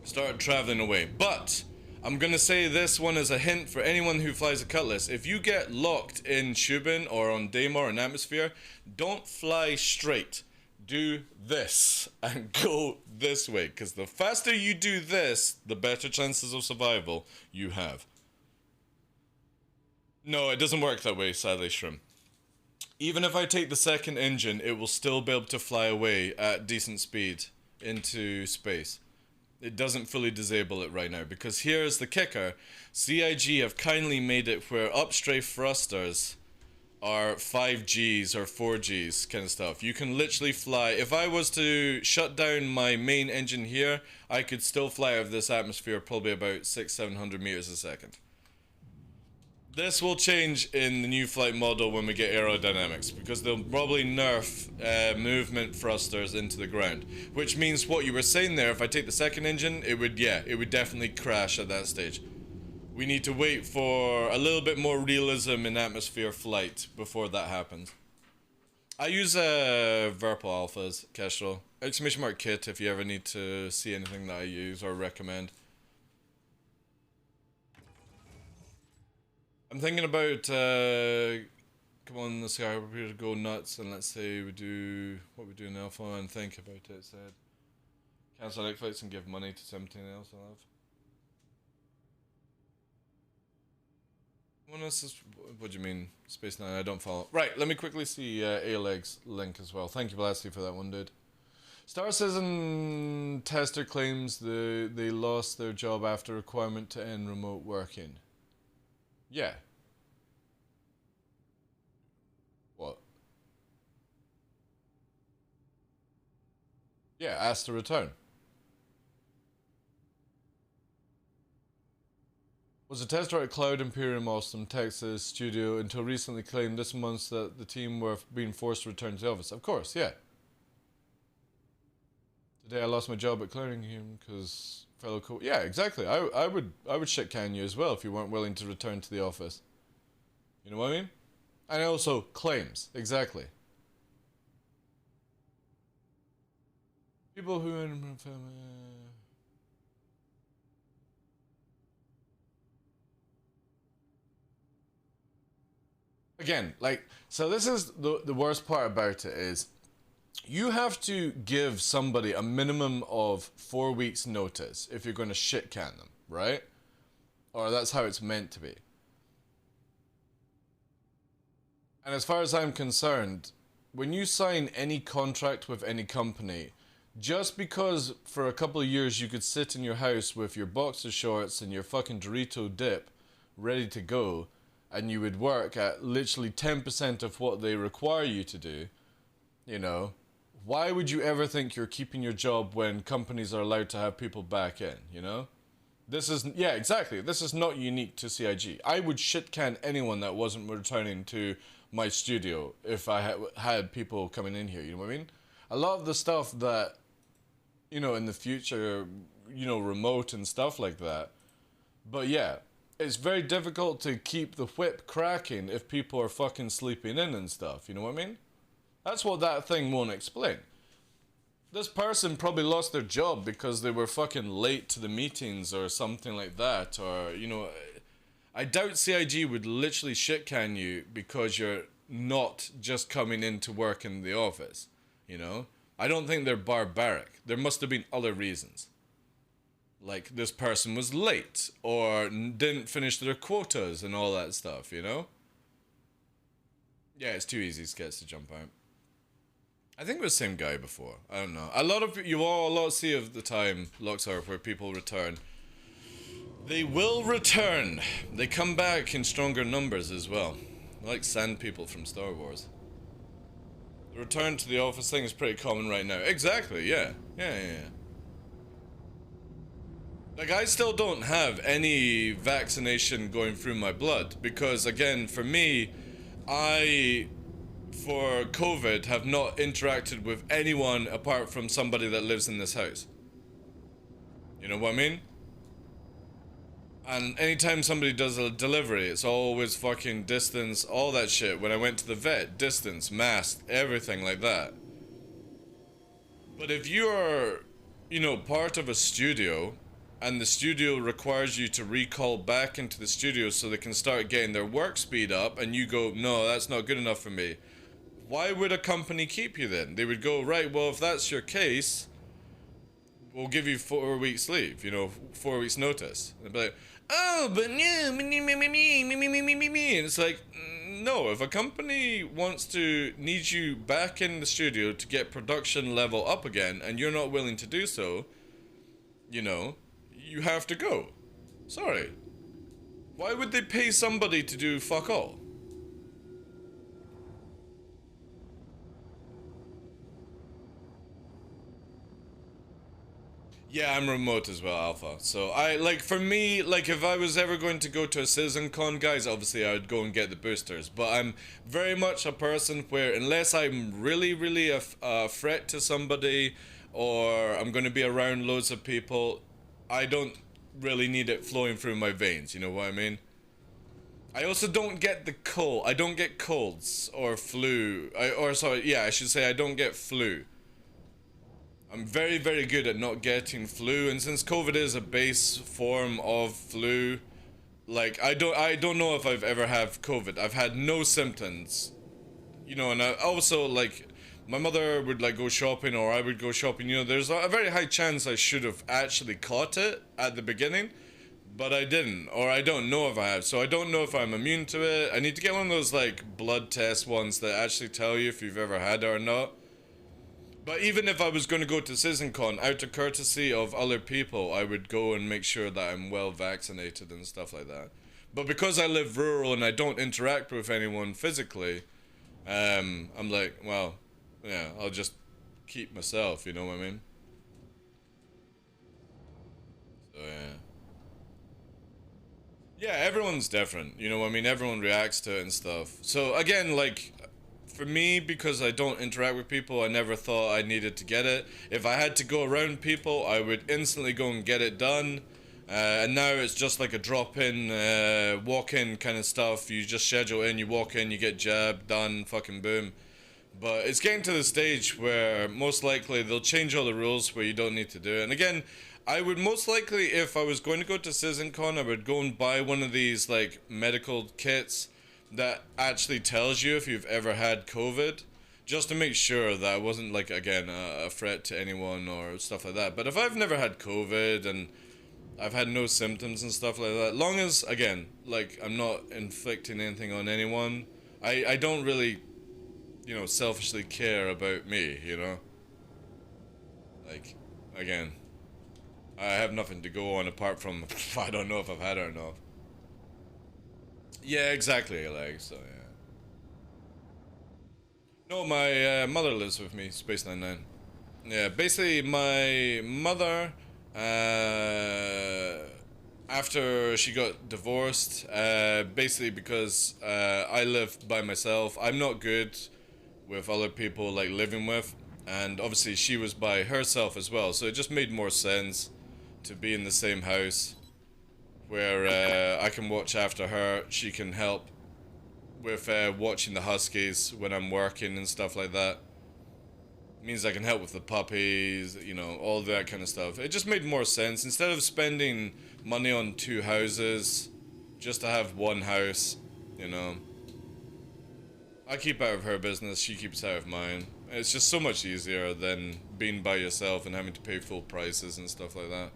start traveling away. But I'm gonna say this one as a hint for anyone who flies a Cutlass. If you get locked in Shubin or on Daymar and Atmosphere, don't fly straight. Do this and go this way, because the faster you do this, the better chances of survival you have. No, it doesn't work that way, sadly, Shrim. Even if I take the second engine, it will still be able to fly away at decent speed into space. It doesn't fully disable it right now, because here's the kicker. CIG have kindly made it where upstrafe thrusters are 5Gs or 4Gs kind of stuff. You can literally fly. If I was to shut down my main engine here, I could still fly out of this atmosphere probably about 600-700 meters a second. This will change in the new flight model when we get aerodynamics, because they'll probably nerf movement thrusters into the ground. Which means what you were saying there, if I take the second engine, it would definitely crash at that stage. We need to wait for a little bit more realism in atmosphere flight before that happens. I use Verpal Alphas, Kestrel. !kit if you ever need to see anything that I use or recommend. I'm thinking about, come on, let's see, I prepare to go nuts, and let's say we do what we do in Alpha and think about it. Said, cancel night flights and give money to something else I love. What do you mean? Space 9, I don't follow. Right, let me quickly see Aleg's link as well. Thank you, Blasty, for that one, dude. Star Citizen tester claims they lost their job after requirement to end remote working. Yeah. What? Yeah, asked to return. Was a tester at Cloud Imperium Austin, Texas studio until recently claimed this month that the team were being forced to return to the office. Of course, yeah. Today I lost my job at Clearingham because fellow co. Yeah, exactly. I would shit can you as well if you weren't willing to return to the office. You know what I mean? And also claims, exactly. People who again, like, so this is the worst part about it is you have to give somebody a minimum of 4 weeks notice if you're going to shit can them, right? Or that's how it's meant to be. And as far as I'm concerned, when you sign any contract with any company, just because for a couple of years you could sit in your house with your boxer shorts and your fucking Dorito dip ready to go, and you would work at literally 10% of what they require you to do, you know, why would you ever think you're keeping your job when companies are allowed to have people back in, you know? This is, yeah, exactly. This is not unique to CIG. I would shit can anyone that wasn't returning to my studio if I had people coming in here, you know what I mean? A lot of the stuff that, you know, in the future, you know, remote and stuff like that. But yeah, it's very difficult to keep the whip cracking if people are fucking sleeping in and stuff, you know what I mean? That's what that thing won't explain. This person probably lost their job because they were fucking late to the meetings or something like that, or, you know, I doubt CIG would literally shit can you because you're not just coming in to work in the office, you know? I don't think they're barbaric. There must have been other reasons. Like, this person was late, or didn't finish their quotas and all that stuff, you know? Yeah, it's too easy to jump out. I think it was the same guy before. I don't know. A lot see of the time, Luxor, where people return. They will return. They come back in stronger numbers as well. Like sand people from Star Wars. The return to the office thing is pretty common right now. Exactly, yeah. Yeah. Like, I still don't have any vaccination going through my blood. Because, again, for me, for COVID, have not interacted with anyone apart from somebody that lives in this house. You know what I mean? And anytime somebody does a delivery, it's always fucking distance, all that shit. When I went to the vet, distance, mask, everything like that. But if you're, you know, part of a studio, and the studio requires you to recall back into the studio so they can start getting their work speed up, and you go, no, that's not good enough for me. Why would a company keep you then? They would go, right, well, if that's your case, we'll give you 4 weeks leave, you know, 4 weeks notice. And they'd be like, oh, but no, me. And it's like, no, if a company needs you back in the studio to get production level up again, and you're not willing to do so, you know, you have to go. Sorry. Why would they pay somebody to do fuck all? Yeah, I'm remote as well, Alpha. So I like for me, like if I was ever going to go to a CitizenCon, guys, obviously I would go and get the boosters. But I'm very much a person where unless I'm really a threat to somebody, or I'm going to be around loads of people, I don't really need it flowing through my veins. You know what I mean? I also don't get the cold. I don't get colds or flu. I should say I don't get flu. I'm very good at not getting flu, and since COVID is a base form of flu, like I don't know if I've ever had COVID. I've had no symptoms, you know, and I also like my mother would like go shopping or I would go shopping. You know, there's a very high chance I should have actually caught it at the beginning, but I didn't, or I don't know if I have. So I don't know if I'm immune to it. I need to get one of those like blood test ones that actually tell you if you've ever had it or not. But even if I was going to go to CitizenCon, out of courtesy of other people, I would go and make sure that I'm well vaccinated and stuff like that. But because I live rural and I don't interact with anyone physically, I'm like, well, yeah, I'll just keep myself, you know what I mean? So, yeah. Yeah, everyone's different, you know what I mean? Everyone reacts to it and stuff. So, again, like, for me, because I don't interact with people, I never thought I needed to get it. If I had to go around people, I would instantly go and get it done. And now it's just like a drop-in, walk-in kind of stuff. You just schedule in, you walk in, you get jabbed, done, fucking boom. But it's getting to the stage where most likely they'll change all the rules where you don't need to do it. And again, I would most likely, if I was going to go to CitizenCon, I would go and buy one of these like medical kits that actually tells you if you've ever had COVID, just to make sure that I wasn't like again a threat to anyone or stuff like that. But if I've never had COVID and I've had no symptoms and stuff like that, long as again like I'm not inflicting anything on anyone, I don't really, you know, selfishly care about me, you know? Like, again, I have nothing to go on apart from I don't know if I've had it or not. Yeah, exactly, like, so, yeah. No, my mother lives with me, Space 99. Yeah, basically, my mother, after she got divorced, basically because I live by myself, I'm not good with other people, like, living with, and obviously she was by herself as well, so it just made more sense to be in the same house where I can watch after her, she can help with watching the huskies when I'm working and stuff like that. It means I can help with the puppies, you know, all that kind of stuff. It just made more sense. Instead of spending money on two houses, just to have one house, you know. I keep out of her business, she keeps out of mine. It's just so much easier than being by yourself and having to pay full prices and stuff like that.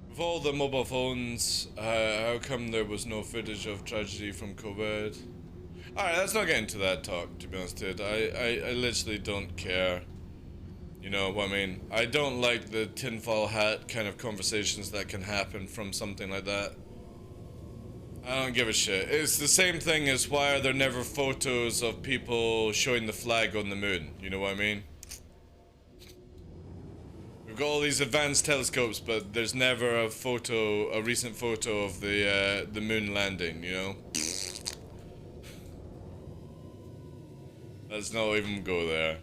With all the mobile phones, how come there was no footage of tragedy from COVID? Alright, let's not get into that talk, to be honest, dude. I literally don't care. You know what I mean? I don't like the tinfoil hat kind of conversations that can happen from something like that. I don't give a shit. It's the same thing as why are there never photos of people showing the flag on the moon? You know what I mean? We've got all these advanced telescopes, but there's never a recent photo of the moon landing, you know? Let's not even go there.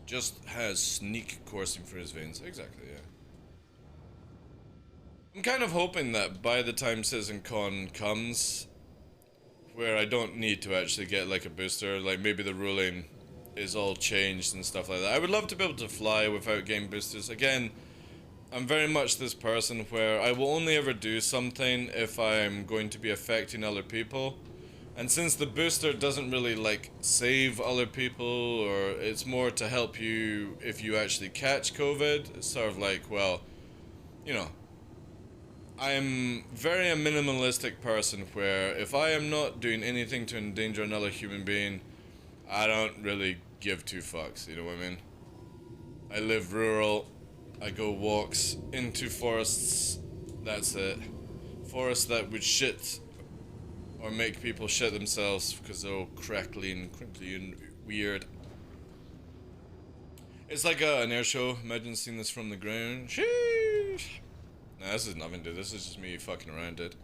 Just has sneak coursing through his veins. Exactly, yeah. I'm kind of hoping that by the time CitizenCon comes, where I don't need to actually get like a booster, like maybe the ruling is all changed and stuff like that. I would love to be able to fly without getting boosters. Again, I'm very much this person where I will only ever do something if I'm going to be affecting other people. And since the booster doesn't really like save other people, or it's more to help you if you actually catch COVID, it's sort of like, well, you know, I'm very a minimalistic person where if I am not doing anything to endanger another human being, I don't really give two fucks, you know what I mean? I live rural, I go walks into forests, that's it. Forests that would shit or make people shit themselves because they're all crackly and crinkly and weird. It's like an air show, imagine seeing this from the ground. Sheesh! Nah, this is nothing, dude, this is just me fucking around, dude.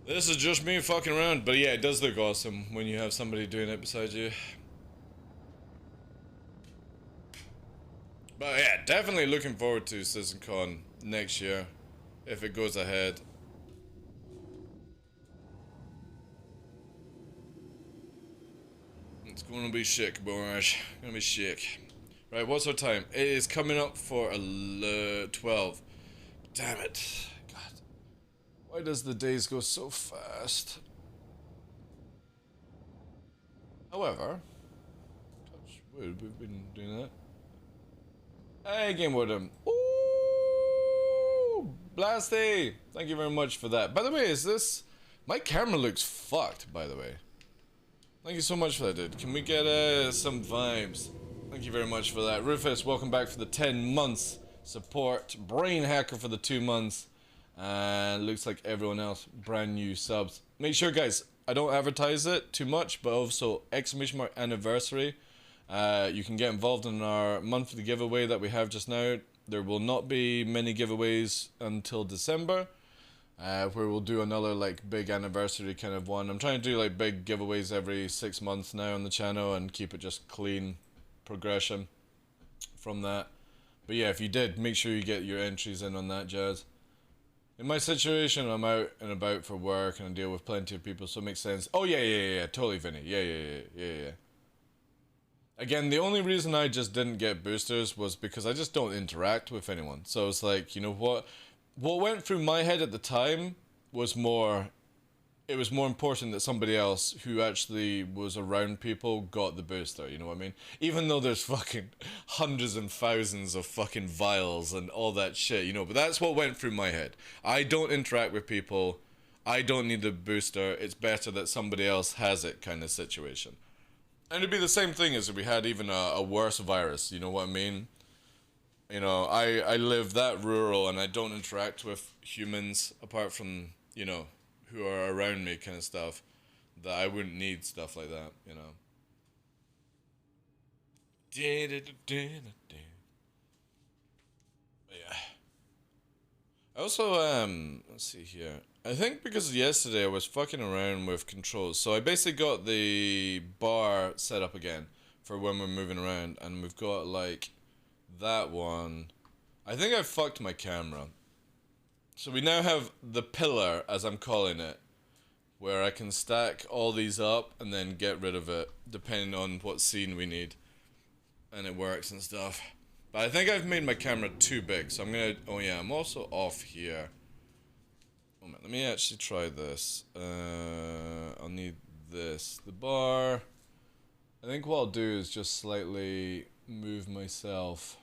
This is just me fucking around, but yeah, it does look awesome when you have somebody doing it beside you. But yeah, definitely looking forward to CitizenCon next year, if it goes ahead. It's gonna be sick, boys. Gonna be sick. Right, what's our time? It is coming up for 12. Damn it. God. Why does the days go so fast? However, touch wood, we've been doing that. Hey, Game Warden. Ooh, Blasty! Thank you very much for that. By the way, is this... My camera looks fucked, by the way. Thank you so much for that, dude. Can we get some vibes? Thank you very much for that. Rufus, welcome back for the 10 months support. Brain Hacker for the 2 months. And looks like everyone else, brand new subs. Make sure, guys, I don't advertise it too much, but also ! anniversary. You can get involved in our monthly giveaway that we have just now. There will not be many giveaways until December, where we'll do another like big anniversary kind of one. I'm trying to do like big giveaways every 6 months now on the channel and keep it just clean progression from that. But yeah, if you did, make sure you get your entries in on that, jazz. In my situation, I'm out and about for work and I deal with plenty of people, so it makes sense. Oh yeah, totally, Vinny. Yeah. Again, the only reason I just didn't get boosters was because I just don't interact with anyone. So it's like, you know what? What went through my head at the time was more... It was more important that somebody else who actually was around people got the booster, you know what I mean? Even though there's fucking hundreds and thousands of fucking vials and all that shit, you know? But that's what went through my head. I don't interact with people. I don't need the booster. It's better that somebody else has it kind of situation. And it'd be the same thing as if we had even a worse virus, you know what I mean? You know, I live that rural and I don't interact with humans apart from, you know, who are around me kind of stuff, that I wouldn't need stuff like that, you know? But yeah. I also, let's see here. I think because yesterday I was fucking around with controls, so I basically got the bar set up again for when we're moving around, and we've got like that one. I think I fucked my camera. So we now have the pillar, as I'm calling it, where I can stack all these up and then get rid of it, depending on what scene we need. And it works and stuff. But I think I've made my camera too big, so I'm gonna... Oh yeah, I'm also off here. Oh man, let me actually try this. I'll need this. The bar... I think what I'll do is just slightly move myself...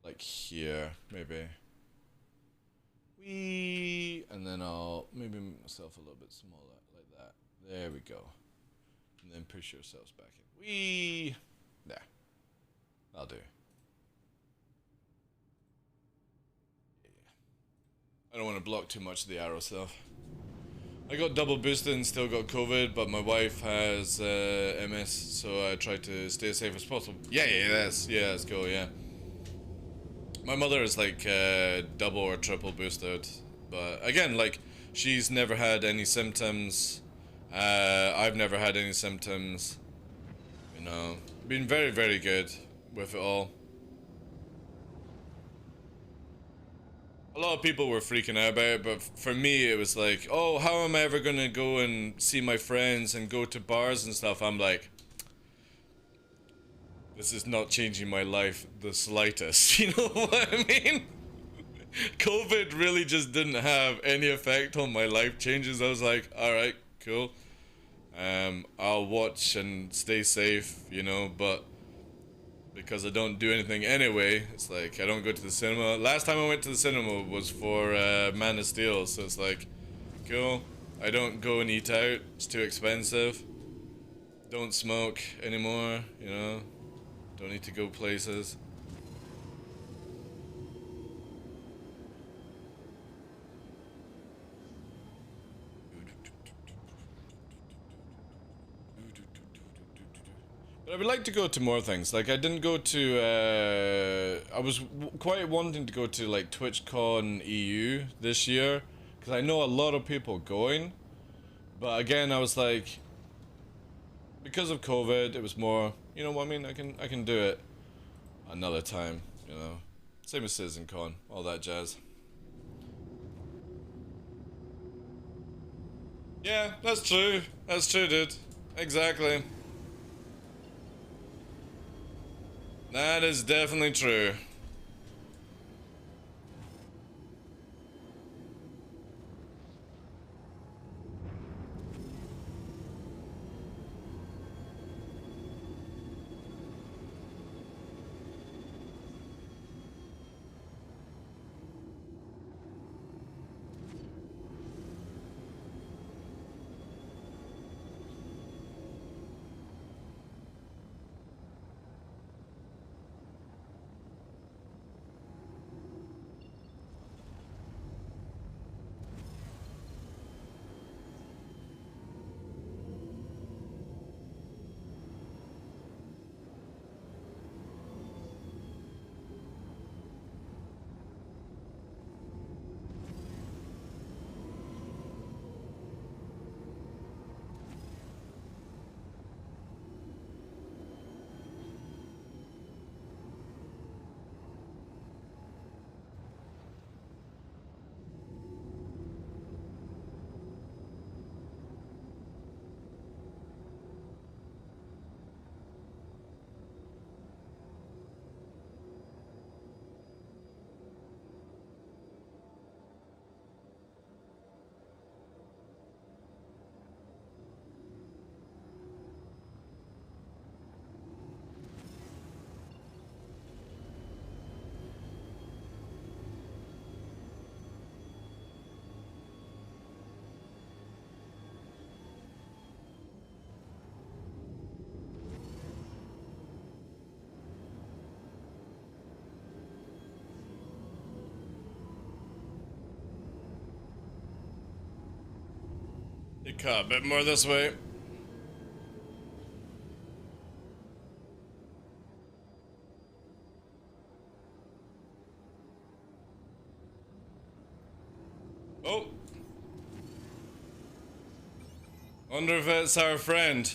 like here, maybe. Whee! And then I'll maybe make myself a little bit smaller, like that. There we go. And then push yourselves back in. Whee! There. That'll do. Yeah. I don't want to block too much of the arrow stuff. I got double boosted and still got COVID, but my wife has MS, so I try to stay as safe as possible. Yeah, let's go, yeah. My mother is like double or triple boosted, but again, like, she's never had any symptoms. I've never had any symptoms. You know, been very, very good with it all. A lot of people were freaking out about it, but for me it was like, oh, how am I ever gonna go and see my friends and go to bars and stuff? I'm like, this is not changing my life the slightest, you know what I mean? COVID really just didn't have any effect on my life changes. I was like, alright, cool. I'll watch and stay safe, you know, but because I don't do anything anyway, it's like I don't go to the cinema. Last time I went to the cinema was for Man of Steel, so it's like, cool. I don't go and eat out, it's too expensive. Don't smoke anymore, you know. Don't need to go places. But I would like to go to more things. Like, I didn't go to, I was quite wanting to go to, like, TwitchCon EU this year. Because I know a lot of people going. But again, I was like, because of COVID, it was more, you know what I mean? I can do it another time, you know. Same as CitizenCon, all that jazz. Yeah, that's true. That's true, dude. Exactly. That is definitely true. You cut a bit more this way. Oh. Wonder if it's our friend.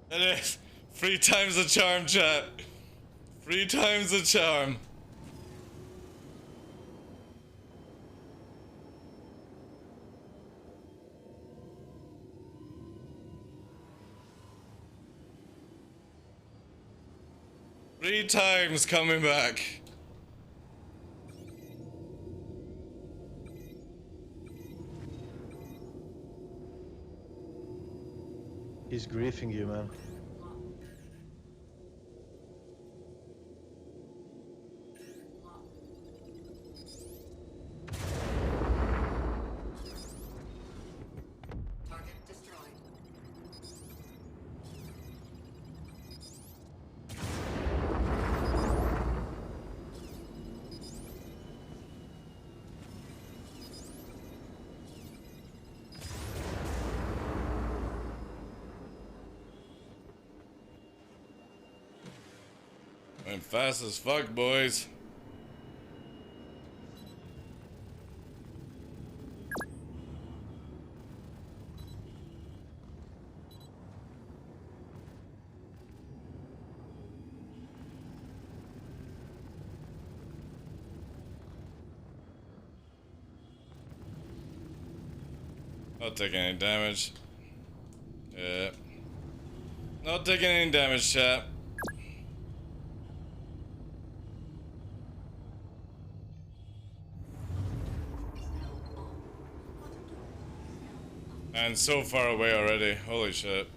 It is. 3 times the charm, chat. 3 times the charm. Three times coming back. He's griefing you, man. Target destroyed. I'm fast as fuck, boys. Not taking any damage. Yeah. Not taking any damage, chat. And so far away already. Holy shit.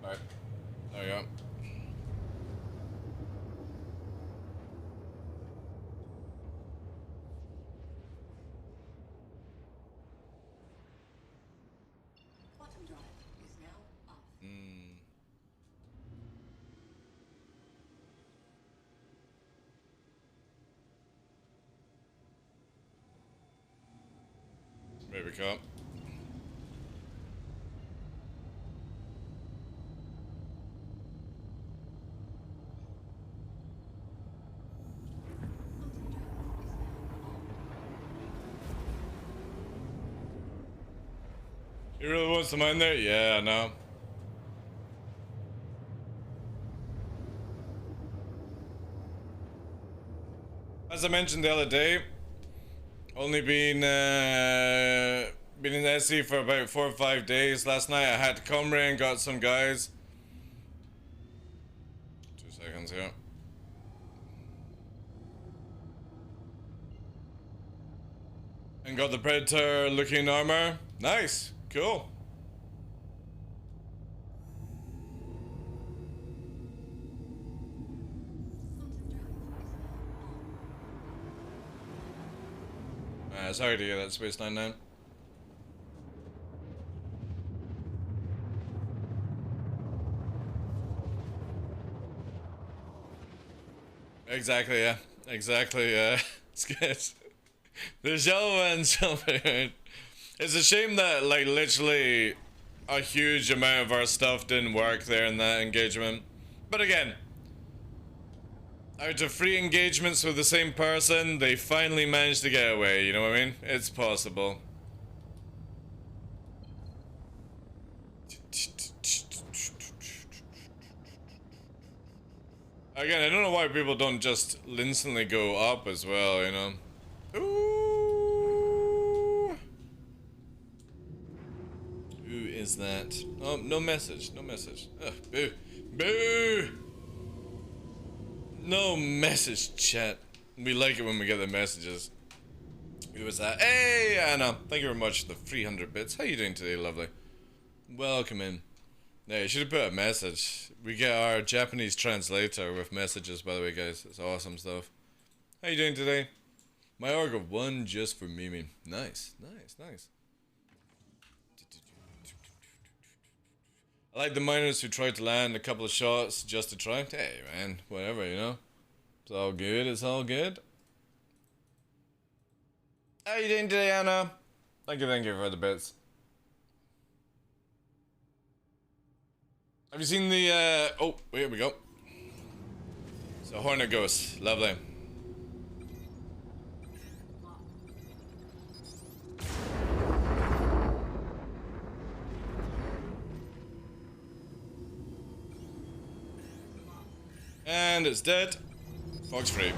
Alright. There we go. There we go. He really wants to mine there? Yeah, I know. As I mentioned the other day, only been in SE for about 4 or 5 days. Last night I had Comrie and got some guys. 2 seconds here. And got the Predator looking armor. Nice. Cool. Sorry to hear that, Space 99. Exactly, yeah. Exactly, yeah. It's good. The show and something. It's a shame that, like, literally a huge amount of our stuff didn't work there in that engagement. But again, out of 3 engagements with the same person, they finally managed to get away, you know what I mean? It's possible. Again, I don't know why people don't just instantly go up as well, you know? Ooh. Who is that? Oh, no message, no message. Ugh, boo. Boo! No message, chat. We like it when we get the messages. Who was that? Hey, Anna. Thank you very much for the 300 bits. How you doing today, lovely? Welcome in. Yeah, you should have put a message. We get our Japanese translator with messages, by the way, guys. It's awesome stuff. How you doing today? My org of 1 just for Mimi. Nice, nice, nice. I like the miners who tried to land a couple of shots just to try. Hey, man, whatever, you know. It's all good, it's all good. How you doing today, Anna? Thank you for the bits. Have you seen the, oh, here we go. So, Hornet Ghost, lovely. And it's dead. Fox free.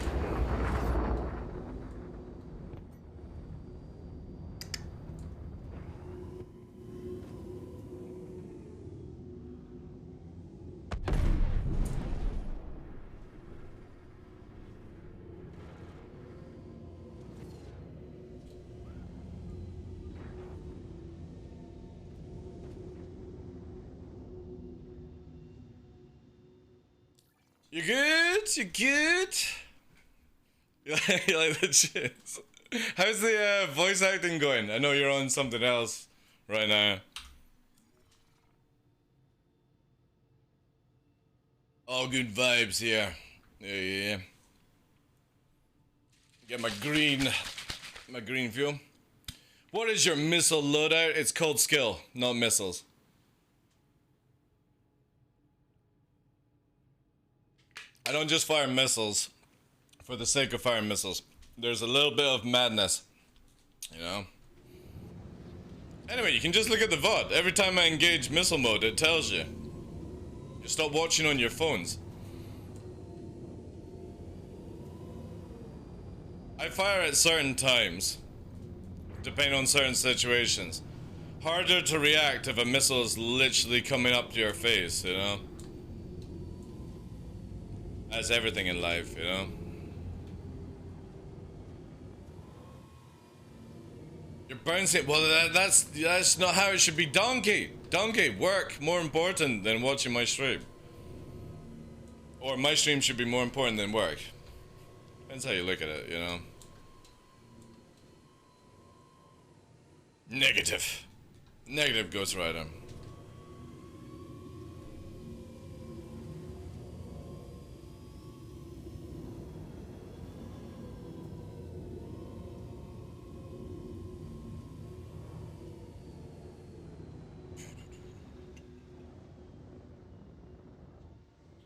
You good? You good? You like the chits? How's the voice acting going? I know you're on something else right now. All good vibes here. Yeah. Get my green fuel. What is your missile loadout? It's called skill, not missiles. I don't just fire missiles for the sake of firing missiles. there's a little bit of madness, you know. Anyway, you can just look at the VOD. Every time I engage missile mode, it tells you. You stop watching on your phones. I fire at certain times, depending on certain situations. Harder to react if a missile is literally coming up to your face, you know? That's everything in life, you know? You're bouncing. Well, that's not how it should be. Donkey, work more important than watching my stream. Or my stream should be more important than work. Depends how you look at it, you know? Negative. Negative, Ghost Rider.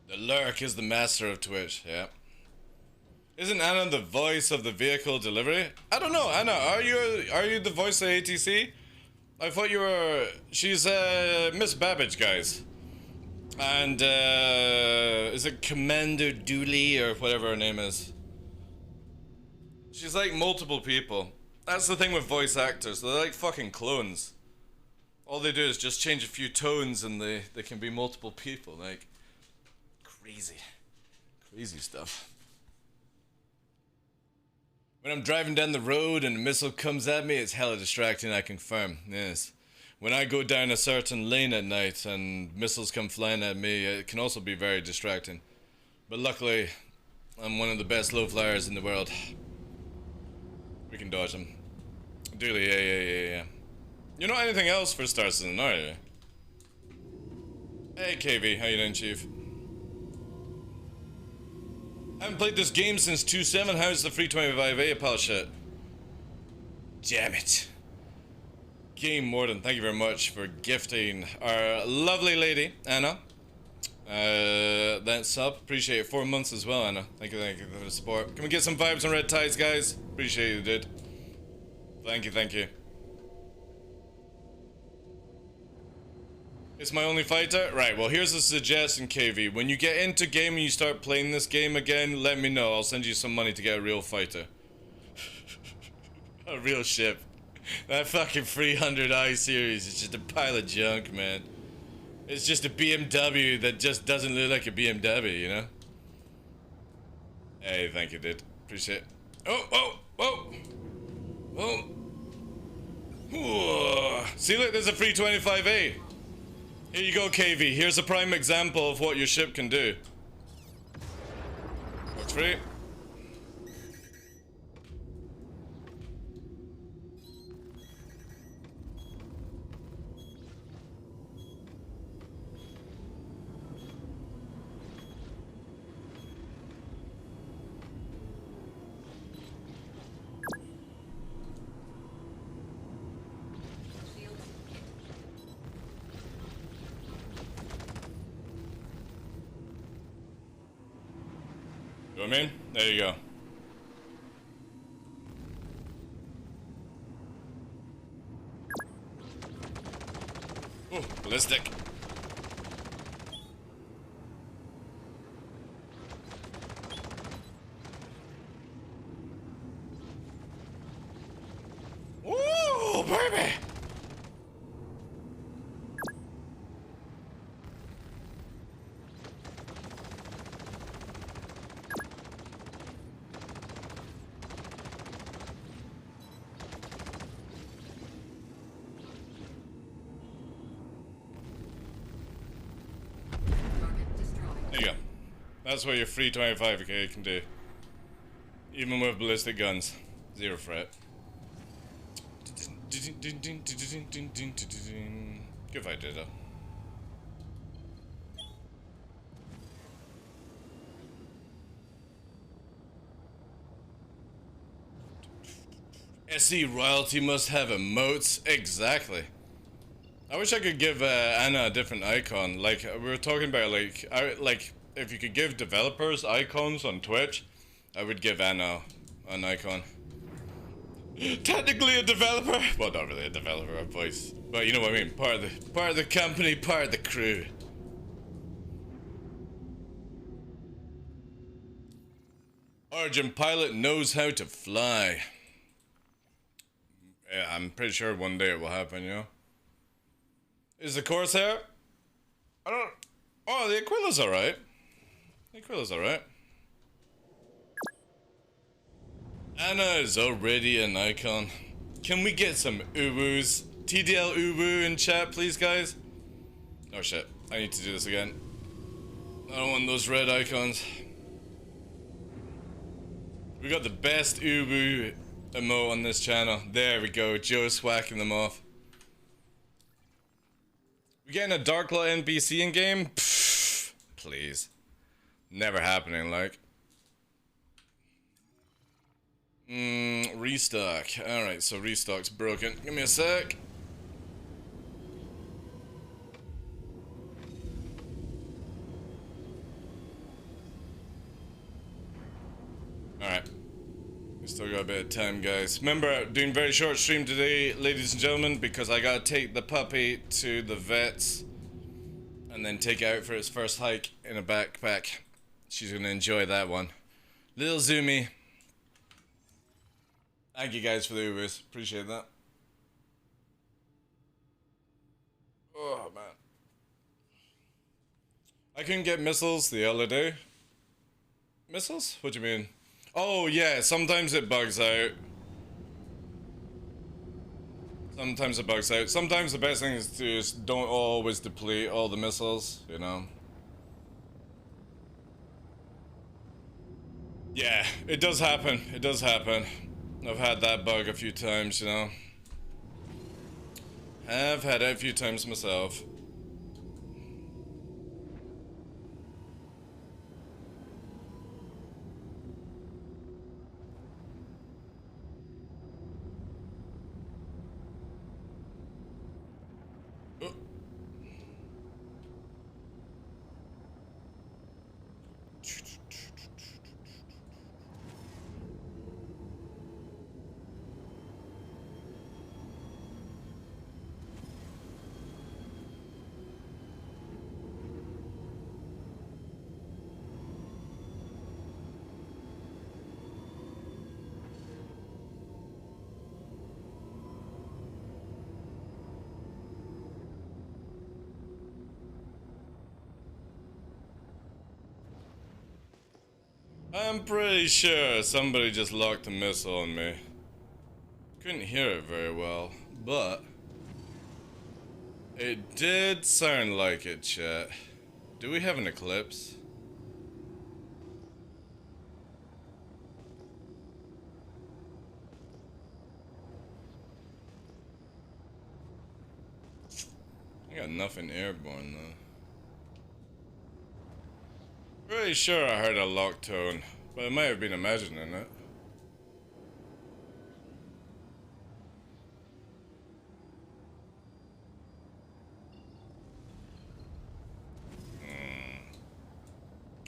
The Lurk is the master of Twitch, yeah. Isn't Anna the voice of the vehicle delivery? I don't know, Anna, are you the voice of ATC? I thought you were... She's Miss Babbage, guys. And is it Commander Dooley or whatever her name is? She's like multiple people. That's the thing with voice actors, they're like fucking clones. All they do is just change a few tones and they can be multiple people, like... Crazy stuff. When I'm driving down the road and a missile comes at me, it's hella distracting, I confirm. Yes. When I go down a certain lane at night and missiles come flying at me, it can also be very distracting. But luckily, I'm one of the best low flyers in the world. We can dodge them. Dooley, yeah. You're not anything else for Star Citizen, are you? Hey KV, how you doing, Chief? Haven't played this game since 2.7. How's the free 25A, pal shit? Damn it. Game Morden, thank you very much for gifting our lovely lady, Anna. That sub. Appreciate it. 4 months as well, Anna. Thank you for the support. Can we get some vibes on Red Tides, guys? Appreciate you, dude. Thank you. It's my only fighter? Right, well here's a suggestion, KV. When you get into game and you start playing this game again, let me know. I'll send you some money to get a real fighter. A real ship. That fucking 300i series is just a pile of junk, man. It's just a BMW that just doesn't look like a BMW, you know? Hey, thank you, dude. Appreciate it. Whoa! See, look, there's a free 25A. Here you go, KV. Here's a prime example of what your ship can do. Works free. You know what I mean? There you go. Ooh, ballistic. Ooh, baby! There you go. That's what your free 25k can do. Even with ballistic guns. Zero threat. Good fight, Ditto. SE royalty must have emotes. Exactly. I wish I could give Anna a different icon. Like we were talking about, like if you could give developers icons on Twitch, I would give Anna an icon. Technically a developer. Well, not really a developer, a voice. But you know what I mean. Part of the company, part of the crew. Origin pilot knows how to fly. Yeah, I'm pretty sure one day it will happen, you know? Is the Corsair? I don't... Oh, the Aquila's alright. The Aquila's alright. Anna is already an icon. Can we get some uwus? TDL uwu in chat, please, guys? Oh shit, I need to do this again. I don't want those red icons. We got the best uwu emote on this channel. There we go, Joe's whacking them off. We getting a TheDarkLaw NPC in game? Pfft, please. Never happening, like. Restock. Alright, so restock's broken. Give me a sec. Alright. We still got a bit of time, guys. Remember, doing very short stream today, ladies and gentlemen, because I gotta take the puppy to the vets and then take it out for its first hike in a backpack. She's gonna enjoy that one. Little Zoomy. Thank you guys for the Ubers. Appreciate that. Oh, man. I couldn't get missiles the other day. Missiles? What do you mean? Oh, yeah. Sometimes it bugs out. Sometimes it bugs out. Sometimes the best thing is to just don't always deplete all the missiles, you know? Yeah, it does happen. It does happen. I've had that bug a few times, you know. I've had it a few times myself. Oh. I'm pretty sure somebody just locked a missile on me. Couldn't hear it very well, but it did sound like it, chat. Do we have an eclipse? I got nothing airborne though. Pretty sure I heard a locked tone, but I might have been imagining it.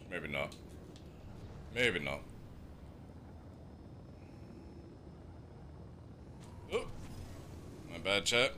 Maybe not. Maybe not. Oh, my bad, chat.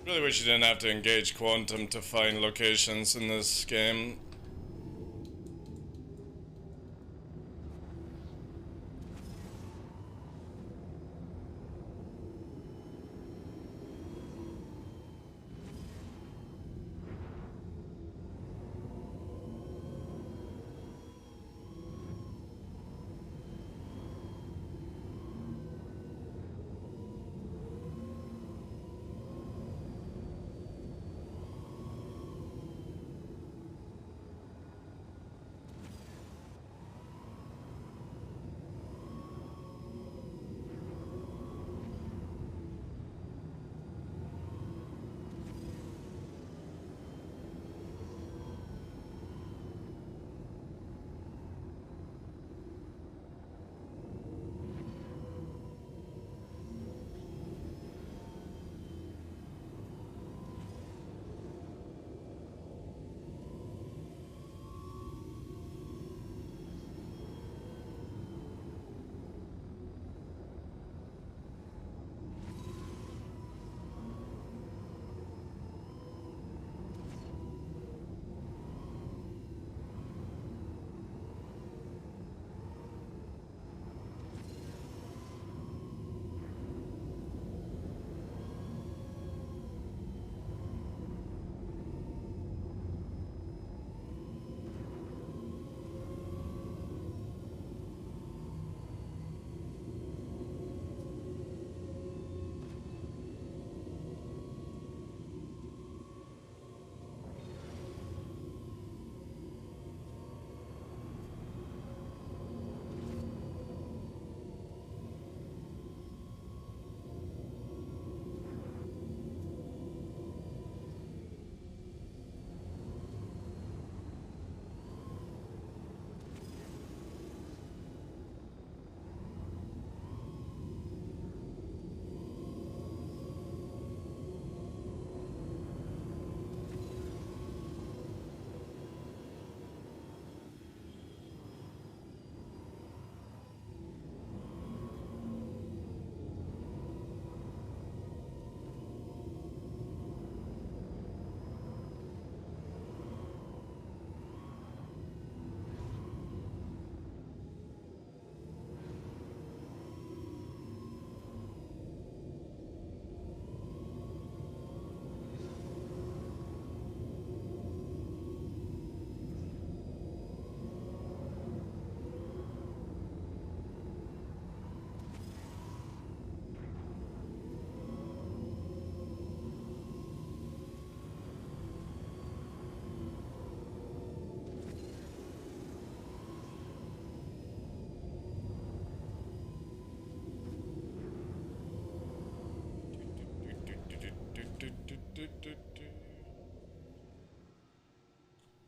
Really wish you didn't have to engage quantum to find locations in this game.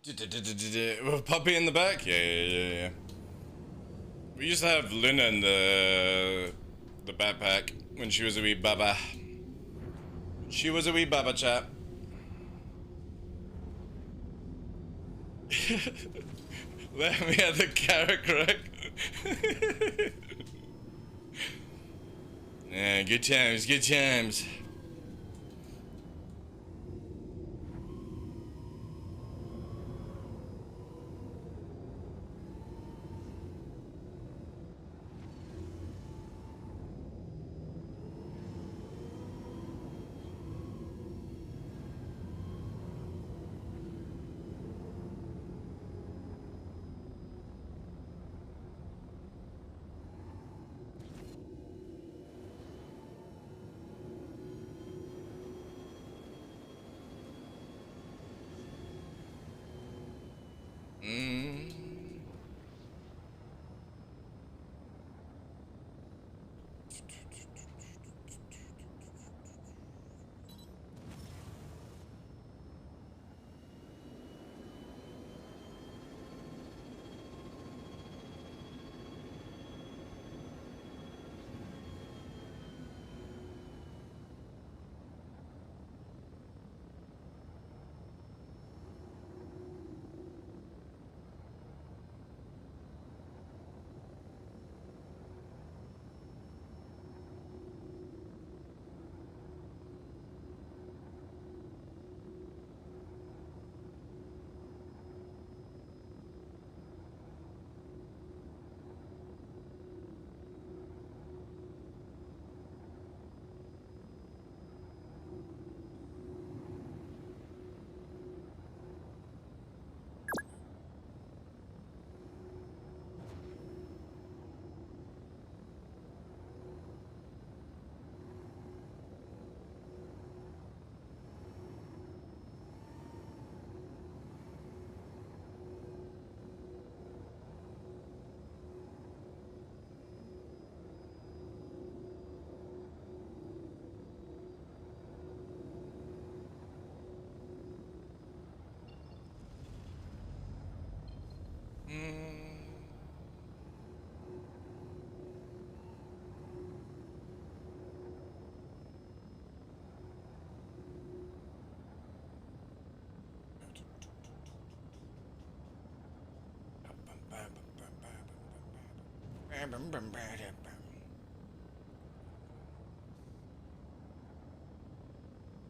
With Puppy in the back? Yeah. We used to have Luna in the backpack when she was a wee baba. She was a wee baba chap. Let me have the carrot crack. Yeah, good times, good times.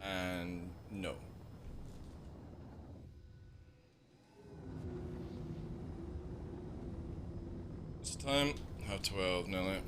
And no. It's time. Half 12, nearly.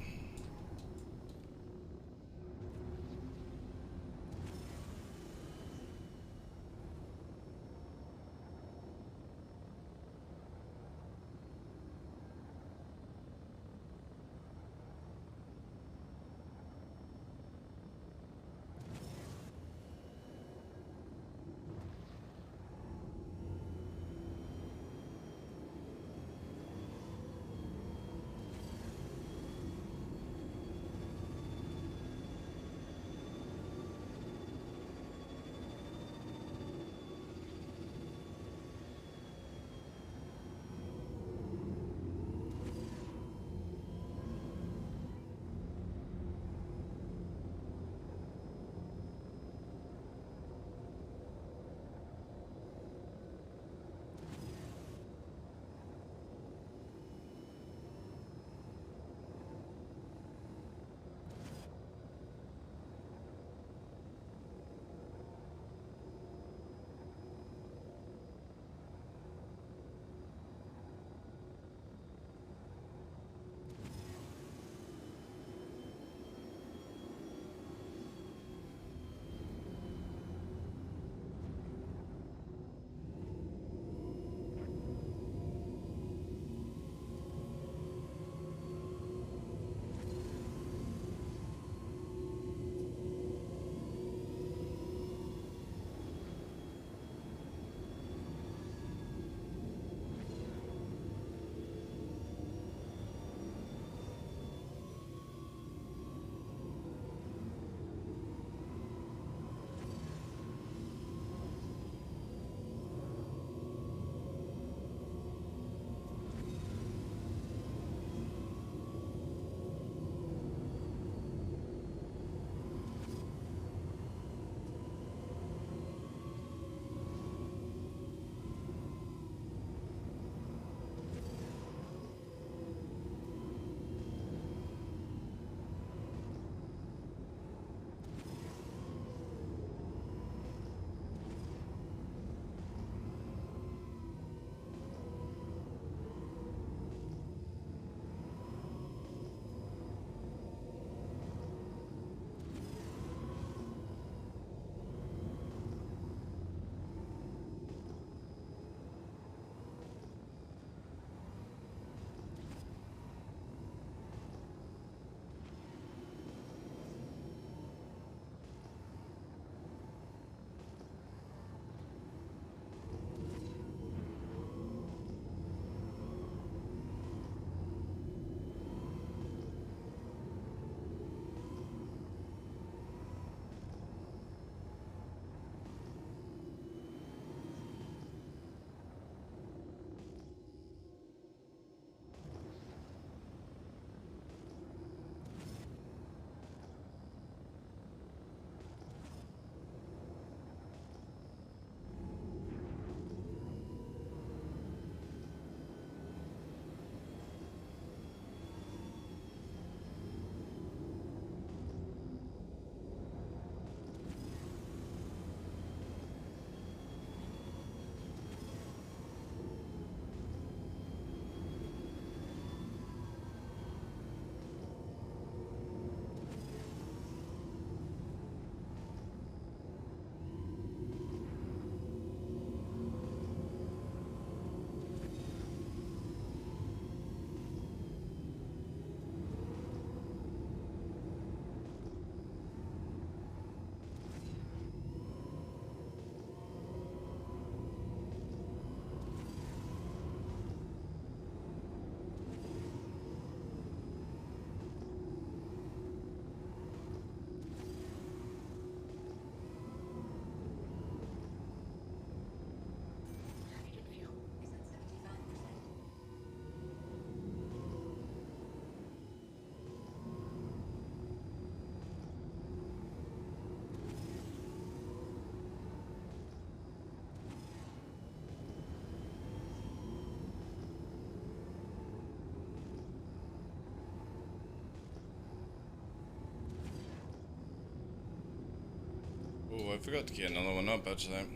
forgot to key another one up actually.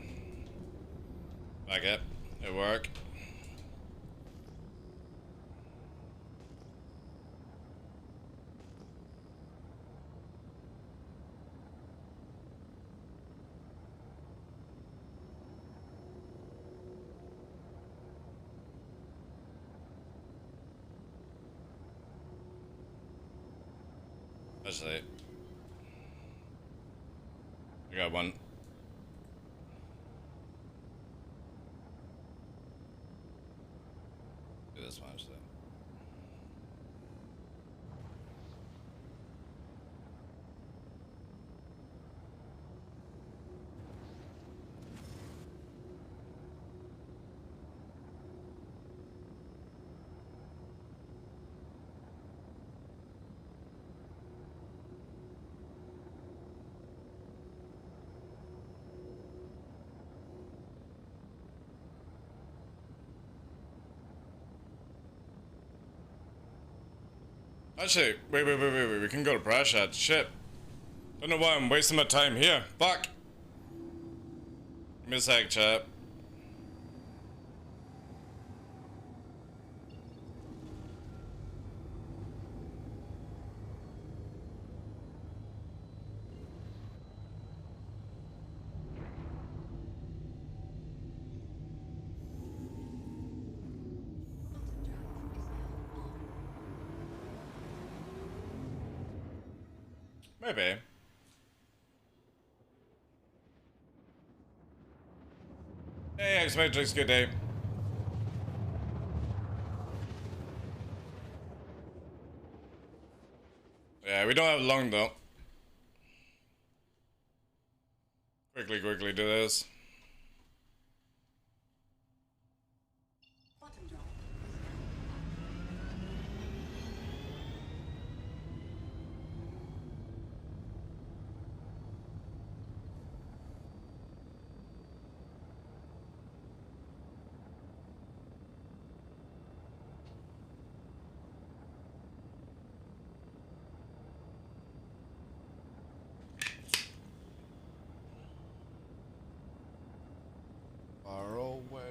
Back up. It worked. Actually, I got one. Do this one actually. Actually, wait, we can go to Prashat. Shit. Don't know why I'm wasting my time here. Fuck. Give me a sec, chat. Maybe. Hey, X-Matrix, good day. Yeah, we don't have long though. Quickly do this. Far away.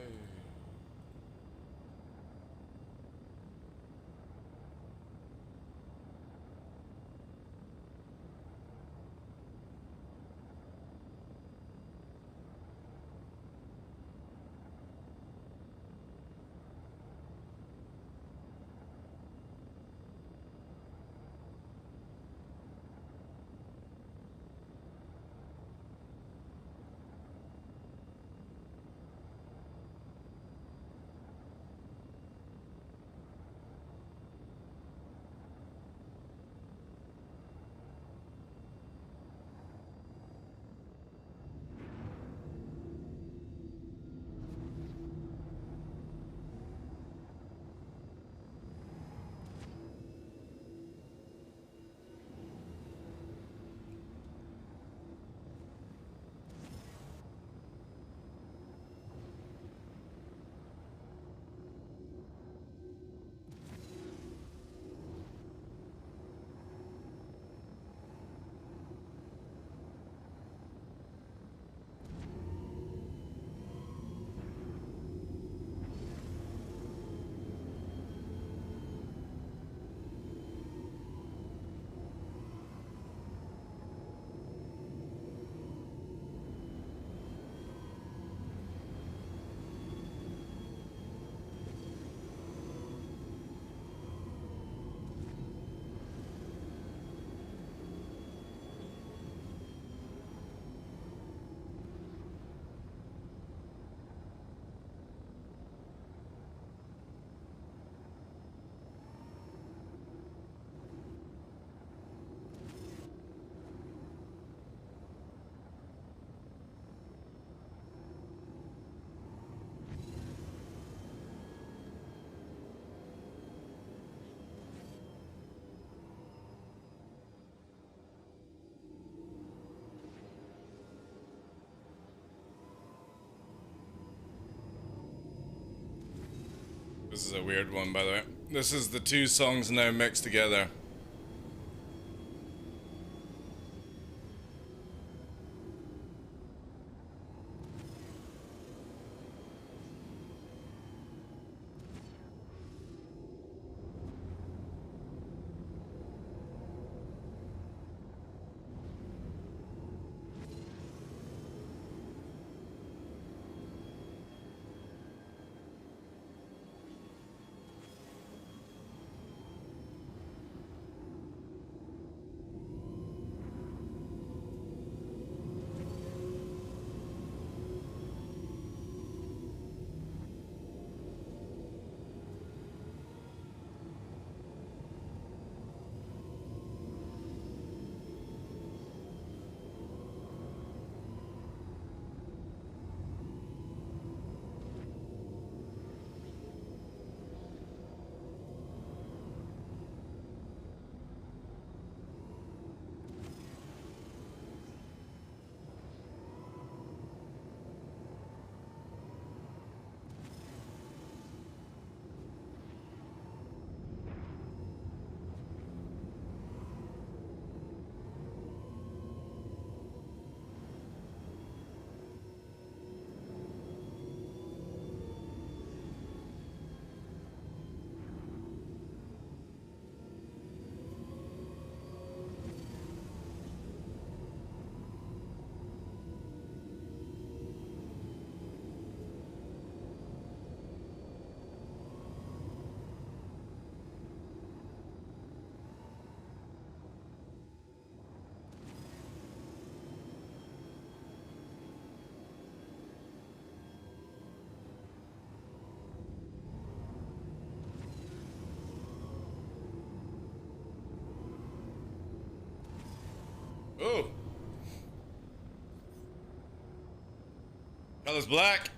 This is a weird one, by the way. This is the two songs now mixed together. Oh. Color's black.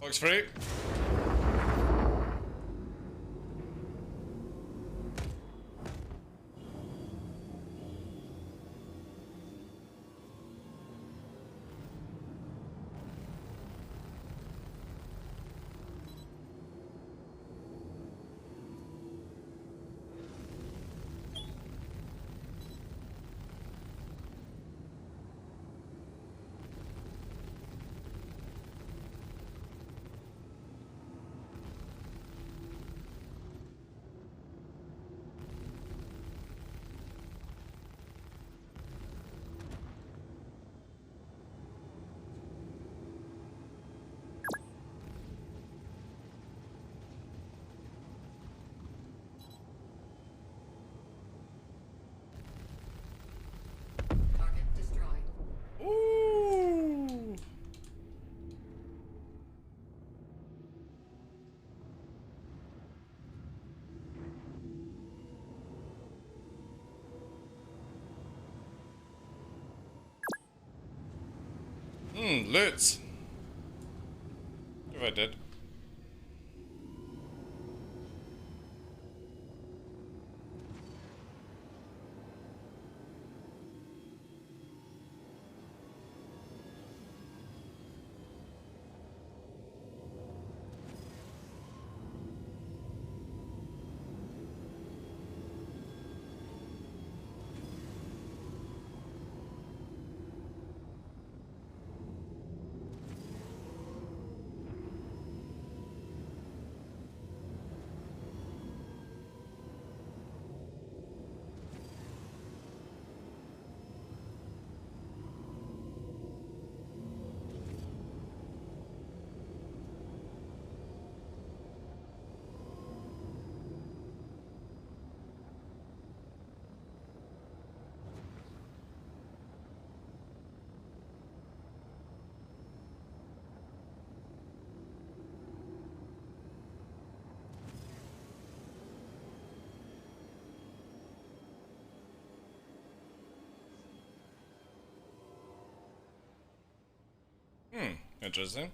Box free. Target destroyed. Ooh. Loot. If I did. Interesting.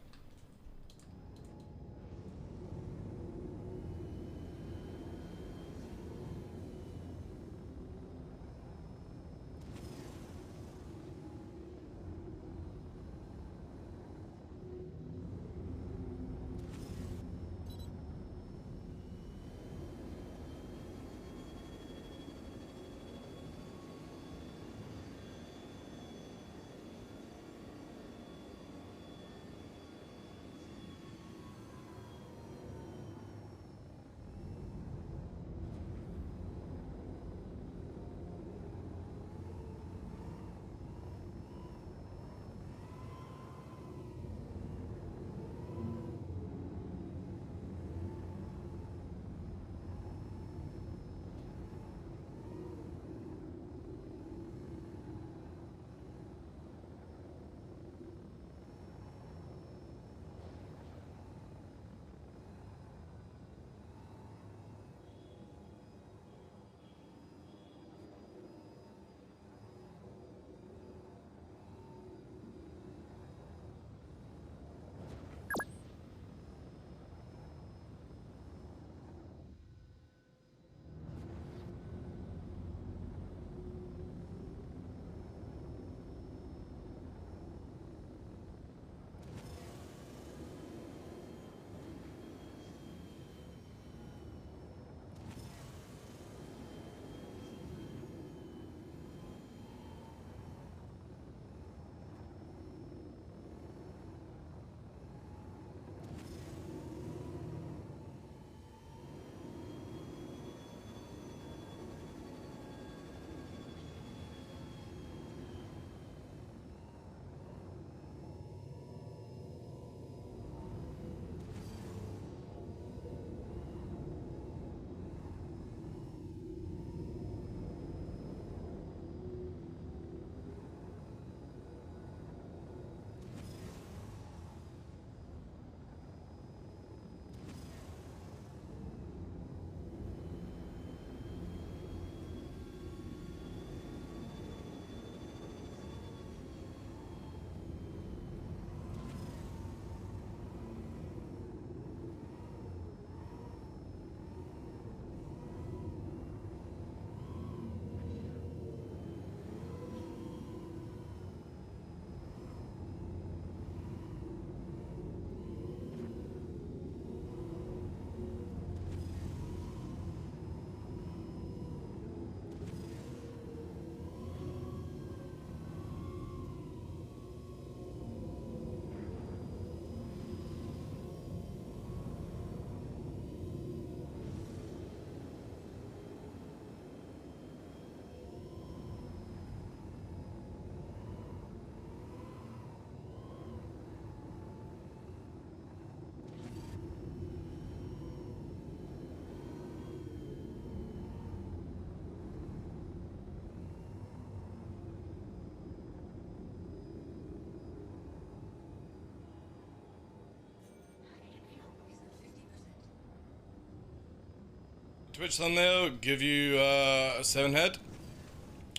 Twitch thumbnail, give you a 7 head.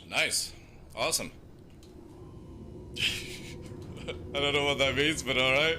Nice. Awesome. I don't know what that means, but alright.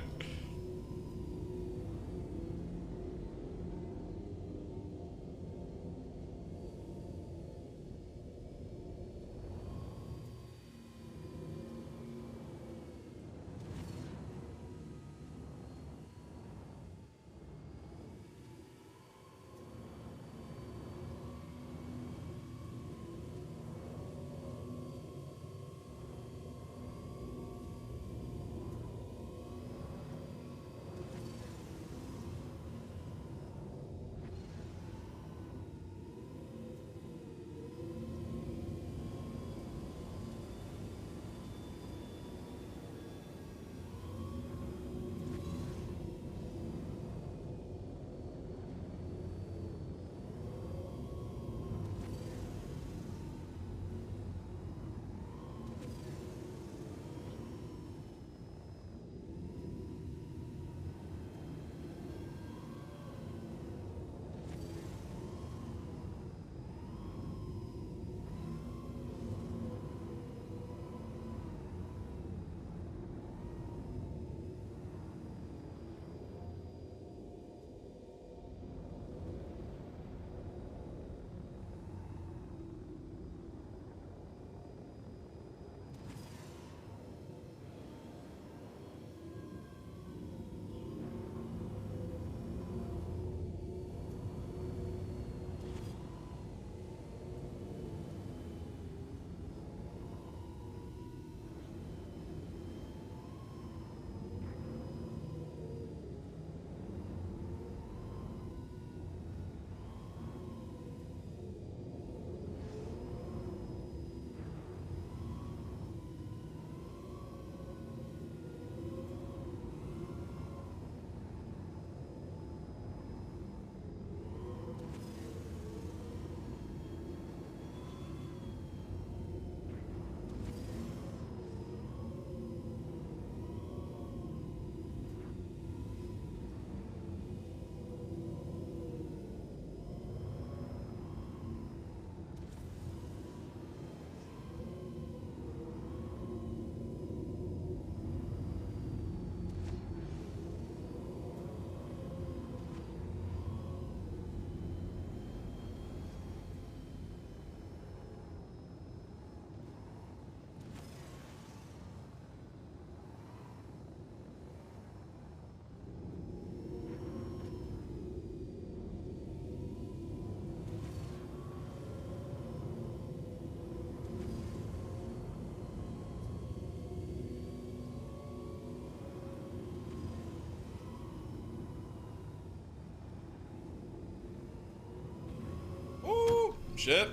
Shit.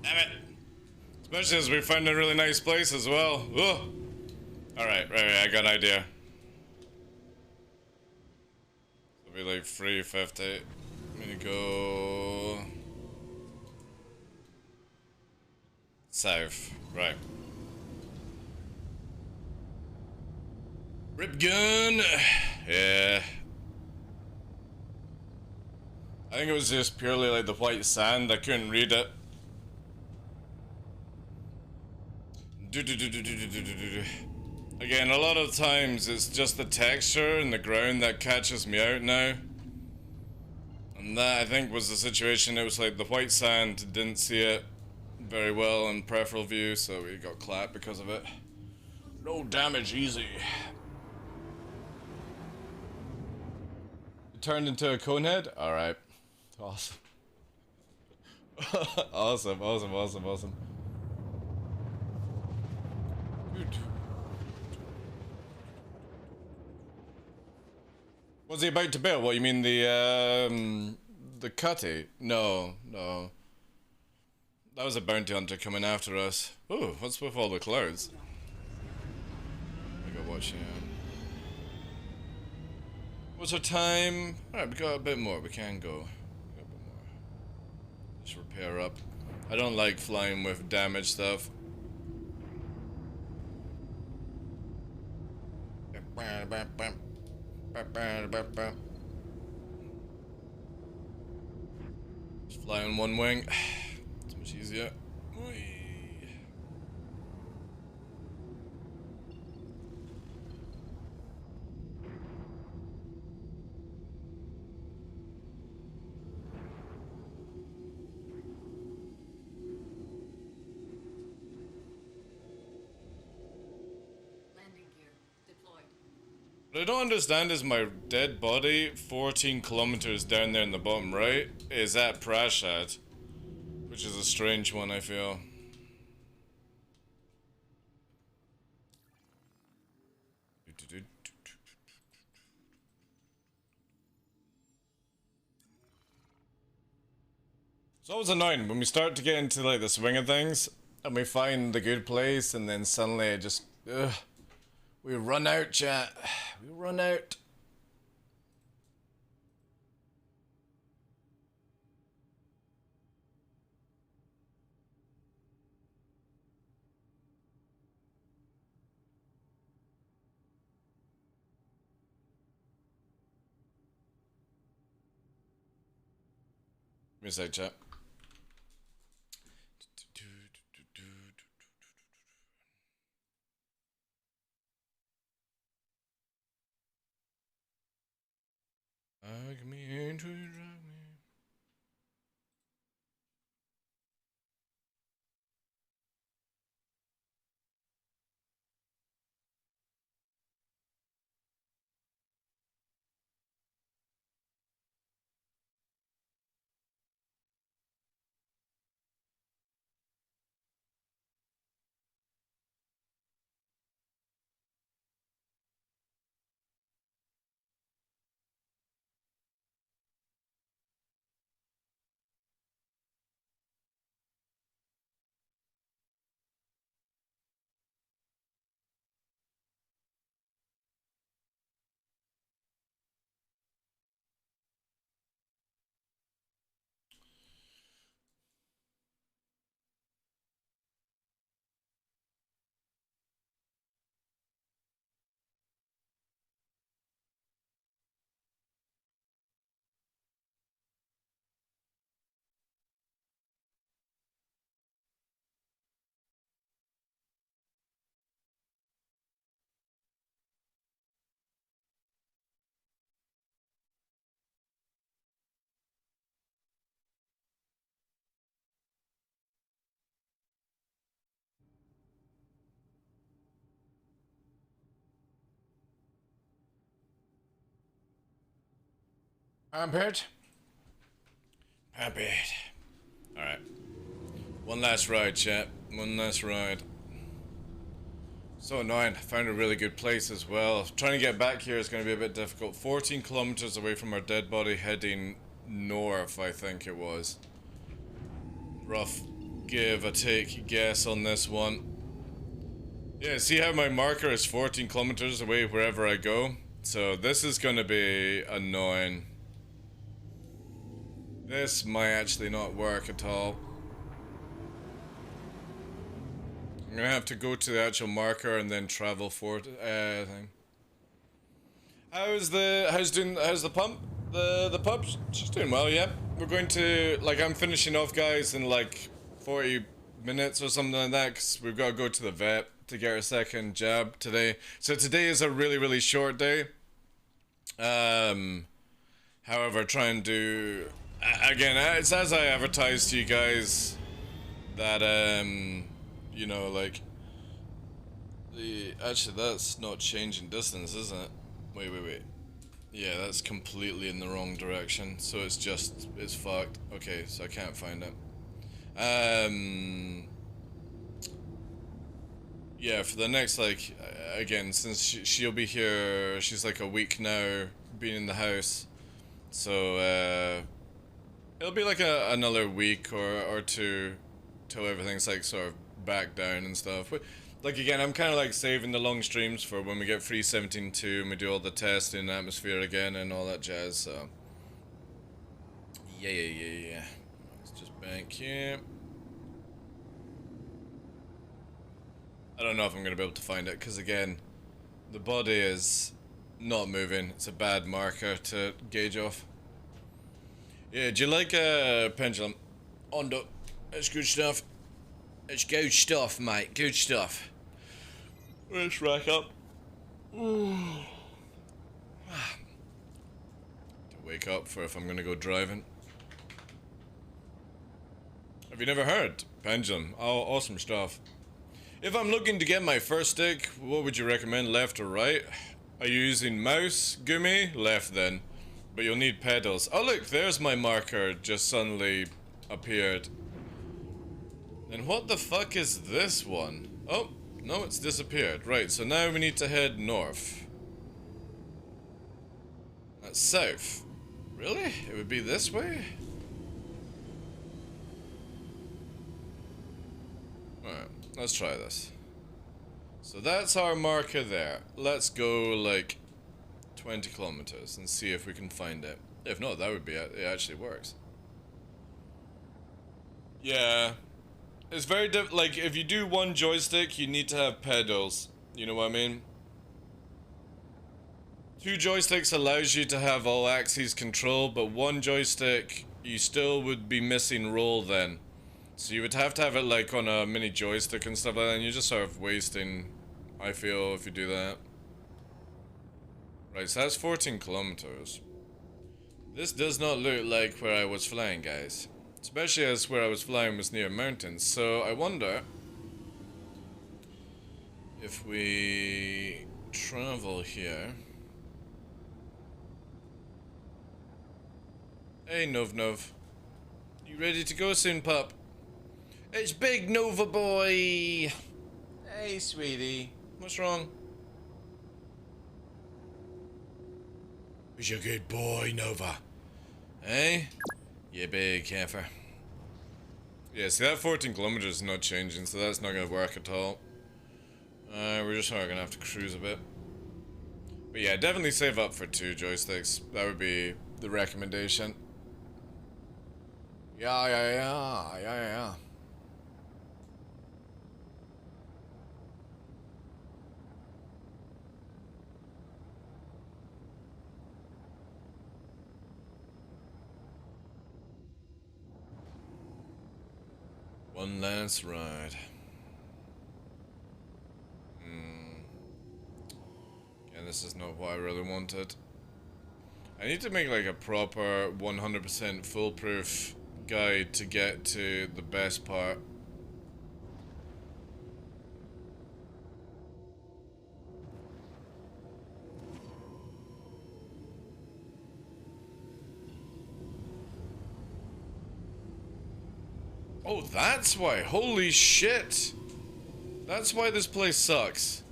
Damn it. Especially as we find a really nice place as well. Ugh. Alright, right, I got an idea. It'll be like 350. I'm gonna go south. Right. Rip gun. Yeah. I think it was just purely like the white sand. I couldn't read it. Again, a lot of times it's just the texture and the ground that catches me out now. And that, I think, was the situation. It was like the white sand, didn't see it very well in peripheral view, so we got clapped because of it. No damage, easy. It turned into a conehead? Alright. Awesome. Awesome. Dude. Was he about to build? What, you mean the cutty? No. That was a bounty hunter coming after us. Ooh, what's with all the clouds? I got watching. What's our time? Alright, we got a bit more. We can go. Just repair up. I don't like flying with damaged stuff. Fly on one wing. It's much easier. Whee. Landing gear deployed. What I don't understand is my dead body, 14 kilometers down there in the bottom right, is at Prashad. Which is a strange one, I feel. It's always annoying when we start to get into like the swing of things and we find the good place and then suddenly it just we run out, chat. We run out. Give me a sec, chat. Drag me into drag me. Pampered. Pampered. Alright. One last ride, chat. One last ride. So annoying. I found a really good place as well. Trying to get back here is going to be a bit difficult. 14 kilometers away from our dead body, heading north, I think it was. Rough give a take guess on this one. Yeah, see how my marker is 14 kilometers away wherever I go? So this is going to be annoying. This might actually not work at all. I'm gonna have to go to the actual marker and then travel for it. Thing. How's the pump? The pub? She's doing well, yeah. We're going to, like, I'm finishing off, guys, in like 40 minutes or something like that, because we've got to go to the vet to get our second jab today. So today is a really, really short day. However, try and do, again, it's as I advertised to you guys that, you know, like, actually that's not changing distance, isn't it? Wait. Yeah, that's completely in the wrong direction, so it's fucked. Okay, so I can't find it. Yeah, for the next, like, again, since she'll be here, she's like a week now, being in the house, so, it'll be like another week or two till everything's like sort of back down and stuff. But, like, again, I'm kind of like saving the long streams for when we get 317.2 and we do all the testing in atmosphere again and all that jazz, so. Yeah. Let's just bank here. I don't know if I'm going to be able to find it, because again, the body is not moving. It's a bad marker to gauge off. Yeah, do you like pendulum? Ondo. It's good stuff. It's good stuff, mate. Good stuff. Let's rack up. To wake up for if I'm gonna go driving. Have you never heard? Pendulum. Oh, awesome stuff. If I'm looking to get my first stick, what would you recommend, left or right? Are you using mouse, gummy? Left then. But you'll need pedals. Oh look, there's my marker just suddenly appeared. And what the fuck is this one? Oh, no, it's disappeared. Right, so now we need to head north. That's south. Really? It would be this way? Alright, let's try this. So that's our marker there. Let's go like 20 kilometers and see if we can find it. If not, that would be it. It actually works. Yeah. It's very like, if you do one joystick, you need to have pedals. You know what I mean? 2 joysticks allows you to have all axes control, but 1 joystick, you still would be missing roll then. So you would have to have it like on a mini joystick and stuff like that, and you're just sort of wasting, I feel, if you do that. Right, so that's 14 kilometers. This does not look like where I was flying, guys. Especially as where I was flying was near mountains, so I wonder if we travel here. Hey, Nov. You ready to go soon, pup? It's Big Nova Boy! Hey, sweetie. What's wrong? Who's your good boy, Nova? Hey? You big heifer. Yeah, see that 14 kilometers is not changing, so that's not gonna work at all. We're just gonna have to cruise a bit. But yeah, definitely save up for 2 joysticks. That would be the recommendation. Yeah. One last ride. Yeah, this is not what I really wanted. I need to make like a proper 100% foolproof guide to get to the best part. Oh, that's why. Holy shit. That's why this place sucks.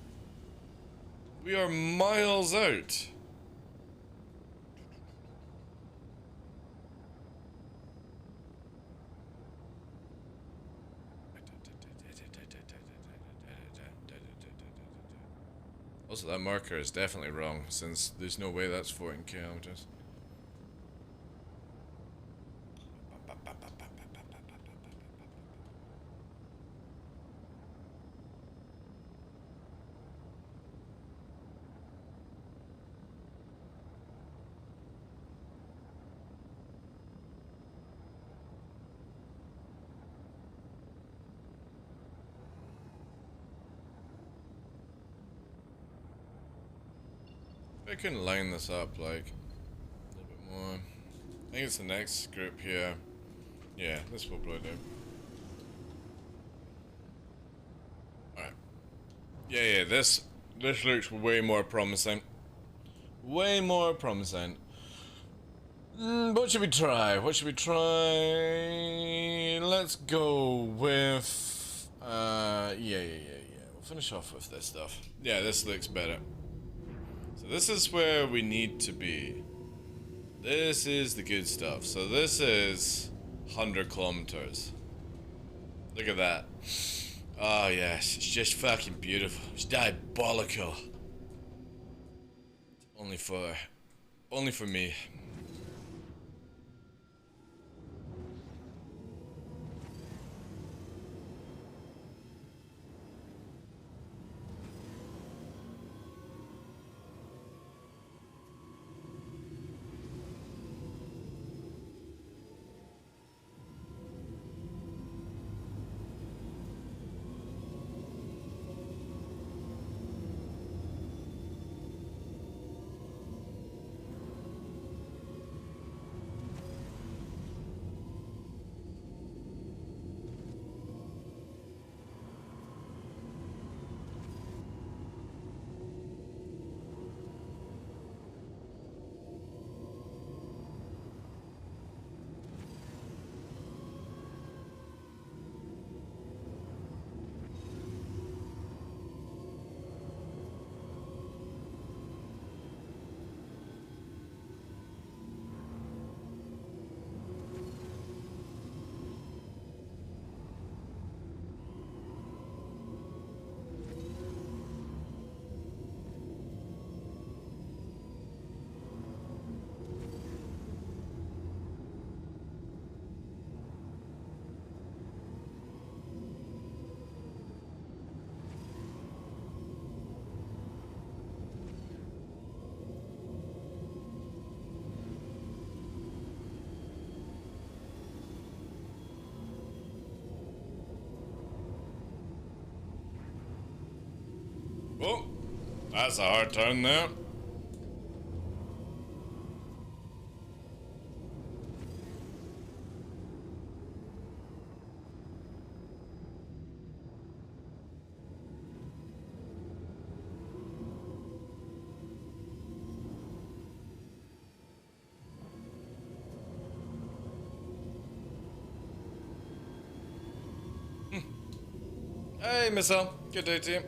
We are miles out. Also, that marker is definitely wrong, since there's no way that's 14 kilometers. I can line this up like a little bit more. I think it's the next group here. Yeah, this will probably do. Alright. Yeah, this looks way more promising. Way more promising. What should we try? Let's go with yeah. We'll finish off with this stuff. Yeah, this looks better. So this is where we need to be. This is the good stuff. So this is 100 kilometers. Look at that. Oh yes, it's just fucking beautiful. It's diabolical. Only for me. Oh, that's a hard turn there. Hey, Missile. Good day to you.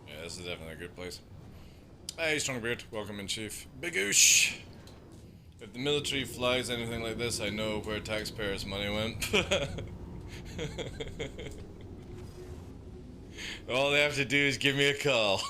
Yeah, this is definitely a good place. Hey, Strongbeard. Welcome in, Chief. Bigoosh! If the military flies anything like this, I know where taxpayers' money went. All they have to do is give me a call.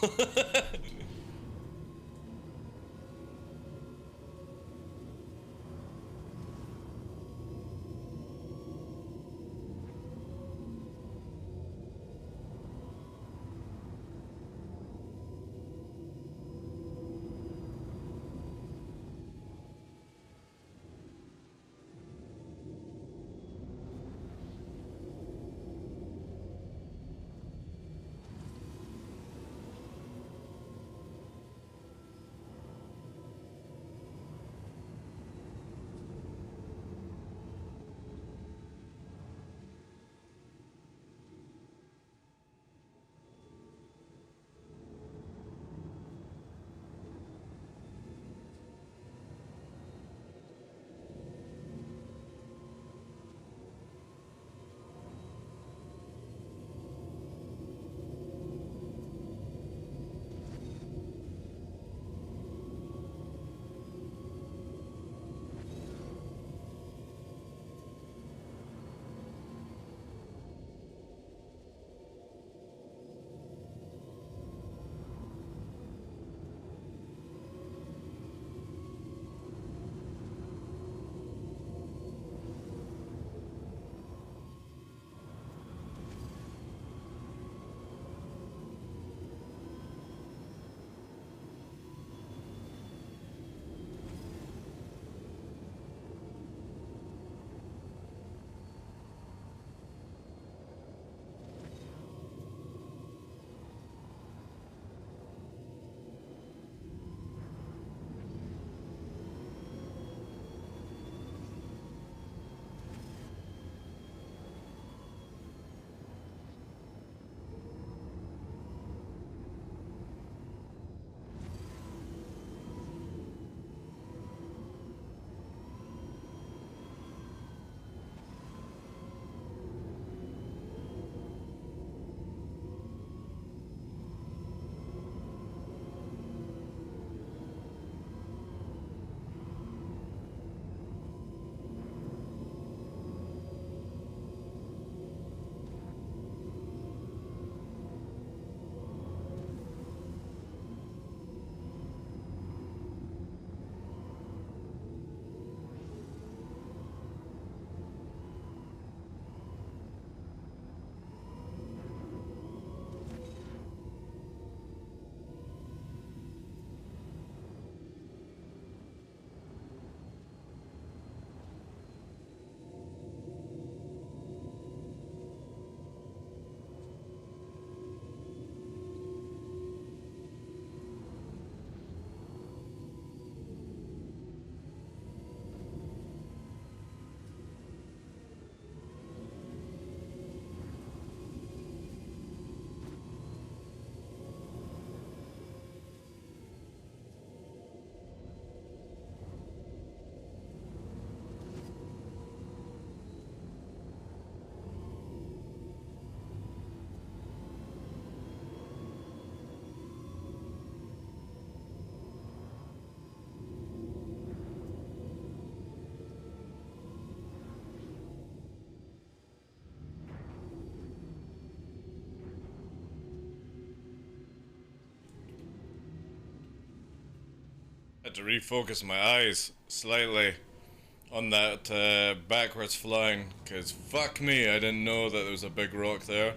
Had to refocus my eyes slightly on that backwards flying, because fuck me, I didn't know that there was a big rock there.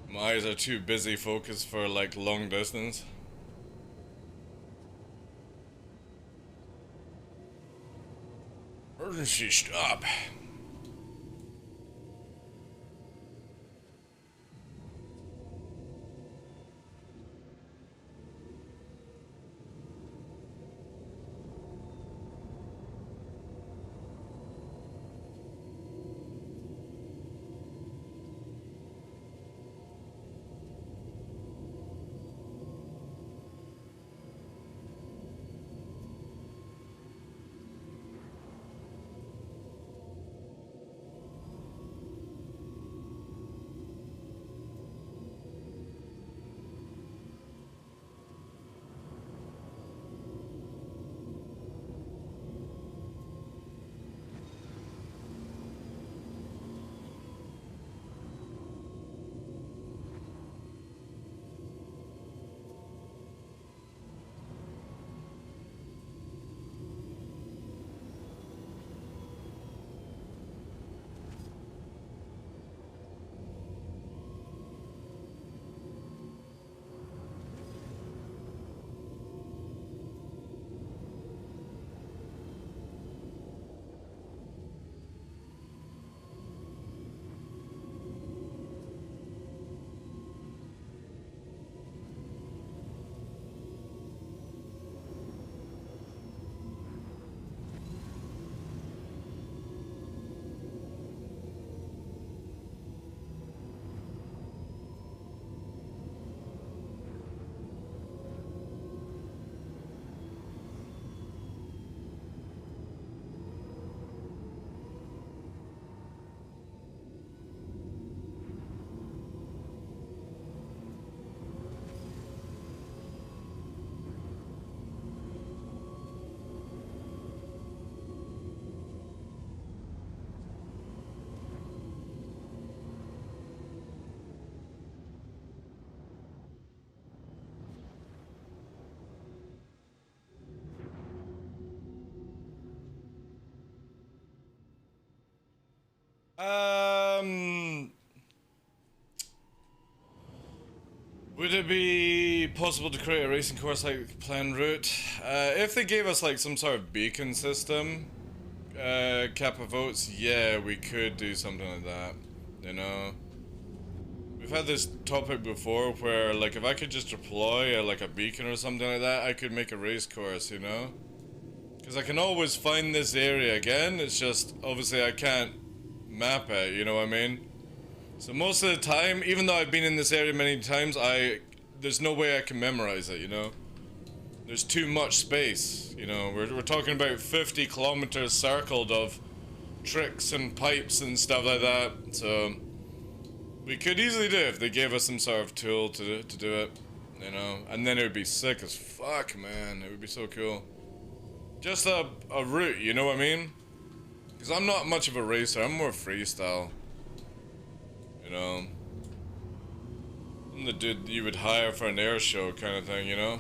My eyes are too busy focused for like long distance. Emergency stop. Would it be possible to create a racing course like planned route? If they gave us like some sort of beacon system, cap of votes, yeah, we could do something like that, you know? We've had this topic before where like if I could just deploy like a beacon or something like that, I could make a race course, you know? Because I can always find this area again, it's just obviously I can't map it, you know what I mean? So most of the time, even though I've been in this area many times, there's no way I can memorize it, you know? There's too much space, you know? We're talking about 50 kilometers circled of tricks and pipes and stuff like that, so we could easily do it if they gave us some sort of tool to do it, you know? And then it would be sick as fuck, man. It would be so cool. Just a route, you know what I mean? Because I'm not much of a racer, I'm more freestyle. You know, I'm the dude you would hire for an air show kind of thing, you know?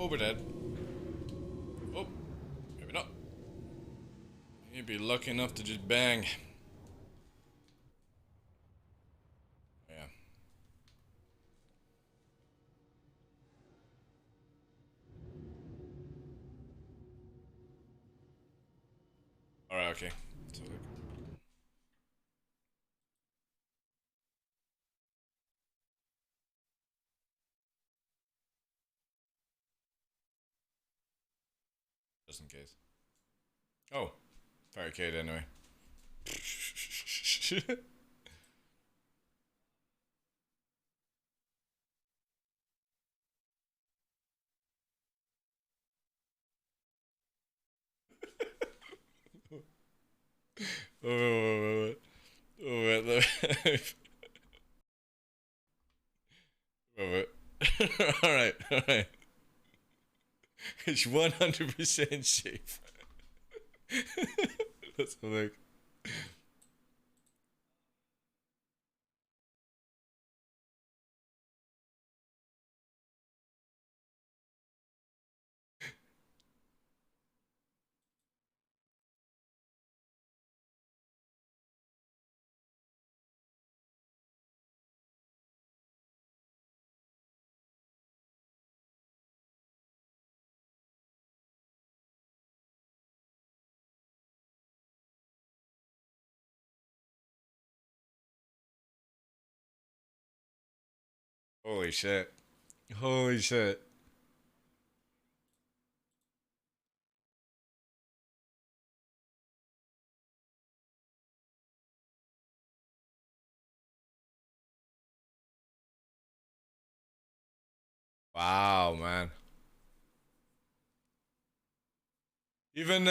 Oh, we're dead. Oh, maybe not. You'd be lucky enough to just bang. Yeah. Alright, okay. So, like, just in case. Oh, barricade anyway. Oh, wait, wait. Alright, alright. It's 100% safe. Let's have a look. Holy shit. Holy shit. Wow, man. Even.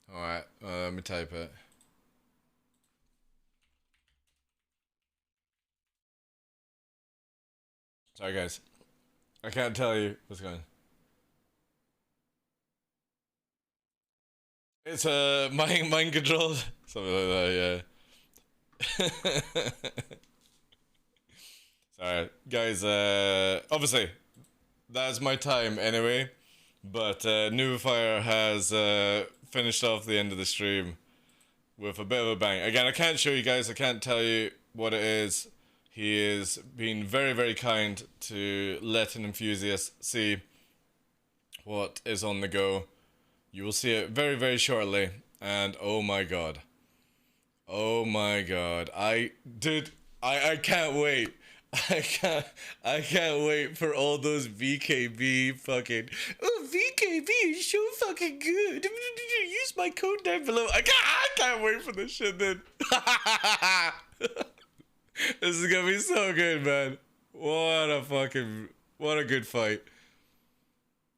Alright, let me type it. Sorry, guys. I can't tell you what's going on. It's mind controlled. Something like that, yeah. Sorry, guys, obviously, that's my time anyway. But Nuvifire has finished off the end of the stream with a bit of a bang. Again, I can't show you guys, I can't tell you what it is. He is being very, very kind to let an enthusiast see what is on the go. You will see it very, very shortly. And oh my god. Oh my god. I can't wait. I can't wait for all those VKB fucking. Oh, VKB is so fucking good. Use my code down below. I can't wait for this shit, dude. This is gonna be so good, man. What a good fight.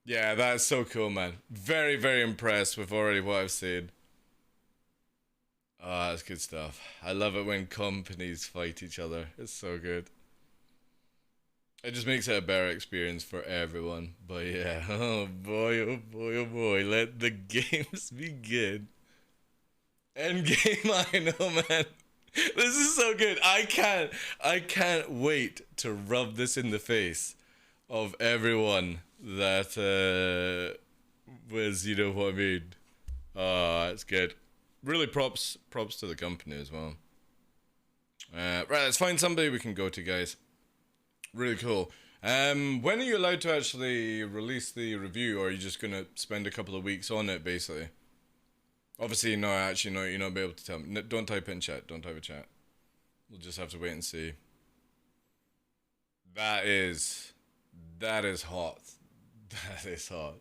Yeah, that's so cool, man. Very, very impressed with already what I've seen. Oh, that's good stuff. I love it when companies fight each other. It's so good. It just makes it a better experience for everyone. But yeah, oh boy, oh boy, oh boy. Let the games begin. Endgame, I know, man. This is so good. I can't wait to rub this in the face of everyone that was, you know what I mean. It's good. Really props to the company as well. Right, let's find somebody we can go to, guys. Really cool. When are you allowed to actually release the review, or are you just gonna spend a couple of weeks on it, basically? Obviously, no, actually, no, you're not be able to tell me. No, don't type in chat. Don't type in chat. We'll just have to wait and see. That is hot. That is hot.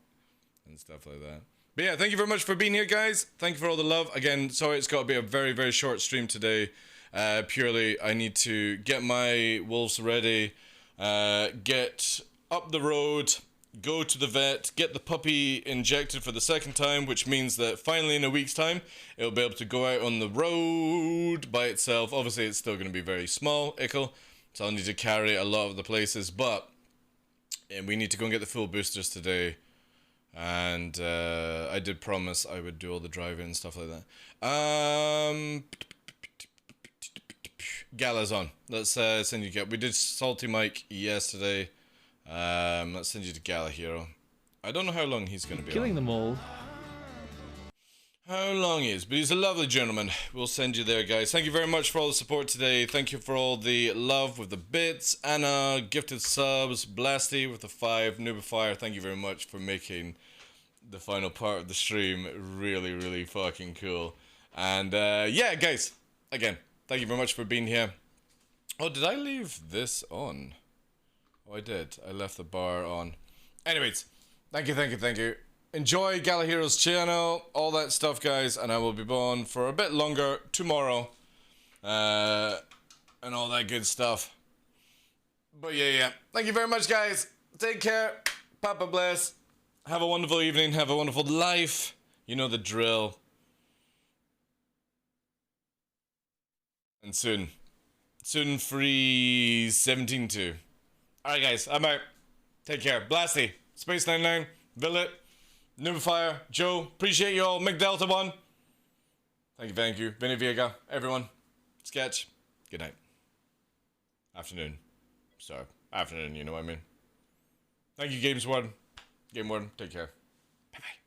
And stuff like that. But yeah, thank you very much for being here, guys. Thank you for all the love. Again, sorry it's got to be a very, very short stream today. Purely, I need to get my wolves ready, get up the road, go to the vet, get the puppy injected for the second time, which means that finally in a week's time, it'll be able to go out on the road by itself. Obviously, it's still going to be very small, Ickle, so I'll need to carry it a lot of the places, but we need to go and get the full boosters today. And I did promise I would do all the driving and stuff like that. Gala's on. Let's send you get. We did Salty Mike yesterday. Let's send you to Gala Hero. I don't know how long he's going to be Killing on. them all. How long he is, but he's a lovely gentleman. We'll send you there, guys. Thank you very much for all the support today. Thank you for all the love with the bits. Anna, gifted subs. Blasty with the 5. Noobifier, thank you very much for making the final part of the stream really, really fucking cool. And yeah, guys, again, thank you very much for being here. Oh, did I leave this on? Oh, I did. I left the bar on. Anyways, thank you, thank you, thank you. Enjoy Gala Hero's channel, all that stuff, guys, and I will be on for a bit longer tomorrow, and all that good stuff. But yeah. Thank you very much, guys. Take care. Papa bless. Have a wonderful evening. Have a wonderful life. You know the drill. And soon free 17-2. Alright, guys, I'm out. Take care. Blasty, Space 99, Villet, Noobifier, Joe, appreciate you all. McDelta 1. Thank you. Vinny Vega, everyone. Sketch. Good night. Afternoon. Sorry. Afternoon, you know what I mean. Thank you, Games Warden. Game Warden, take care. Bye-bye.